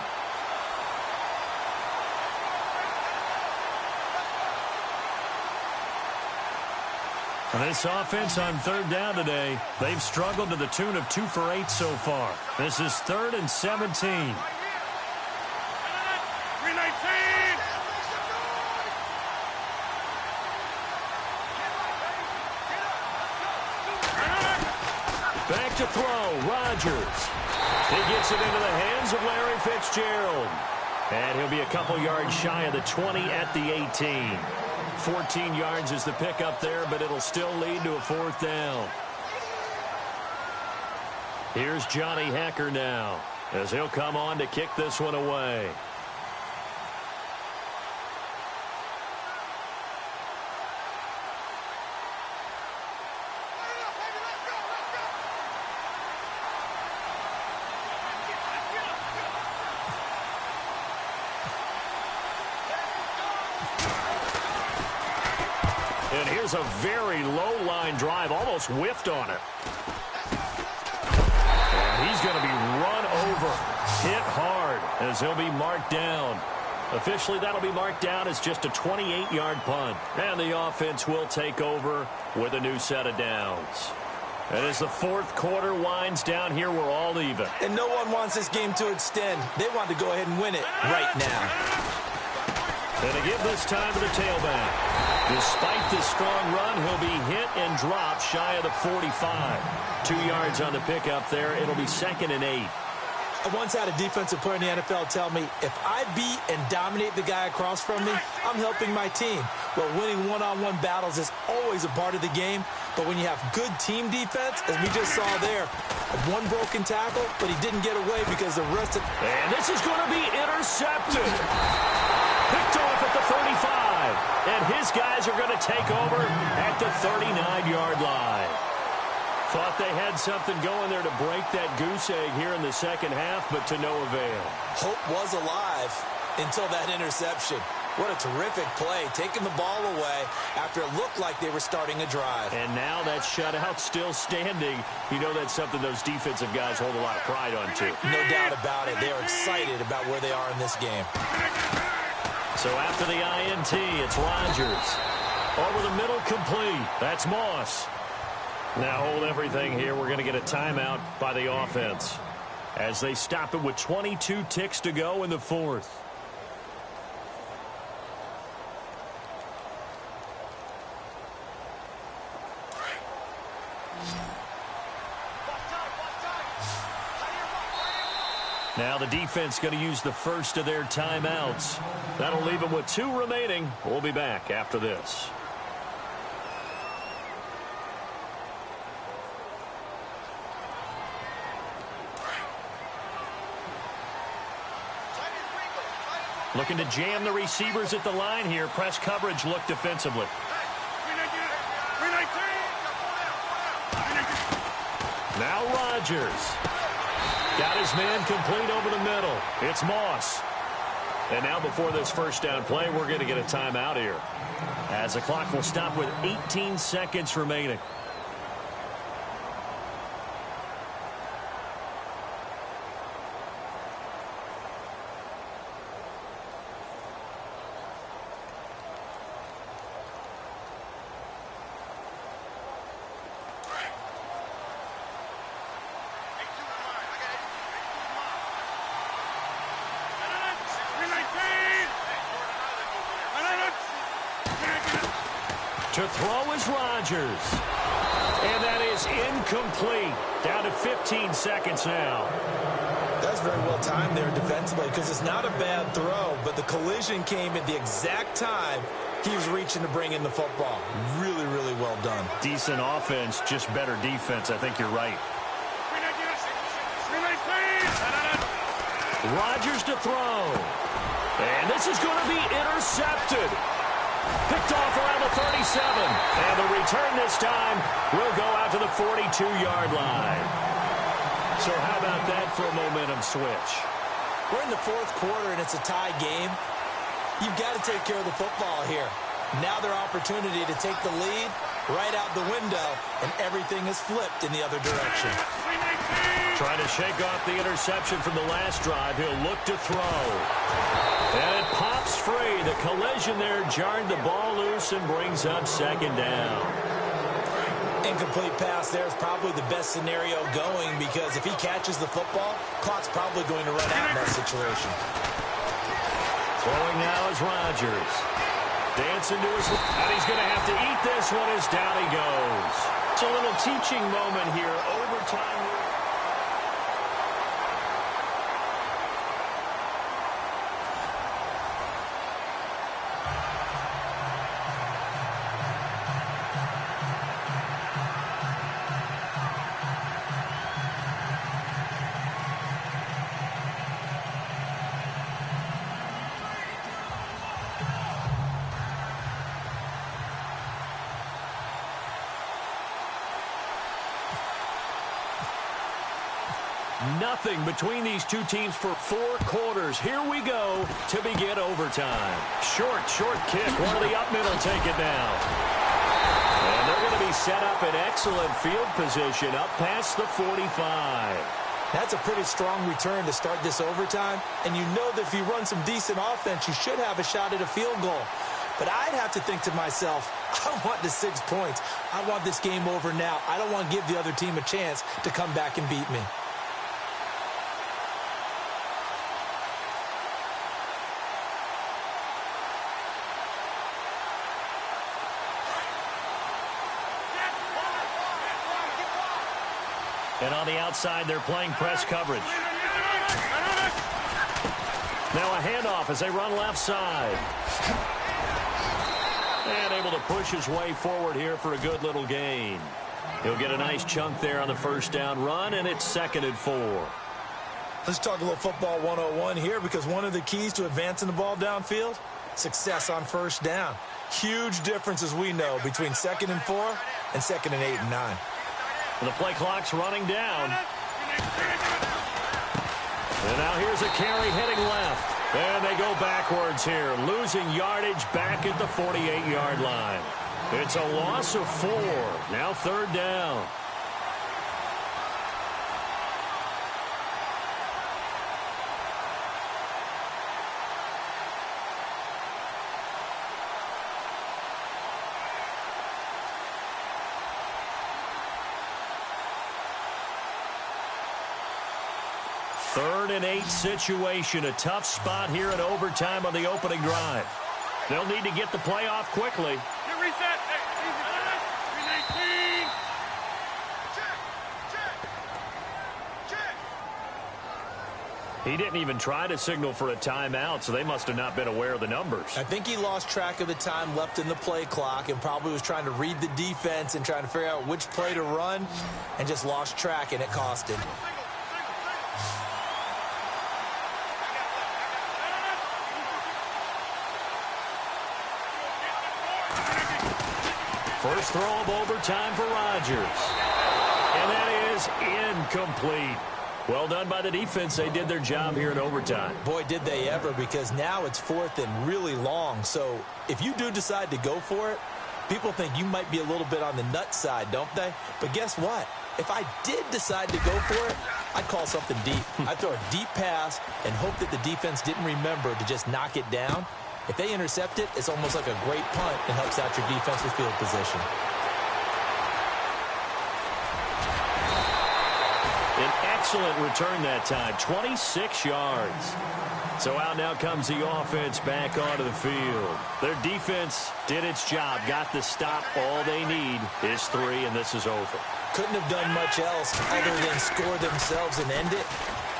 This offense on 3rd down today, they've struggled to the tune of 2 for 8 so far. This is 3rd and 17. Back to throw, Rodgers. He gets it into the hands of Larry Fitzgerald. And he'll be a couple yards shy of the 20 at the 18. 14 yards is the pickup there, but it'll still lead to a 4th down. Here's Johnny Hacker now, as he'll come on to kick this one away. And here's a very low-line drive, almost whiffed on it. And he's going to be run over, hit hard, as he'll be marked down. Officially, that'll be marked down as just a 28-yard punt. And the offense will take over with a new set of downs. And as the 4th quarter winds down here, we're all even. And no one wants this game to extend. They want to go ahead and win it right now. And to give this time to the tailback. Despite this strong run, he'll be hit and dropped shy of the 45. 2 yards on the pickup there. It'll be 2nd and 8. I once had a defensive player in the NFL tell me, if I beat and dominate the guy across from me, I'm helping my team. Well, winning one-on-one battles is always a part of the game, but when you have good team defense, as we just saw there, one broken tackle, but he didn't get away because the rest of... And this is going to be intercepted. Picked off at the 35. And his guys are going to take over at the 39-yard line. Thought they had something going there to break that goose egg here in the second half, but to no avail. Hope was alive until that interception. What a terrific play, taking the ball away after it looked like they were starting a drive. And now that shutout still standing. You know that's something those defensive guys hold a lot of pride on, too. No doubt about it. They are excited about where they are in this game. So after the INT, it's Rodgers. Over the middle, complete. That's Moss. Now hold everything here. We're going to get a timeout by the offense as they stop it with 22 ticks to go in the 4th. Now the defense going to use the first of their timeouts. That'll leave them with 2 remaining. We'll be back after this. Looking to jam the receivers at the line here. Press coverage look defensively. Now Rodgers. Got his man complete over the middle. It's Moss. And now before this first down play, we're going to get a timeout here, as the clock will stop with 18 seconds remaining. To throw is Rodgers. And that is incomplete. Down to 15 seconds now. That's very well timed there defensively because it's not a bad throw, but the collision came at the exact time he was reaching to bring in the football. Really, really well done. Decent offense, just better defense. I think you're right. Rodgers to throw. And this is going to be intercepted. Picked off around the 37. And the return this time will go out to the 42-yard line. So how about that for a momentum switch? We're in the fourth quarter, and it's a tie game. You've got to take care of the football here. Now their opportunity to take the lead right out the window, and everything is flipped in the other direction. Trying to shake off the interception from the last drive. He'll look to throw. And it pops free. The collision there jarred the ball loose and brings up second down. Incomplete pass there is probably the best scenario going because if he catches the football, clock's probably going to run out in that situation. Throwing now is Rodgers. Dancing to his left. And he's going to have to eat this one as down he goes. It's a little teaching moment here. Overtime. Nothing between these two teams for 4 quarters. Here we go to begin overtime. Short kick. One of the up middle take it down. And they're going to be set up in excellent field position up past the 45. That's a pretty strong return to start this overtime. And you know that if you run some decent offense, you should have a shot at a field goal. But I'd have to think to myself, I want the 6 points. I want this game over now. I don't want to give the other team a chance to come back and beat me. And on the outside, they're playing press coverage. Now a handoff as they run left side. And able to push his way forward here for a good little gain. He'll get a nice chunk there on the first down run, and it's 2nd and 4. Let's talk a little football 101 here because one of the keys to advancing the ball downfield, success on first down. Huge difference, as we know, between 2nd and 4 and 2nd and 8 and 9. And the play clock's running down. And now here's a carry heading left. And they go backwards here, losing yardage back at the 48-yard line. It's a loss of 4. Now 3rd down. Third and 8 situation. A tough spot here in overtime on the opening drive. They'll need to get the play off quickly. Reset. He didn't even try to signal for a timeout, so they must have not been aware of the numbers. I think he lost track of the time left in the play clock and probably was trying to read the defense and trying to figure out which play to run and just lost track, and it cost him. First throw of overtime for Rodgers. And that is incomplete. Well done by the defense. They did their job here in overtime. Boy, did they ever, because now it's 4th and really long. So if you do decide to go for it, people think you might be a little bit on the nut side, don't they? But guess what? If I did decide to go for it, I'd call something deep. I'd throw a deep pass and hope that the defense didn't remember to just knock it down. If they intercept it, it's almost like a great punt and helps out your defensive field position. An excellent return that time, 26 yards. So out now comes the offense back onto the field. Their defense did its job, got the stop. All they need is 3, and this is over. Couldn't have done much else other than score themselves and end it.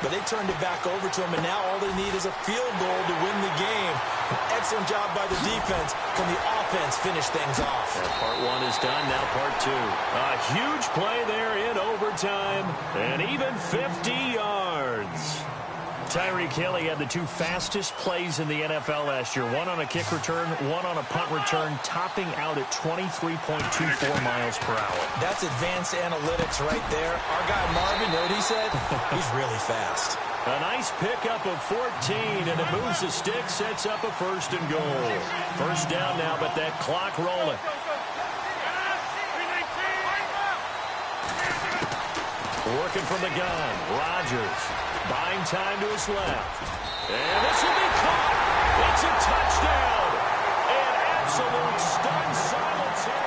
But they turned it back over to them, and now all they need is a field goal to win the game. An excellent job by the defense. Can the offense finish things off? And part 1 is done, now part 2. A huge play there in overtime, and even 50 yards. Tyreek Hill had the 2 fastest plays in the NFL last year. 1 on a kick return, 1 on a punt return, topping out at 23.24 miles per hour. That's advanced analytics right there. Our guy Marvin, you know what he said? He's really fast. A nice pickup of 14, and it moves the stick, sets up a 1st and goal. First down now, but that clock rolling. Working from the gun, Rodgers buying time to his left. And this will be caught. It's a touchdown. An absolute stunned silence here.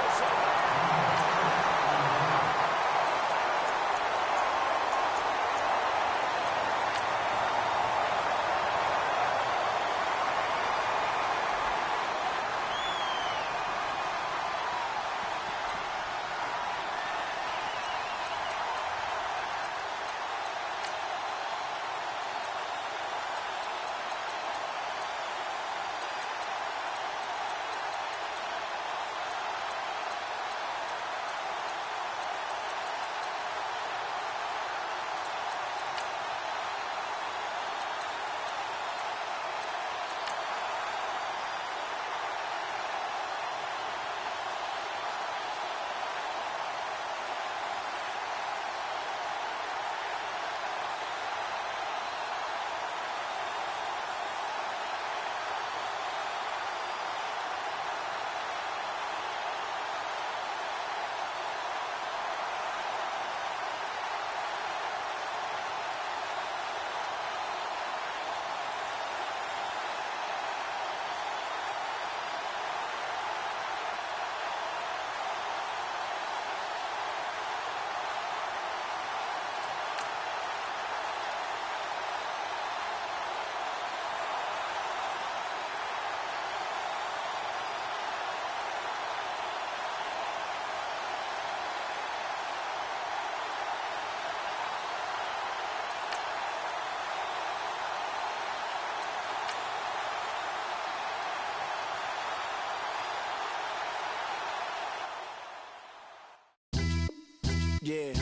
Yeah,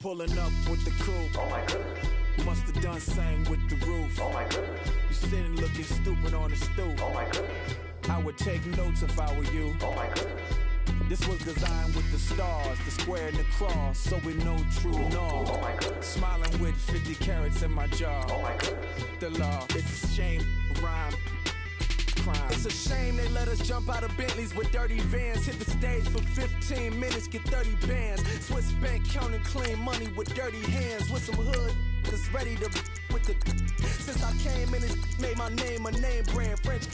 pulling up with the coupe. Oh my goodness. Must have done same with the roof. Oh my goodness. You sitting looking stupid on the stoop. Oh my goodness. I would take notes if I were you. Oh my goodness. This was designed with the stars, the square and the cross, so we know true north. Oh my goodness. Smiling with 50 carats in my jaw. Oh my goodness. The law, it's a shame, rhyme. Crime. It's a shame they let us jump out of Bentleys with dirty vans. Hit the stage for 15 minutes, get 30 bands. Swiss bank counting clean money with dirty hands. With some hood that's ready to with the. Since I came in and made my name a name brand. French.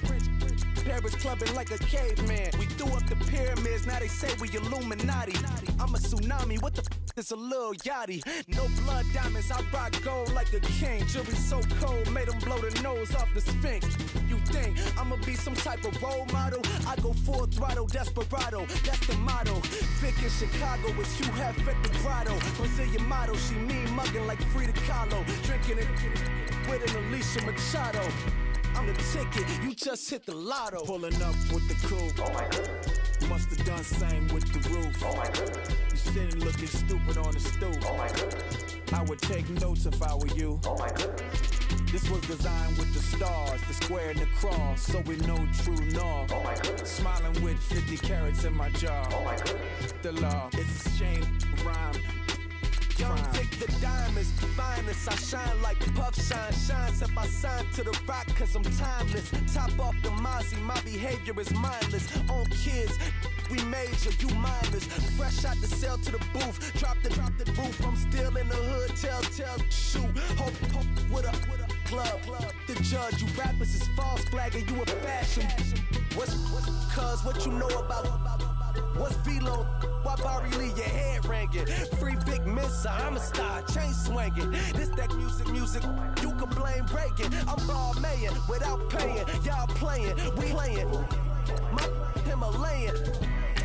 Paris clubbing like a caveman. We threw up the pyramids, now they say we Illuminati. I'm a tsunami, what the is a little yachty. No blood diamonds, I rock gold like a king. Jury so cold, made them blow the nose off the Sphinx. You think I'ma be some type of role model? I go full throttle, desperado, that's the motto. Vic in Chicago is Hugh Hef at the grotto. Brazilian model, she mean mugging like Frida Kahlo. Drinking it with an Alicia Machado. I'm the ticket, you just hit the lotto. Pulling up with the coupe. Oh my goodness. Must have done same with the roof. Oh my goodness. You sitting looking stupid on the stoop. Oh my goodness. I would take notes if I were you. Oh my goodness. This was designed with the stars, the square and the cross, so we know true north. Oh my goodness. Smiling with 50 carats in my jaw. Oh my goodness. The law, it's a shame, rhyme. Young take the diamonds, finest. I shine like puff shine. Shines if I sign to the rock, cause I'm timeless. Top off the Mozzie, my behavior is mindless. On kids, we major, you mindless. Fresh out the cell to the booth, drop the roof. I'm still in the hood, tell, shoot. Hope with a club. The judge, you rappers is false flagging, you a fashion. What's cuz what you know about What's Velo? Why Barry Lee, your head ringing? Free Big Miss, I'm a star, chain swinging. This that music, you can blame Reagan. I'm ball mayin' without paying. Y'all playing, we playing. My Himalayan.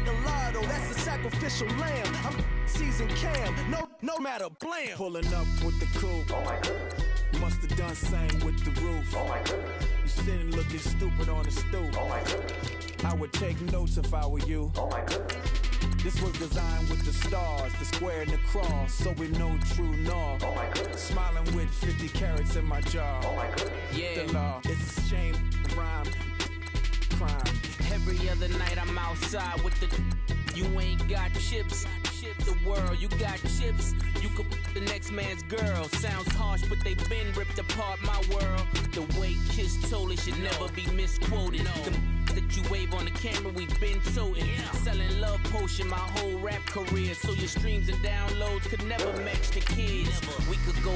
The lotto, that's a sacrificial lamb. I'm seasoned Cam, no matter, blam. Pulling up with the coupe. Oh my goodness. Must have done same with the roof. Oh my goodness. You sitting looking stupid on the stoop. Oh my goodness. I would take notes if I were you. Oh my goodness. This was designed with the stars, the square and the cross, so we know true north. Oh my goodness. Smiling with 50 carats in my jaw. Oh my goodness. Yeah. The law, it's a shame, rhyme, crime. Every other night I'm outside with the you ain't got chips. The world, you got chips. You could the next man's girl. Sounds harsh, but they been ripped apart my world. The way Kiss told it should never be misquoted. The that you wave on the camera, we been toting. Selling love potion my whole rap career. So your streams and downloads could never match the kids. We could go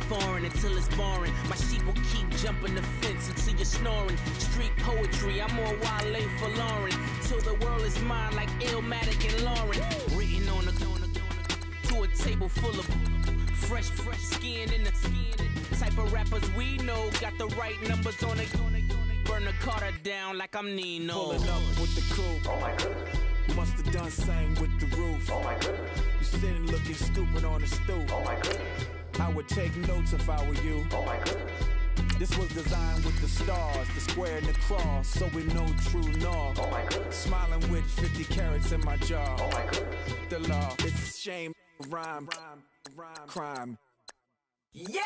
foreign until it's boring. My sheep will keep jumping the fence until you're snoring. Street poetry, I'm more Wale for Lauren. Till the world is mine like Illmatic and Lauren. Written on to a table full of fresh skin in the type of rappers we know. Got the right numbers on it. Burn the Carter down like I'm Nino. Pulling up with the coupe. Oh my goodness. Must have done same with the roof. Oh my goodness. You sitting looking stupid on the stoop. Oh my goodness. I would take notes if I were you. Oh my goodness. This was designed with the stars, the square and the cross, so we know true north. Oh my goodness. Smiling with 50 carats in my jaw. Oh my goodness. The law, it's a shame, rhyme, crime. Yeah.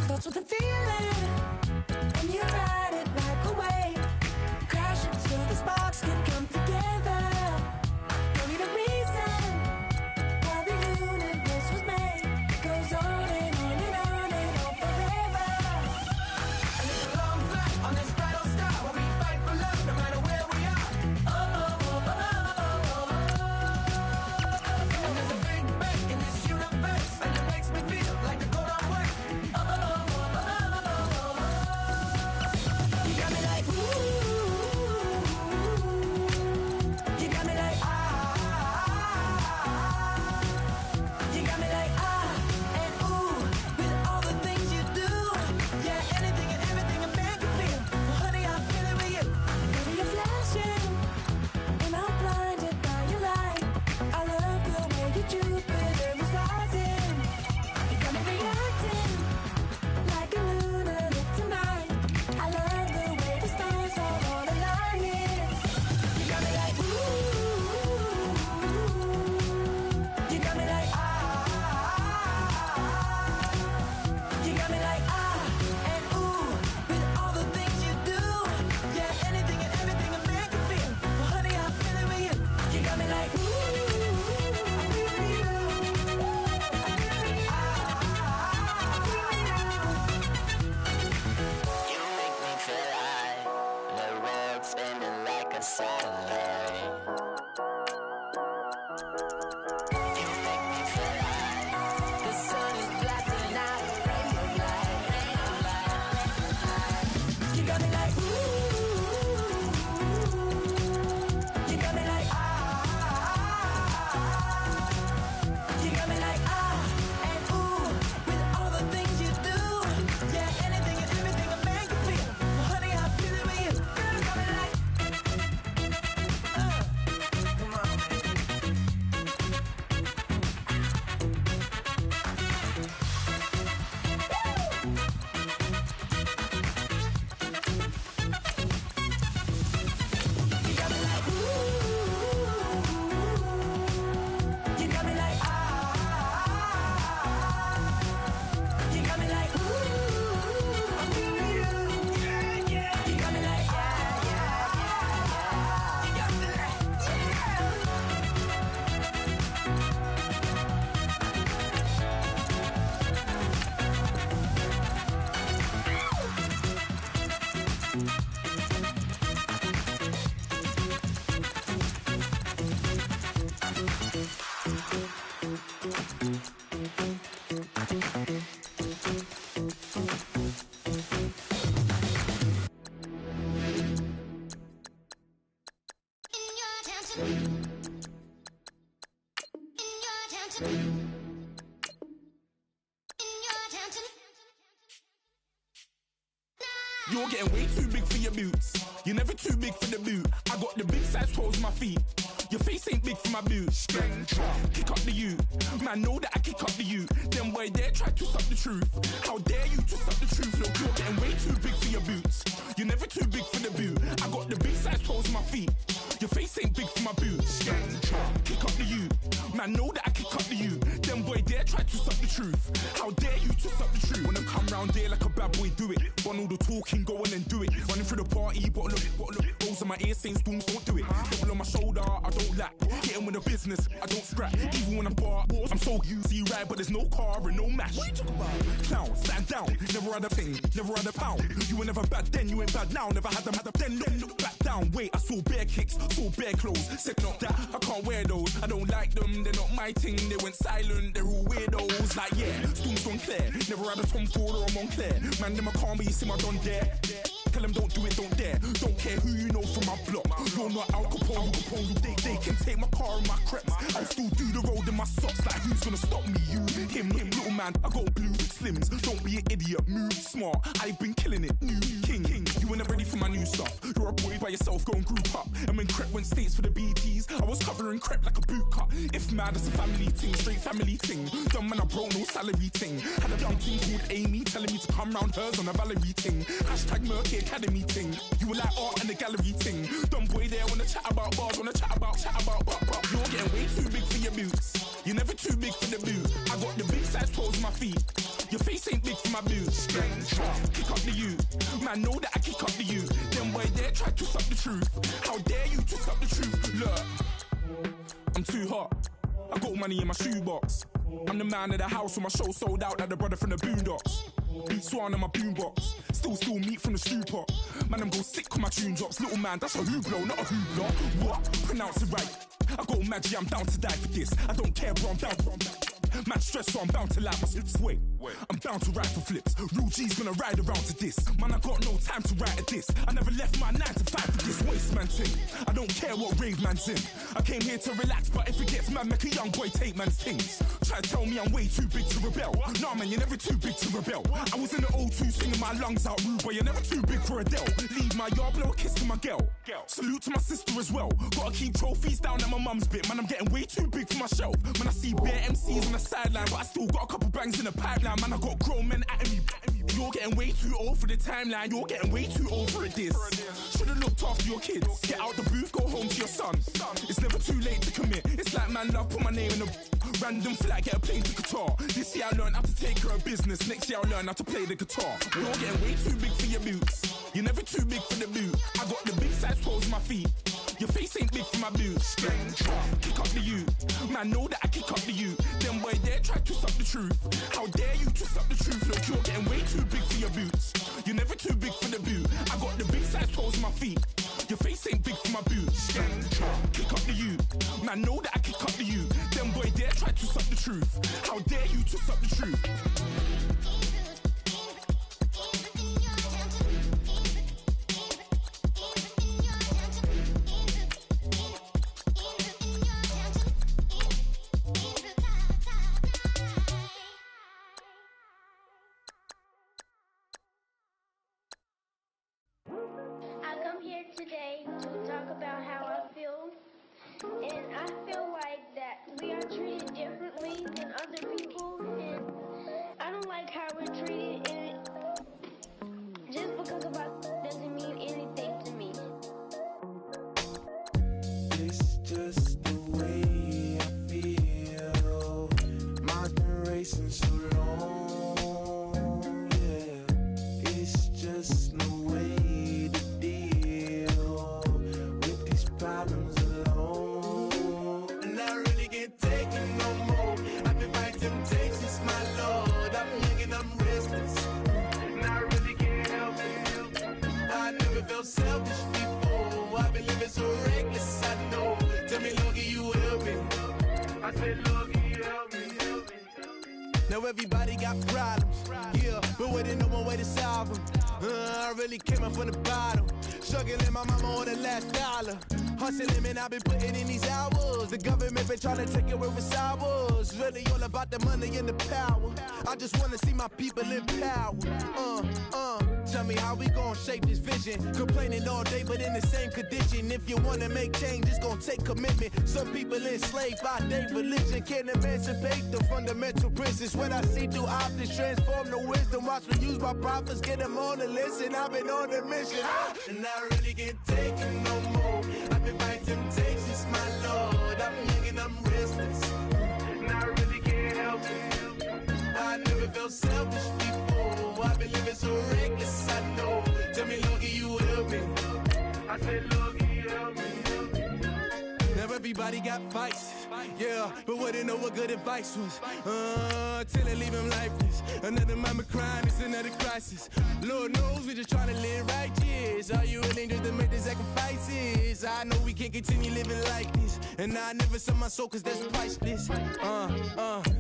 Thoughts with a feeling, and you ride it like a wave. Crashing so the sparks can come together. Don't need a reason why the universe was made. It goes on and on and on and on forever. And it's a long flight on this battle star where we fight for love no matter where You're getting way too big for your boots. You're never too big for the boot. I got the big size toes on my feet. Your face ain't big for my boots. Kick up the you. Man, know that I kick up the you. Them boy there try to suck the truth. How dare you to suck the truth? Look, you're getting way too big for your boots. You're never too big for the boot. I got the big size toes on my feet. Your face ain't big for my boots. Kick up the you. Man, know that I kick up the you. Them boy there try to suck the truth. How dare you to suck the truth? When I come round there like a bad boy, do it. Want all the talking, go on and do it. Running through the party, bottle up. Rolls in my ear saying spoons, don't do it. Double on my shoulder, I don't lack. Hitting with a business, I don't scrap. Even when I'm bar, I'm so easy right, but there's no car and no match. What you talking about? Clown, stand down. Never had a thing, never had a pound. You were never bad then, you ain't bad now. Never had them, then look back down. Wait, I saw bare kicks, saw bare clothes. Said not that, I can't wear those. I don't like them, they're not my thing. They went silent, they're all weirdos. Like yeah, Storm's gone clear. Never had a Tom Ford or a Montclair. Man, them I can't be, you see my don dare. Tell them don't do it, don't dare. Don't care who you know from my block. You're not Al Capone, they can take my car and my creps. I'll still do the road in my socks. Like who's gonna stop me? You, him, little man. I got blue slims. Don't be an idiot, move smart. I've been killing it, new king. You were never ready for my new stuff. You're a boy by yourself, go and group up. And when Crep went states for the BTs, I was covering Crep like a boot cut. If mad, it's a family thing, straight family thing. Dumb man, I broke no salary thing. Had a young thing called Amy telling me to come round hers on a Valerie thing. Hashtag Murky Academy thing. You were like art and the gallery thing. Dumb boy there wanna chat about bars, wanna chat about. You're getting way too big for your boots. You're never too big for the boot. I got the big size toes on my feet. Your face ain't big for my boots. Kick up the you. Man, know that I kick up the you. Them boy there try to suck the truth. How dare you to suck the truth? Look, I'm too hot. I got money in my shoebox. I'm the man of the house when my show sold out like the brother from the Boondocks. Beat Swan in my boombox. Still meat from the stew pot. Man, I'm go sick when my tune drops. Little man, that's a hooplo, not a hoopla. What? Pronounce it right. I got Maggie, I'm down to die for this. I don't care, bro, I'm down. Man stressed, so I'm bound to like my slips. Wait, I'm bound to ride for flips. Real G's gonna ride around to this. Man, I got no time to write at this. I never left my 9 to 5 for this waste man thing. I don't care what rave man's in. I came here to relax, but if it gets mad, make a young boy take man's things. Try to tell me I'm way too big to rebel. Nah, man, you're never too big to rebel. I was in the O2 singing my lungs out rude, but you're never too big for Adele. Leave my yard, blow a kiss to my girl. Salute to my sister as well. Gotta keep trophies down at my mum's bit. Man, I'm getting way too big for my shelf. Man, I see bare MCs on the sideline, but I still got a couple bangs in the pipeline. Man, I got grown men at me. You're getting way too old for the timeline. You're getting way too old for a diss. Should've looked after your kids. Get out the booth, go home to your son. It's never too late to commit. It's like man love, put my name in a random flat, get a plane to Qatar. This year I learned how to take care of business. Next year I'll learn how to play the guitar. You're getting way too big for your boots. You're never too big for the boot. I got the big size toes on my feet. Your face ain't big for my boots. Kick up the you. Man, know that I kick up the you. Them boy there try to suck the truth. How dare you to suck the truth? Look, you're getting way too big for your boots. You're never too big for the boot. I got the big size toes on my feet. Your face ain't big for my boots. Kick up the you. Man, know that I kick up the you. Them boy there try to suck the truth. How dare you to suck the truth? Today to talk about how I feel, and I feel like that we are treated differently than other people, and I don't like how we're treated, and just because of us doesn't mean anything to me. It's just the way I feel. Mine's been racing so long, yeah. It's just no way to problems alone, and I really can't take it no more. I've been fighting temptations, my lord. I'm young and I'm restless, and I really can't help it. I never felt selfish before. I've been living so reckless, I know. Tell me, Lord, can you help me? I said, Lord, can you help me? Now everybody got problems, yeah, but waiting no more way to solve them. I really came up from the bottom, struggling my mama on the last dollar. hustling, man, I've been putting in these hours. The government been trying to take away what's ours. Really all about the money and the power. I just wanna see my people in power. Tell me how we gon' shape this vision. Complaining all day, but in the same condition. If you wanna make change, it's gon' take commitment. Some people enslaved by their religion can't emancipate the fundamental principles. What I see through optics transform the wisdom. Watch me use my prophets, get them on the list, and I've been on a mission. And I really can't take it no more. I've been fighting temptations, my Lord. I'm young and I'm restless, and I really can't help it. I never felt selfish before. I've been living so reckless, I know. Tell me, Lord, can you help me? I said, Lord, can you help me? Now everybody got fights, yeah, but wouldn't know what good advice was. Till they leave him lifeless. Another mama crying, it's another crisis. Lord knows we just trying to live righteous. Are you willing just to make the sacrifices? I know we can't continue living like this, and I never sell my soul cause that's priceless.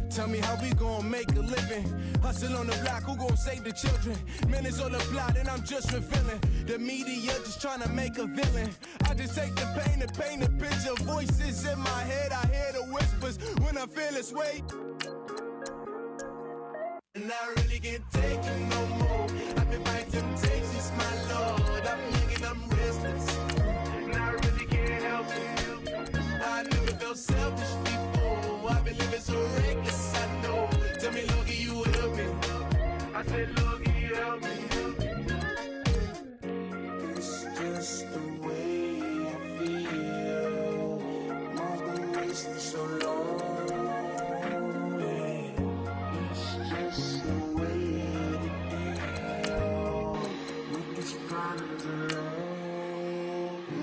Tell me how we gon' make a living. Hustle on the block, who gon' save the children? Man, it's all a plot and I'm just revealing. The media just trying to make a villain. I just take the pain and paint a picture. Voices in my head, I hear the whispers when I feel this way. And I really can't take it no more. I've been fighting temptations, my Lord. I'm young and I'm restless, and I really can't help it. I never felt selfish before. I've been living so reckless, I know. Tell me, Lord, can you help me? I said, Lord, can you help me? It's just the way I feel. Mom's been wasting so long.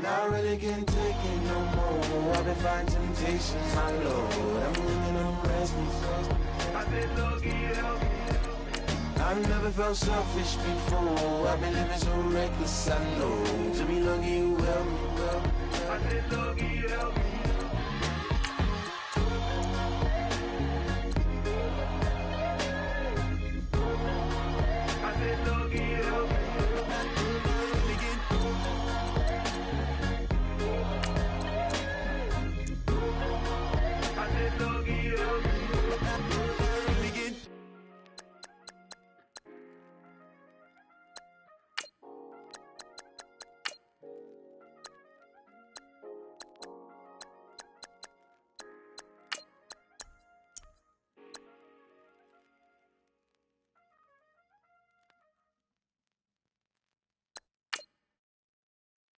I really can't take it no more. I've been fighting temptations, my Lord. I'm living on restless. I said, Lord, can you help me? I've never felt selfish before. I've been living so reckless, I know. To me, Lord, can you help me? I said, Lord, can you help me? I said, Lord, can you help me?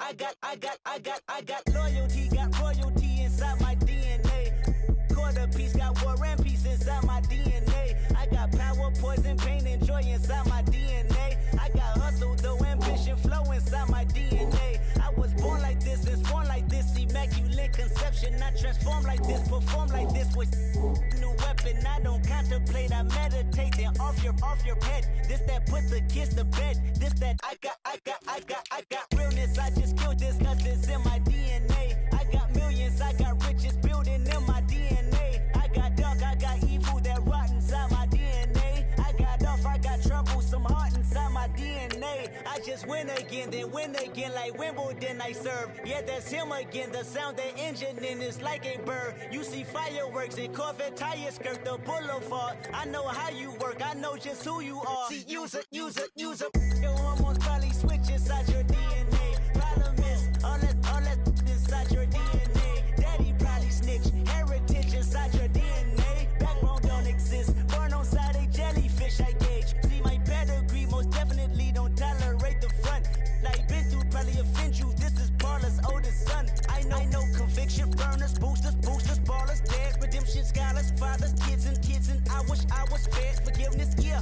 I got loyalty, got royalty inside my DNA. Quarter piece, got war and peace inside my DNA. I got power, poison, pain, and joy inside my DNA. I got hustle, though, ambition, flow inside my DNA. I was born like this and born like this, immaculate conception. I transform like this, perform like this with new weapon. I don't contemplate, I meditate, then off your head. This that put the kids to bed. This that I got realness. I just killed this cause it's in my DNA. I got millions, I got riches building in my DNA. I got dark, I got evil that rot inside my DNA. I got off, I got trouble, some heart inside my DNA. I just win again, then win again like Wimbledon I serve. Yeah, that's him again, the sound that engine in is like a bird. You see fireworks and Corvette tires skirt the boulevard. I know how you work, I know just who you are. See, use it. Your hormones probably switch inside your DNA. Problem is, all that inside your DNA. Daddy probably snitch, heritage inside your DNA. Backbone don't exist, born on side a jellyfish I gauge. See my pedigree, most definitely don't tolerate the front. Like been through, probably offend you, this is Paula's oldest son. I know conviction, burners, boosters, ballers, dead, redemption, scholars, fathers, kids and I wish I was fed. Forgiveness, yeah.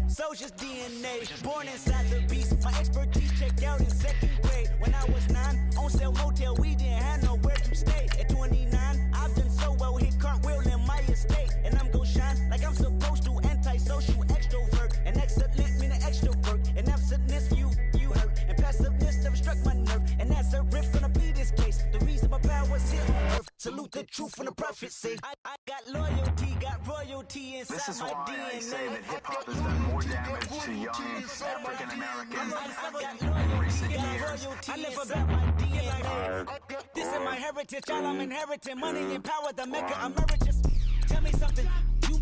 Soldier's DNA, born inside the beast. My expertise checked out in 2nd grade. When I was 9, on sale motel, we didn't have nowhere to stay. At 29, I've done so well, hit cartwheel in my estate. And I'm gon' shine like I'm supposed to, antisocial extrovert. And excellent meaning extrovert. And absentness, you hurt. And passiveness never struck my nerve. And that's a riff gonna be this case. The reason my power's here on earth. Salute the truth from the prophecy. I got loyalty, got royalty inside This is my why DNA. I say that hip-hop has done more damage to young African Americans in recent years. I never got my DNA. DNA. This is my heritage, all I'm inheriting. Money and power, the mecca emeritus. Tell me something, you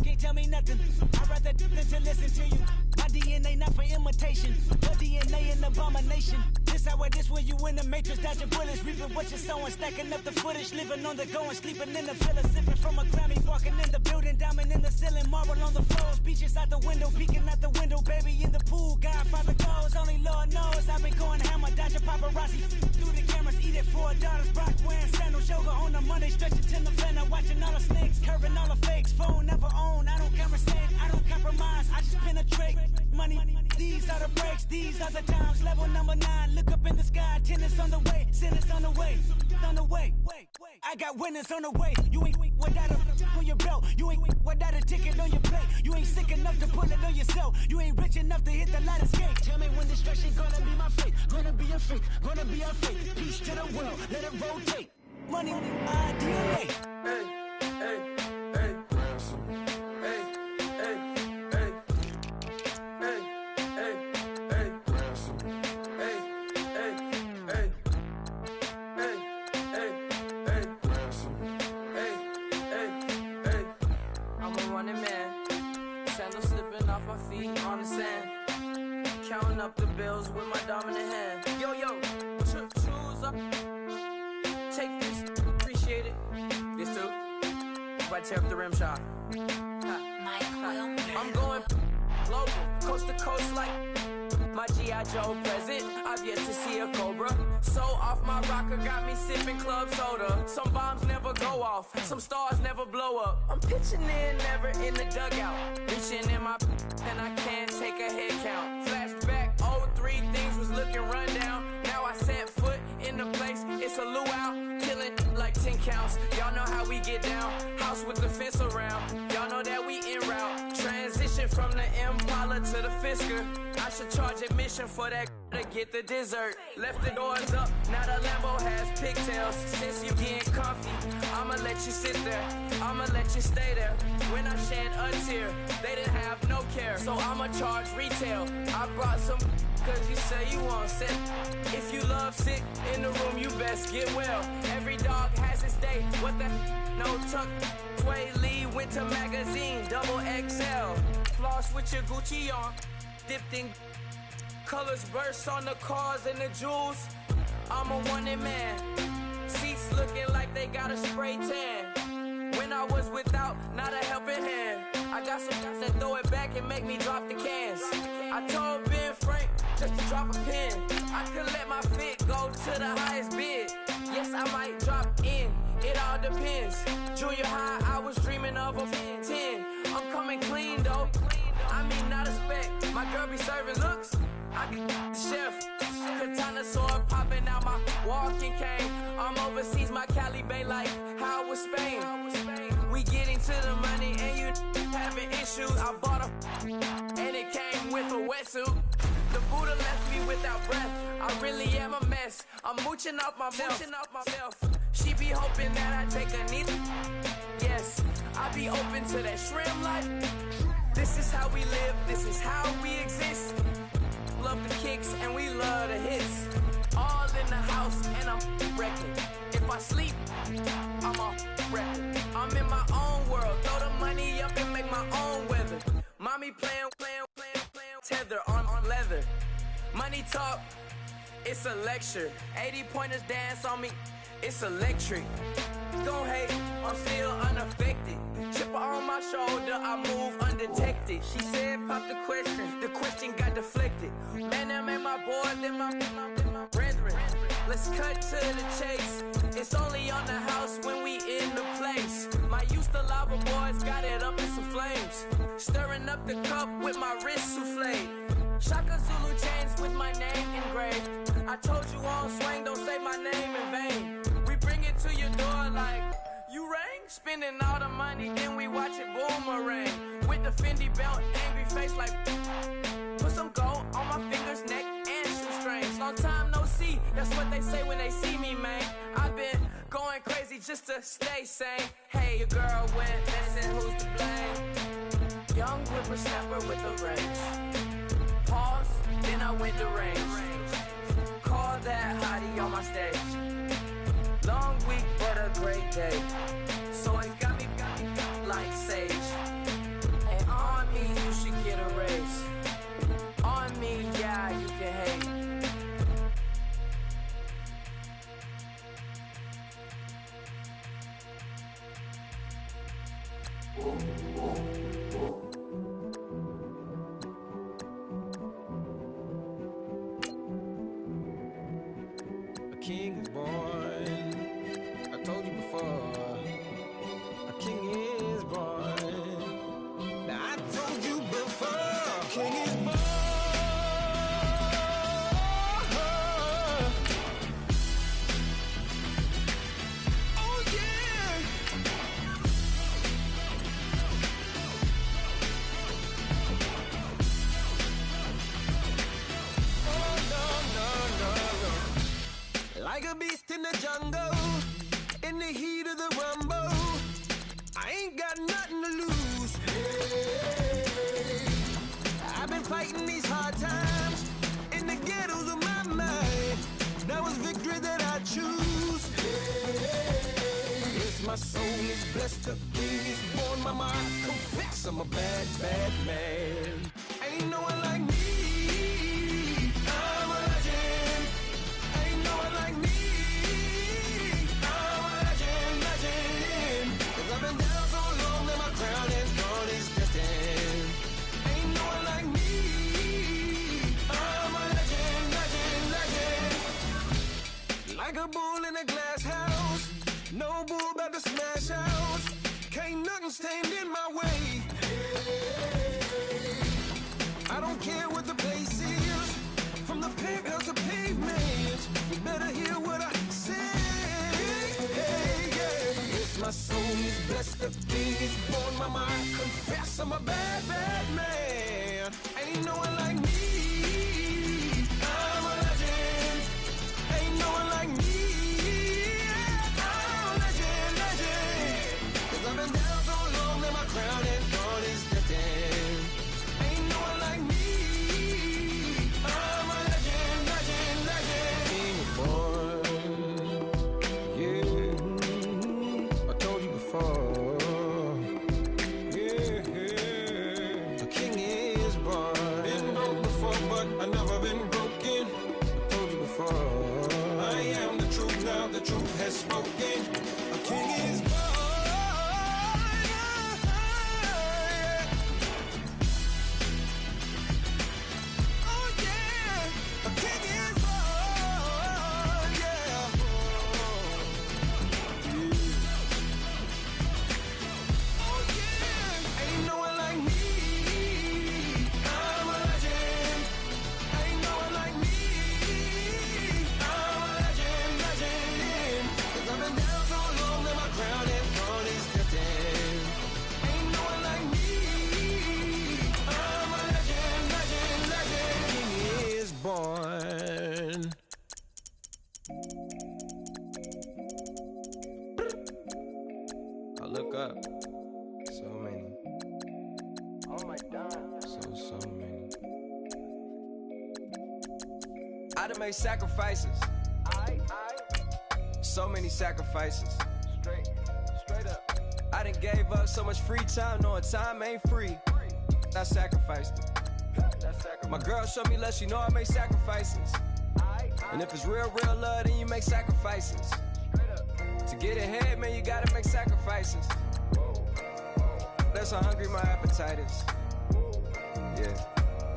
can't tell me nothing. I'd rather than to listen to you. My DNA not for imitation, your DNA an abomination. This how it is when you in the matrix, dodging bullets, reaping what you're sowing, stacking up the footage, living on the go and sleeping in the villa, sipping from a Grammy, walking in the building, diamond in the ceiling, marble on the floors, beaches out the window, peeking out the window, baby in the pool, Godfather goes, only Lord knows. I've been going hammer, dodging paparazzi through the cameras, eat it for $4, Brock wearing sandals, yoga on a Monday, stretching to November, watching all the snakes, curving all the fakes, phone never own, I don't conversate, I don't compromise, I just penetrate. Money, these are the breaks, these are the times. Level number 9, look up in the sky. Tennis on the way, sinners on the way, on the way. I got winners on the way. You ain't without a on your belt. You ain't without a ticket on your plate. You ain't sick enough to put it on yourself. You ain't rich enough to hit the light escape. Tell me when destruction gonna be my fate. Gonna be a fate, gonna be our fate. Peace to the world, let it rotate. Money, DNA. Hey, hey, hey, ransom. Hey, hey, hey. Hey, hey, hey, ransom. Hey, hey, hey. Hey, hey, hey, ransom. Hey, hey, hey. I'm a running man. Sandals slipping off my feet on the sand. Counting up the bills with my dominant hand. Yo, yo, choose up. Take this, appreciate it. This too. If I tear up the rim shot. I'm going global, coast to coast like my G.I. Joe present. I've yet to see a Cobra. So off my rocker got me sipping club soda. Some bombs never go off, some stars never blow up. I'm pitching in, never in the dugout. Reaching in my and I can't take a head count. Flashback, 03, things was looking run down. Now I set foot in the place, it's a luau. Killing like 10 counts, y'all know how we get down. House with the fence around, y'all know that we en route. Transition from the Impala to the Fisker. I should charge admission for that to get the dessert. Left the doors up, now the Lambo has pigtails. Since you getting comfy, I'ma let you sit there, I'ma let you stay there. When I shed a tear, they didn't have no care, so I'ma charge retail. I brought some cause you say you want sit. If you love sick in the room, you best get well. Every dog has its day, what the no tuck. Sway Lee winter magazine, double XL. Floss with your Gucci on, dipped in colors burst on the cars and the jewels. I'm a wanted man, seats looking like they got a spray tan. When I was without, not a helping hand. I got some guys that throw it back and make me drop the cans. I told Ben Frank just to drop a pin. I could let my fit go to the highest bid. Yes, I might drop in, it all depends. Junior high, I was dreaming of a 10. I'm coming clean though, I mean not a spec. My girl be serving looks, I be the chef. Katana sword popping out my walking cane. I'm overseas, my Cali Bay like how was Spain. We getting to the money and you having issues. I bought a and it came with a wetsuit. The Buddha left me without breath. I really am a mess. I'm mooching off myself. She be hoping that I take a knee. Yes, I be open to that shrimp life. This is how we live. This is how we exist. Love the kicks and we love the hits. All in the house and I'm wrecking. If I sleep, I'm a wrecking. I'm in my own world. Throw the money up and make my own weather. Mommy playing, tether on leather. Money talk, it's a lecture. 80 pointers dance on me, it's electric. Don't hate, I'm still unaffected. Chipper on my shoulder, I move undetected. She said pop the question got deflected. Man, that made my boy, then my brethren. Let's cut to the chase. It's only on the house when we in the place. My used to lava boys got it up in some flames. Stirring up the cup with my wrist souffle. Shaka Zulu chains with my name engraved. I told you on swing, don't say my name in vain. We bring it to your door like, you rang? Spending all the money, then we watch it boomerang. With the Fendi belt, angry face like, put some gold on my fingers, neck, and shoestrings. Long time no see, that's what they say when they see me, man. I've been going crazy just to stay sane. Hey, your girl went missing, who's to blame? Young whippersnapper with the range. Pause, then I went to range. Call that hottie on my stage. day. So it got me like sage. And on me, you should get a raise. On me, yeah, you can hate. A king is born. I told you before. A king is born. Now I told you before. A king is born. Oh yeah. Oh no. Like a beast in the jungle, in the heat of the rumble, I ain't got nothing to lose. Hey, I've been fighting these hard times in the ghettos of my mind. Now it's victory that I choose. Hey, yes, my soul is blessed, the king is born. Mama, I confess I'm a bad, bad man. Ain't no one like me. I'm a legend. Ain't no one like me. I'm a legend, legend. 'Cause I've been down so long that my crown is gone, is destined. Ain't no one like me. I'm a legend, legend, legend. Like a bull in a glass house. No bull about to smash house. Can't nothing stand in my way. I don't care what the place is. From the penthouse to pavement, you better hear what I say. Hey, yeah. Yes, my soul is blessed, the king is born. Mama, I confess I'm a bad, bad man. Ain't no one like me. I'm a legend. Ain't no one like me. I'm a legend, legend. 'Cause I've been down so long that my crown is gone, is destined. Ain't no one like me. I'm a legend, legend, legend. King is born. Yeah, I told you before. Yeah, a king is born. Been broke before, but I never been broken. I told you before. I am the truth now, the truth has spoken. A king is born. Oh yeah, a king is born. Yeah. Oh yeah, ain't no one like me. I'm a legend. Ain't no one like me. I'm a legend, legend. 'Cause I've been down so long that my crown is gone, is destined. Ain't no one like me. I'm a legend, legend, legend. King is born. I look up. So many. Oh my God. So many. I done made sacrifices. So many sacrifices. Straight up. I done gave up so much free time, knowing time ain't free. I sacrificed it. My girl showed me love, she know I make sacrifices. And if it's real love, then you make sacrifices. To get ahead, man, you gotta make sacrifices. That's how hungry my appetite is.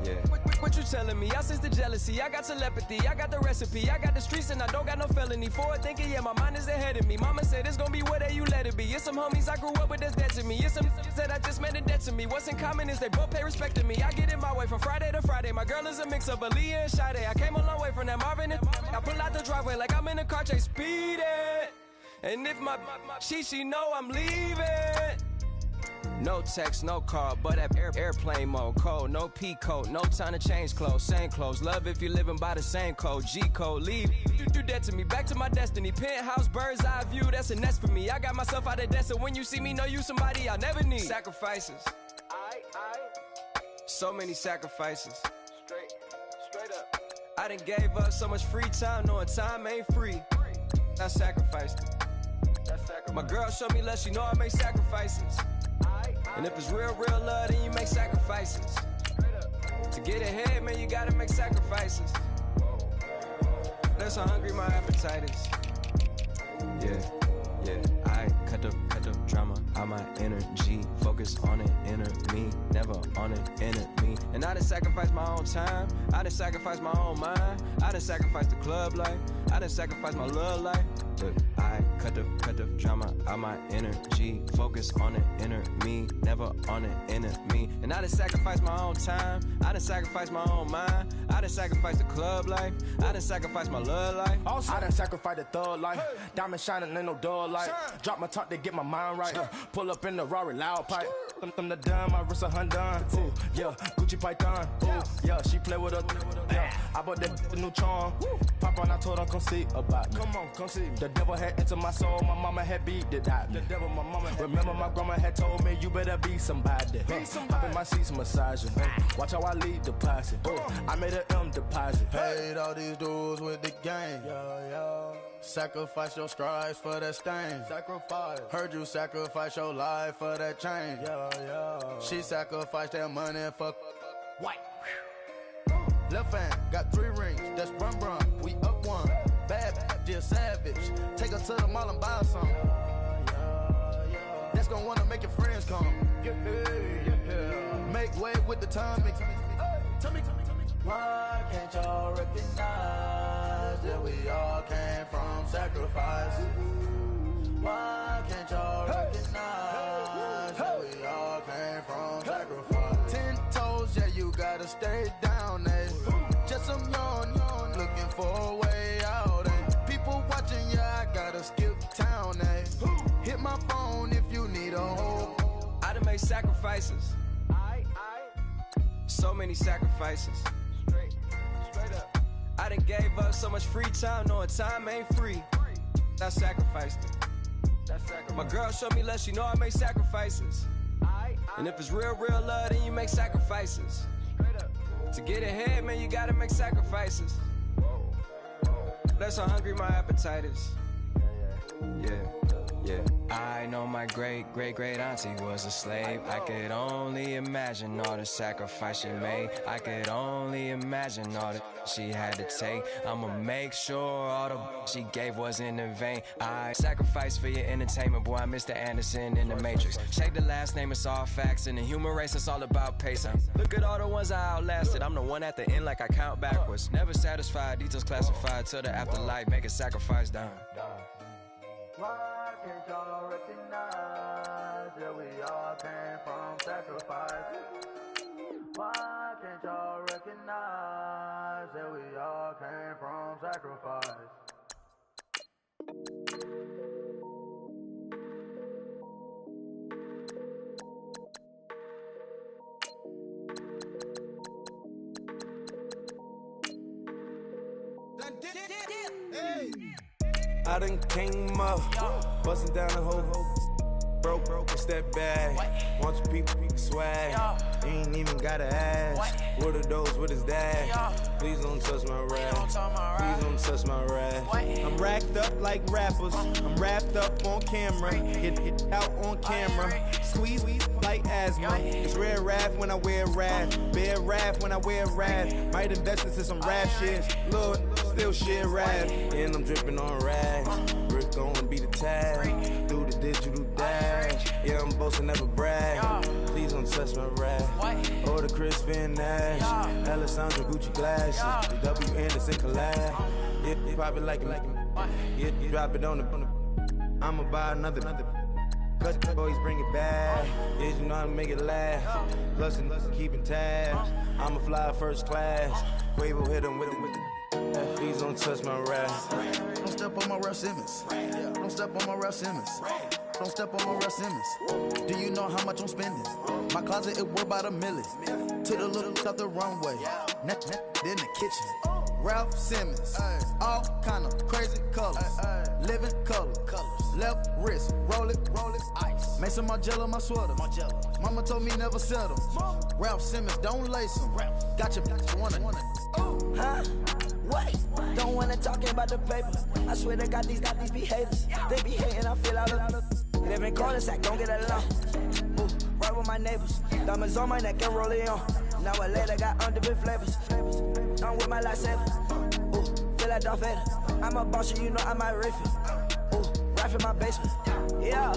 Yeah. What you telling me? I sense the jealousy, I got telepathy, I got the recipe, I got the streets and I don't got no felony. Forward thinking, yeah, my mind is ahead of me. Mama said it's gonna be whatever you let it be. It's some homies I grew up with that's dead to me. It's some that I just met in debt to me. What's in common is they both pay respect to me. I get in my way from Friday to Friday. My girl is a mix of Aaliyah and Sade. I came a long way from that Marvin and I pull out the driveway like I'm in a car chase speeding. And if my she know I'm leaving. No text, no call, but at airplane mode. Code, no P code, no time to change clothes. Same clothes, love if you're living by the same code. G code, leave. You do that to me, back to my destiny. Penthouse, bird's eye view, that's a nest for me. I got myself out of debt, so when you see me, know you somebody I'll never need. Sacrifices. So many sacrifices. Straight up. I done gave up so much free time, knowing time ain't free. I sacrificed it. My girl showed me love, she know I make sacrifices. And if it's real love, then you make sacrifices. To get ahead, man, you gotta make sacrifices. That's how hungry my appetite is. Yeah, I cut the drama out my energy. Focus on it, inner me, never on it, enemy. And I done sacrificed my own time, I done sacrificed my own mind, I done sacrificed the club life, I done sacrificed my love life. But I cut the drama out my energy. Focus on it, inner me, never on it, enemy. And I done sacrificed my own time, I done sacrificed my own mind, I done sacrificed the club life, I done sacrificed my love life. I done sacrificed the thug life. Diamond shining, ain't no dull light. Drop my top to get my mind right. Pull up in the Rari loud pipe. Them the dime, my wrist a Hyundai. Ooh, yeah, Gucci Python. Ooh, yeah, she play with her. Yeah, I bought that new charm. Pop on, I told her come see about me. Come on, come see. The devil had entered my soul, my mama had beat it out. The devil, my mama had remember my grandma had told me you better be somebody. Hop in my seats, massaging. Watch how I lead the posse. I made an M deposit. Paid all these dudes with the game. Sacrifice your strides for that stain. Sacrifice. Heard you sacrifice your life for that chain. She sacrificed that money for white. Left hand got 3 rings. That's brum brum. We up one. Bad, just savage. Take her to the mall and buy some. That's gonna wanna make your friends come. Make way with the timing. Tell me. Why can't y'all recognize that we all came from sacrifice? Why can't y'all recognize that we all came from sacrifice? 10 toes, yeah, you gotta stay down, eh? Just some yawn, looking for a way out, eh? People watching, yeah, I gotta skip town, eh? Hit my phone if you need a hold. I done made sacrifices. So many sacrifices. Straight up. I done gave up so much free time, knowing time ain't free. I sacrificed it. My girl showed me love, she know I make sacrifices. And if it's real love, then you make sacrifices. To get ahead, man, you gotta make sacrifices. That's how hungry my appetite is. Yeah. I know my great auntie was a slave. I could only imagine all the sacrifice she made. I could only imagine all that she had to take. I'ma make sure all the she gave wasn't in vain. I sacrificed for your entertainment, boy. I'm Mr. Anderson in the Matrix. Check the last name, it's all facts. In the human race, it's all about pacing. Look at all the ones I outlasted. I'm the one at the end like I count backwards. Never satisfied, details classified till the afterlife. Make a sacrifice down. Why can't y'all recognize that we all came from sacrifice? Why can't y'all recognize that we all came from sacrifice? I done came up, bustin' down the whole broke, it's that bag. Want your people swag, you ain't even gotta ask. What are those, what is that? Please don't touch my rap, please don't touch my rap. I'm racked up like rappers, I'm wrapped up on camera. Hit out on camera, squeeze like asthma. It's rare wrath when I wear wrath, bare wrath when I wear wrath. Might invest into some rap shit, Lord, still shit rap. And I'm dripping on rags, Rick gonna be the tag, do the digital dash. Yeah, I'm boasting, never brag. Please don't touch my rap. Or the Chris Finn Nash, Alessandro Gucci glasses, the W Anderson collab. Yeah, you probably like it, yeah, you drop it on the. I'ma buy another. Cut the boys, bring it back. Yeah, you know how to make it last. Plus and keeping tabs. I'ma fly first class. Quavo hit him with the. Please don't touch my rap. Don't step on my Ralph Simmons. Don't step on my Ralph Simmons. Don't step on my Ralph Simmons. Do you know how much I'm spending? My closet, it worth about $1 million. Took the little out the runway. Neck in the kitchen. Ralph Simmons. All kind of crazy colors. Living colors. Left wrist, roll it, ice. Mason Margiela, my sweater. Mama told me never settle. Ralph Simmons, don't lace him. Got your bitch wanna. Huh? What? Don't wanna talk about the paper. I swear to God, these be haters. They be hating, I feel out of. Live in cul-de-sac, don't get along. Ooh, right with my neighbors. Diamonds on my neck and roll it on. Now I later got different flavors. I'm with my lifesaver. Ooh, feel like Darth Vader. I'm a boss, you know I might riff it. Ooh, right in my basement. Yeah.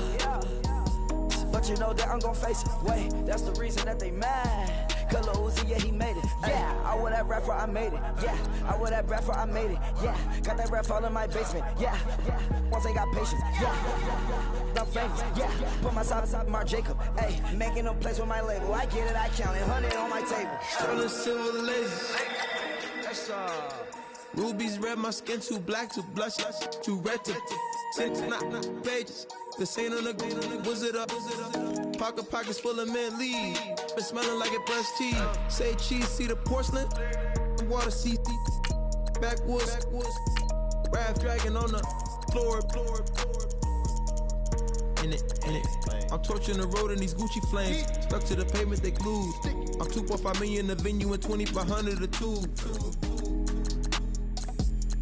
But you know that I'm gon' face it. Wait, that's the reason that they mad. Cause Lil Uzi, yeah, he made it. Yeah, I would have rap for I made it. Yeah, I would have rap for I made it. Yeah, got that rap all in my basement. Yeah, once I got patience. Yeah, I'm famous. Yeah, put myself inside Mark Jacob. Hey, making a place with my label. I get it, I count it. 100 on my table. Sterling silver laces. Rubies red, my skin too black to blush, too red to tint, not pages. This ain't on the wizard up. Pockets full of mint leaves. Been smelling like it brushed teeth. Say cheese, see the porcelain. Water, see backwoods. Raft dragging on the floor. In it. I'm torching the road in these Gucci flames. Stuck to the pavement, they glued. I'm 2.5 million in the venue and 2,500 a tube.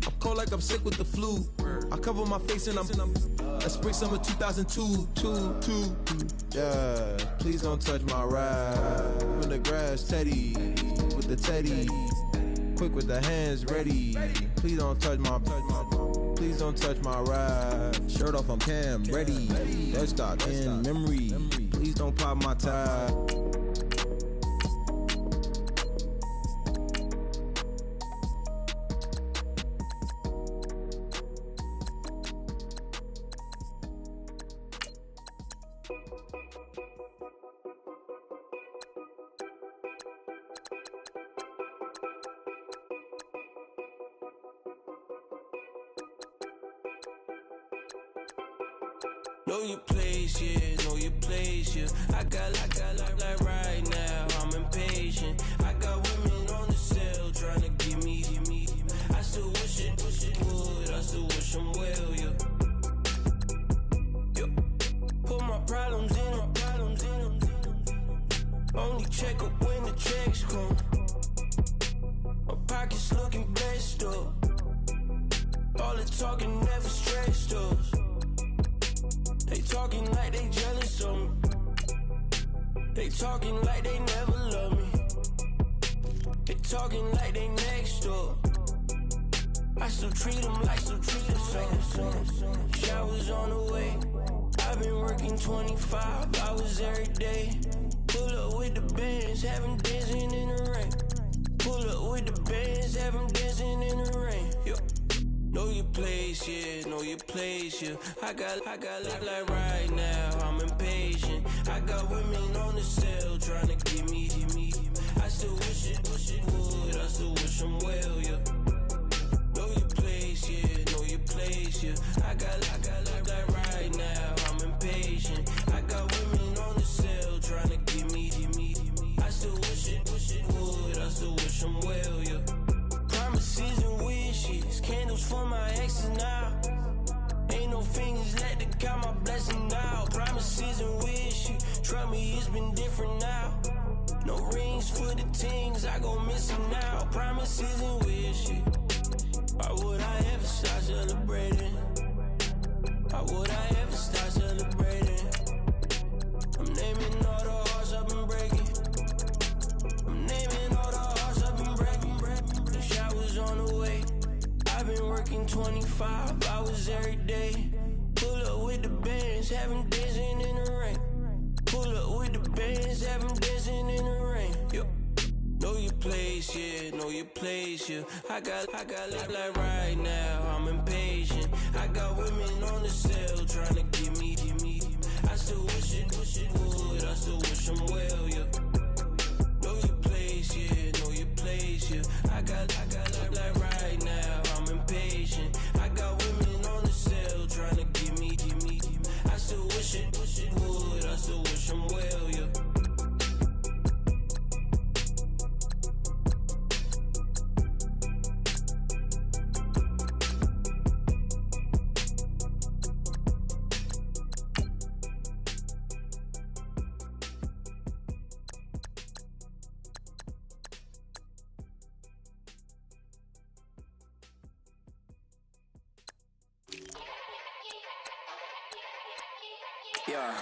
I'm cold like I'm sick with the flu. I cover my face and I'm spring summer 2002. Yeah, please don't touch my ride. In the grass, Teddy, with the Teddy. Quick with the hands ready. Please don't touch my ride. Shirt off, I'm Cam, ready. Desktop in memory. Please don't pop my tie. Know your place, yeah, know your place, yeah. I got like right now, I'm impatient. I got women on the cell trying to give me. I still wish it would, I still wish them well, yeah. Put my problems in them. Only check up when the checks come. My pockets looking best up. All the talking never stressed us. They talking like they jealous of me. They talking like they never love me. They talking like they next door. I still treat them like so. Showers on the way. I've been working 25 hours every day. Pull up with the bands, have them dancing in the rain. Pull up with the bands, have them dancing in the rain. Yo. Know your place, yeah, know your place, yeah. I got like right now, I'm impatient. I got women on the cell trying to give me. I still wish it would, I still wish them well, yeah. Know your place, yeah, know your place, yeah. I got like right now, I'm impatient. I got women on the cell trying to give me. I still wish it would, I still wish them well, yeah. Promises and wishes, candles for my exes now. Ain't no fingers let to count my blessing now. Promises and wishes, trust me, it's been different now. No rings for the things I go missing now. Promises and wishes, why would I ever start celebrating? Why would I ever start celebrating? I'm naming all the hearts I've been breaking. I'm naming all the hearts I've been breaking. The showers on the way. I've been working 25 hours every day. Pull up with the bands, have them dancing in the rain. Pull up with the bands, have them dancing in the rain. Yo. Know your place, yeah, know your place, yeah. I got like right now, I'm impatient. I got women on the cell trying to give me. I still wish it would, I still wish them well, yeah. Know your place, yeah, know your place, yeah. I got like right now, I'm impatient. I got women on the cell trying to give me. I still wish it would, I still wish them well, yeah. Yeah.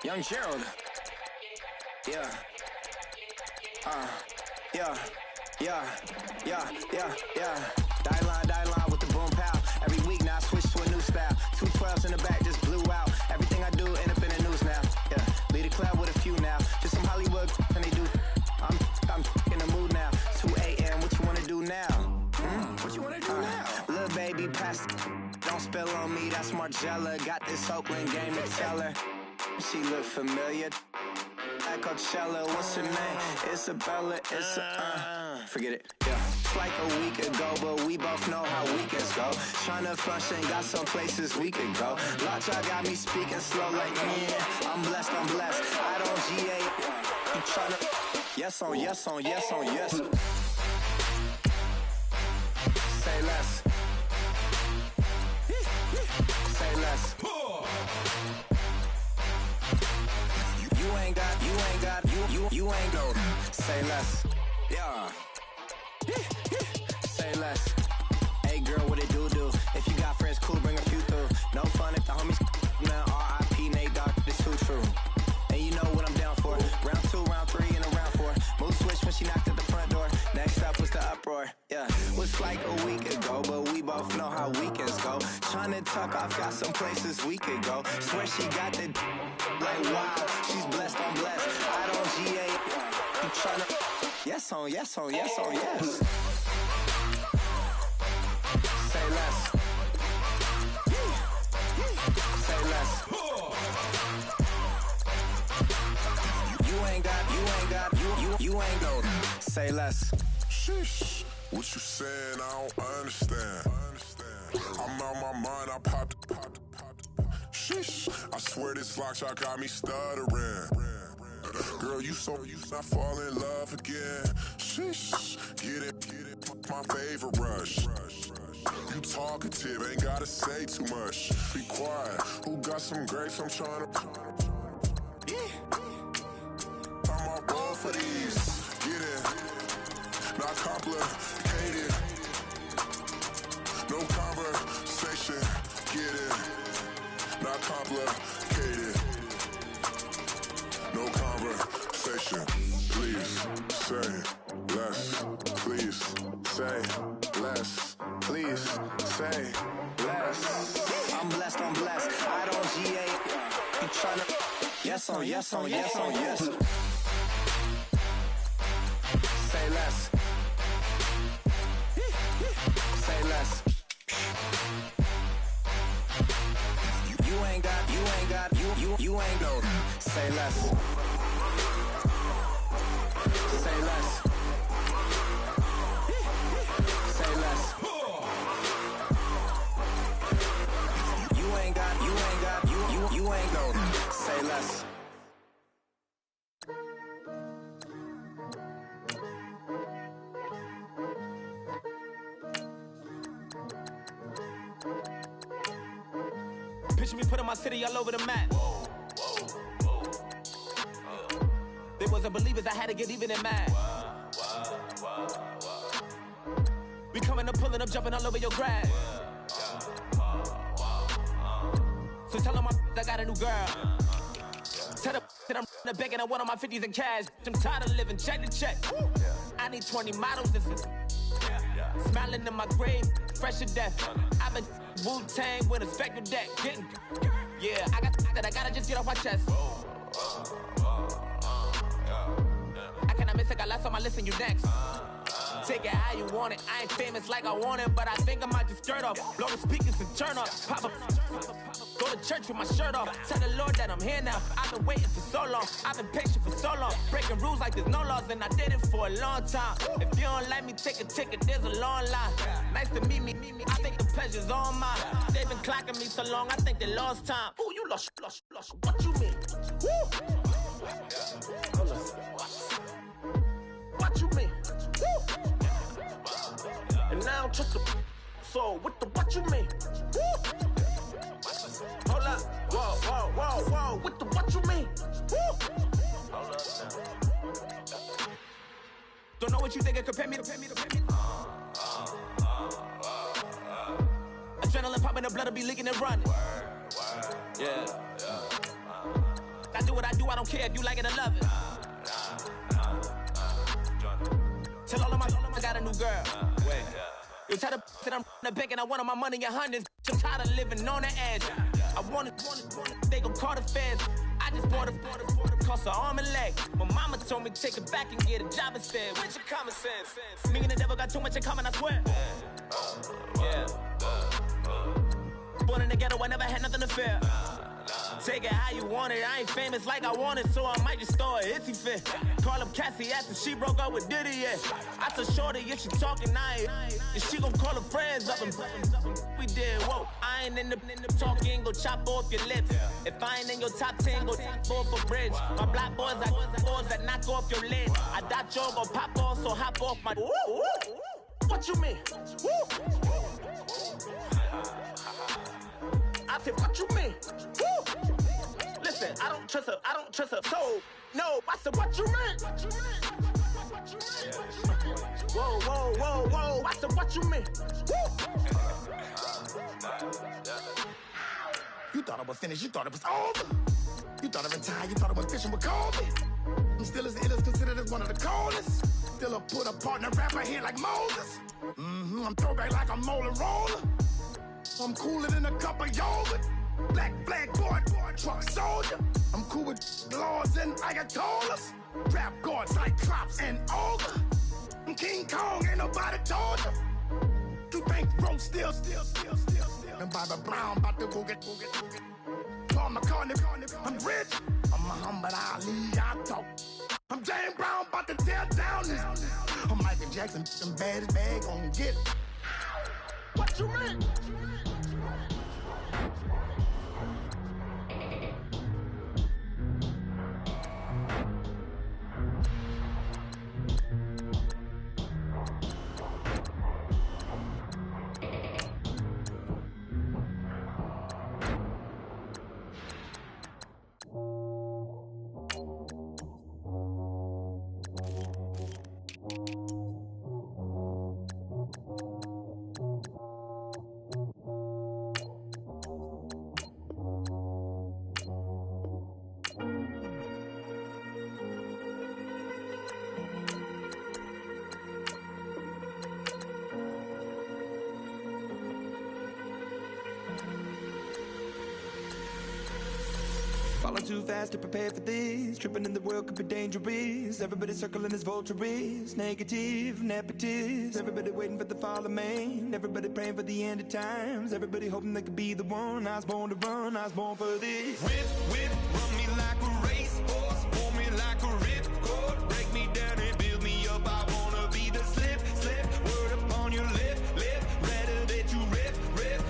Young Gerald. Yeah. Yeah. Die line with the boom pow. Every week now I switch to a new style. 212s in the back just blew out. Everything I do end up in the news now. Yeah. Lead a club with a few now. Just some Hollywood and they do. I'm in the mood now. 2 a.m. What you wanna do now? What you wanna do now? Little baby, pass. Don't spill on me. That's Margella. Got this Oakland game to tell her. She look familiar. At Coachella, what's her name? Isabella, forget it, yeah. It's like a week ago, but we both know how weekends go. Tryna function, got some places we could go. Lockjaw got me speaking slow like, yeah, I'm blessed. I don't GA, you tryna, yes on yes. Say less. Say less. You ain't go. Say less. Yeah. Say less. Hey girl, what it do? If you got friends, cool, bring a few through. No fun if the homies now R.I.P. Nate Dogg, this too true. And you know what I'm down for. Round 2, round 3, and a round 4. Mood switch when she knocked at the front door. Next up was the uproar. Yeah. Was like a week ago, but we both know how weekends go. Tryna tuck off, got some places we could go. Swear she got the like wow, she's blessed, I'm blessed. I don't GA, you tryna yes on yes. Say less. Say less. You ain't go. Say less. Sheesh. What you saying? I don't understand. I'm out my mind. I popped. Sheesh. I swear this lockjaw got me stuttering. Girl, you not fall in love again. Sheesh. Get it. My favorite rush. You talkative, ain't gotta say too much. Be quiet. Who got some grapes? I'm trying to. I'm on roll for these. Get it. Not complicated. No conversation. Get it. Not complicated. No conversation. Please say less. Please say less. Please say less. I'm blessed. I don't GA. You tryna yes on yes. Say less. Say less. You ain't go. Say less. Say less. Say less. You ain't go. Say less. Picture me putting my city all over the map. They wasn't believers, I had to get even and mad. We coming up, pulling up, jumping all over your grass. So tell them I got a new girl. Tell them that I'm in the bank and I want all my 50s in cash. I'm tired of living check to check. I need 20 models, this is smiling in my grave, fresh to death. I've been Wu-Tang with a spectral deck. Getting, yeah, I gotta just get off my chest. I cannot miss it, got lots on my list and you next. Take it how you want it. I ain't famous like I want it, but I think I might just skirt off. Blow the speakers and turn up. Pop up. Go to church with my shirt off. Tell the Lord that I'm here now. I've been waiting for so long. I've been patient for so long. Breaking rules like there's no laws, and I did it for a long time. If you don't like me, take a ticket. There's a long line. Nice to meet me. I think the pleasure's all mine. They've been clocking me so long, I think they lost time. Ooh, you lost. What you mean? Woo! What you mean? Woo! And now I'm just a so what you mean? Woo! Hold up, whoa, what you mean? Woo! Hold up now. Don't know what you think, compare me to. Adrenaline popping, the blood will be leaking and running. Yeah. I do what I do, I don't care if you like it or love it. Tell all of my I got a new girl. Wait. You tell the that I'm the bank and I want all my money in hundreds. I'm tired of living on the edge. I want it, they gon' call the feds. I just bought a cost an arm and leg. My mama told me to take it back and get a job instead. Where's your common sense? Me and the devil got too much in common, I swear. Yeah. Born in the ghetto, I never had nothing to fear. Take it how you want it, I ain't famous like I want it, so I might just throw a hissy fit. Call up Cassie after she broke up with Diddy, yeah. I told Shorty if she talking, and she gon' call her friends up and we did, whoa. I ain't in the talking, go chop off your lips. If I ain't in your top 10, go top 4 for bridge. My black boys, I boys that knock off your lid. I thought you gon' pop off, so hop off my. What you mean? I said, what you mean? Woo! Listen, I don't trust her soul. No, I said, what you mean? Whoa, whoa, whoa, whoa. I said, what you mean? Woo! You thought I was finished, you thought it was over. You thought I retired, you thought I was fishing with Kobe. I'm still as ill as considered as one of the coldest. Still a put a partner rapper here like Moses. I'm throwback like a molar roller. I'm cooler than a cup of yogurt. Black flag board, truck soldier. I'm cool with laws and Ayatollahs. Rap god, Cyclops and Ogre. I'm King Kong, ain't nobody told you. You think road still. And Bobby Brown about to go get. Paul McCartney, I'm rich. I'm Muhammad Ali, I talk. I'm James Brown, about to tear down this. I'm Michael Jackson, them baddest bag gon' get it. What you mean? Falling too fast to prepare for this. Tripping in the world could be dangerous. Everybody circling as vultures. Negative, nepotist. Everybody waiting for the fall of man. Everybody praying for the end of times. Everybody hoping they could be the one. I was born to run, I was born for this. Whip, run me like a racehorse. Pull me like a ripcord. Break me down and build me up. I wanna be the slip. Word upon your lip. Rather that you rip.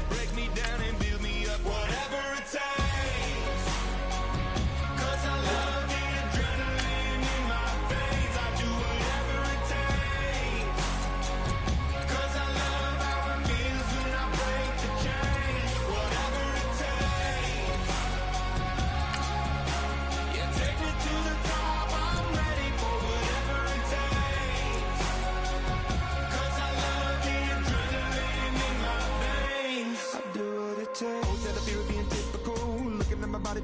Break me down and build me up. Whatever it takes.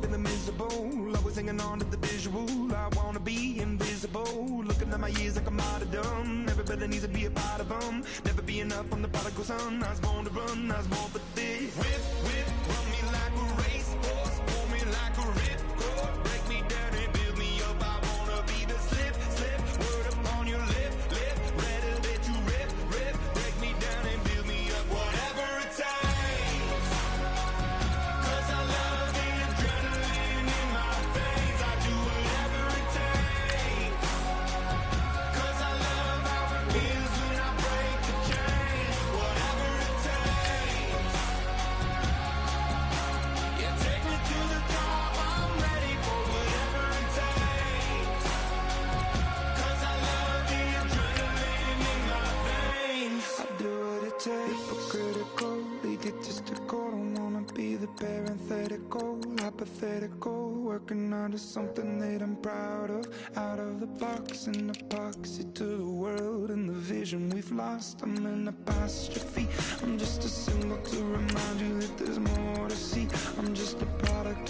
Feeling miserable, always hanging on to the visual. I wanna be invisible. Looking at my years like I'm out of dumb. Everybody needs to be a part of them. Never be enough from the prodigal son. I was born to run, I was born for this. Whip, run me like a racehorse. Pull me like a ripcord. Break me down and build me up. I wanna be the slip. Word upon your lip. Rather that you rip. Break me down and build me up. Whatever it takes. 'Cause I love the adrenaline in my veins. I do whatever it takes. 'Cause I love how it feels when I break the chains. Whatever it takes. Yeah, take me to the top. I'm ready for whatever it takes. 'Cause I love the adrenaline in my veins. I do what it takes, hypocritical, egotistical. Don't wanna be the parenthetical, hypothetical. Working onto something that I'm proud of. Out of the box, an epoxy to the world and the vision we've lost. I'm an apostrophe. I'm just a symbol to remind you that there's more to see. I'm just a product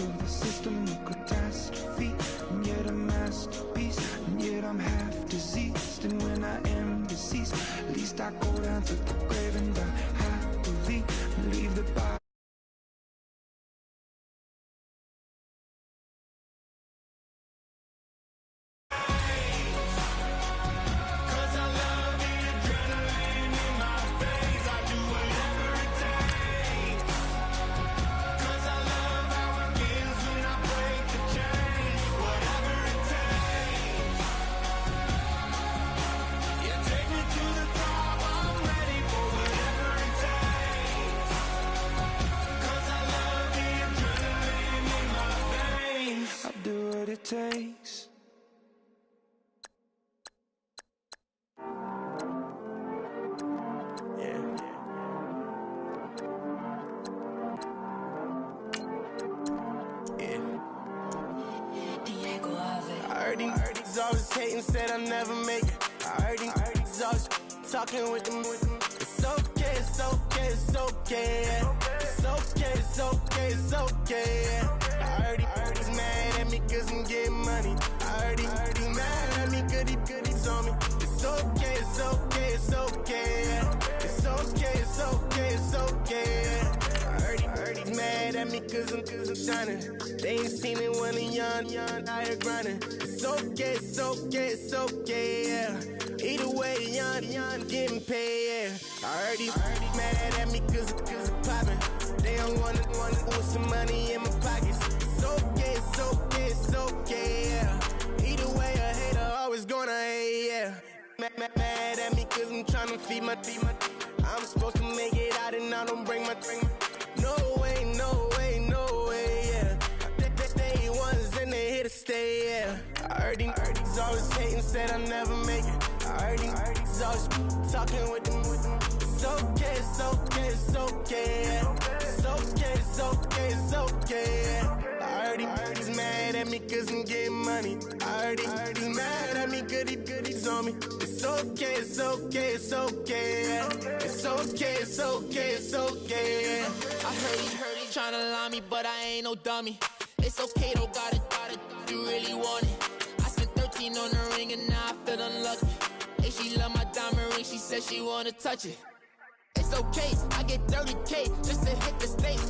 heard he's always hating, said I never make it. I heard he's always talking with them. It's okay, it's okay, it's okay. It's okay, it's okay, it's okay. I heard he's mad at me cause I'm getting money. I heard he's mad at me cause he's on me. It's okay, it's okay, it's okay. It's okay, it's okay, it's okay. I heard he's mad at me cause I'm shining. They ain't seen it when I'm young, out here grinding. It's okay, it's okay, it's okay, yeah. Either way, young, getting paid, yeah. I heard he's mad at me cause I'm poppin'. They don't wanna put some money in my pockets. It's okay, it's okay, it's okay, yeah. Either way, a hater always gonna hate, yeah. Mad at me cause I'm tryna feed my I'm supposed to make it out and I don't bring my No way, no way, no way, yeah. They ones and they here to stay, yeah. I heard he's always hating, said I never make it. I heard he's always talking with them. It's okay, it's okay, it's okay, yeah. It's okay, it's okay, it's okay, yeah. I heard he's mad at me cause I'm getting money. I heard he's mad at me cause he's on me. It's okay, it's okay, it's okay, yeah. It's okay, it's okay, it's okay, yeah. I heard he tryna lie me, but I ain't no dummy. It's okay though, got it, you really want it. I spent 13 on the ring and now I feel unlucky. Hey, she love my diamond ring, she said she wanna touch it. It's okay, I get 30K just to hit the stage.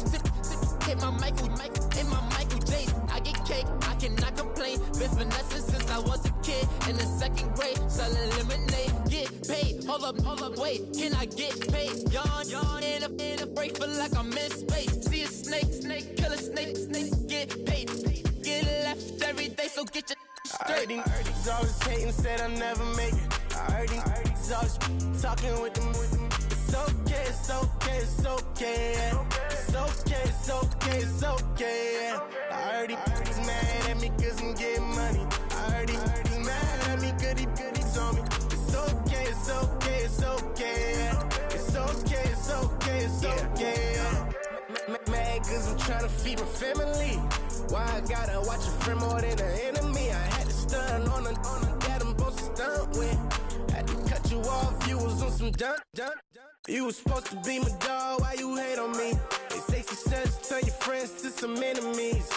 Hit my Michael, in my Michael J's. I get cake, I cannot complain. Been finessing since I was a kid in the 2nd grade, selling lemonade. Get paid, hold up, wait, can I get paid? Yawn in a break, feel like I'm in space. See a snake, kill a snake, get paid. Get left every day, so get your straight. I heard he's always hating, said I never make it. I heard he's always talking with them. It's okay, it's okay, it's okay, yeah. It's okay, it's okay, it's okay, yeah. I heard he's mad at me cause I'm getting money. I heard he's mad at me cause he's on me. It's okay, it's okay, it's okay, yeah. It's okay, it's okay, it's okay, yeah. Mad cause I'm tryna feed my family. Why I gotta watch a friend more than an enemy? I had to stun on the that I'm supposed to stunt with. Had to cut you off, you was on some dun. You was supposed to be my dog, why you hate on me? They say success turn your friends to some enemies.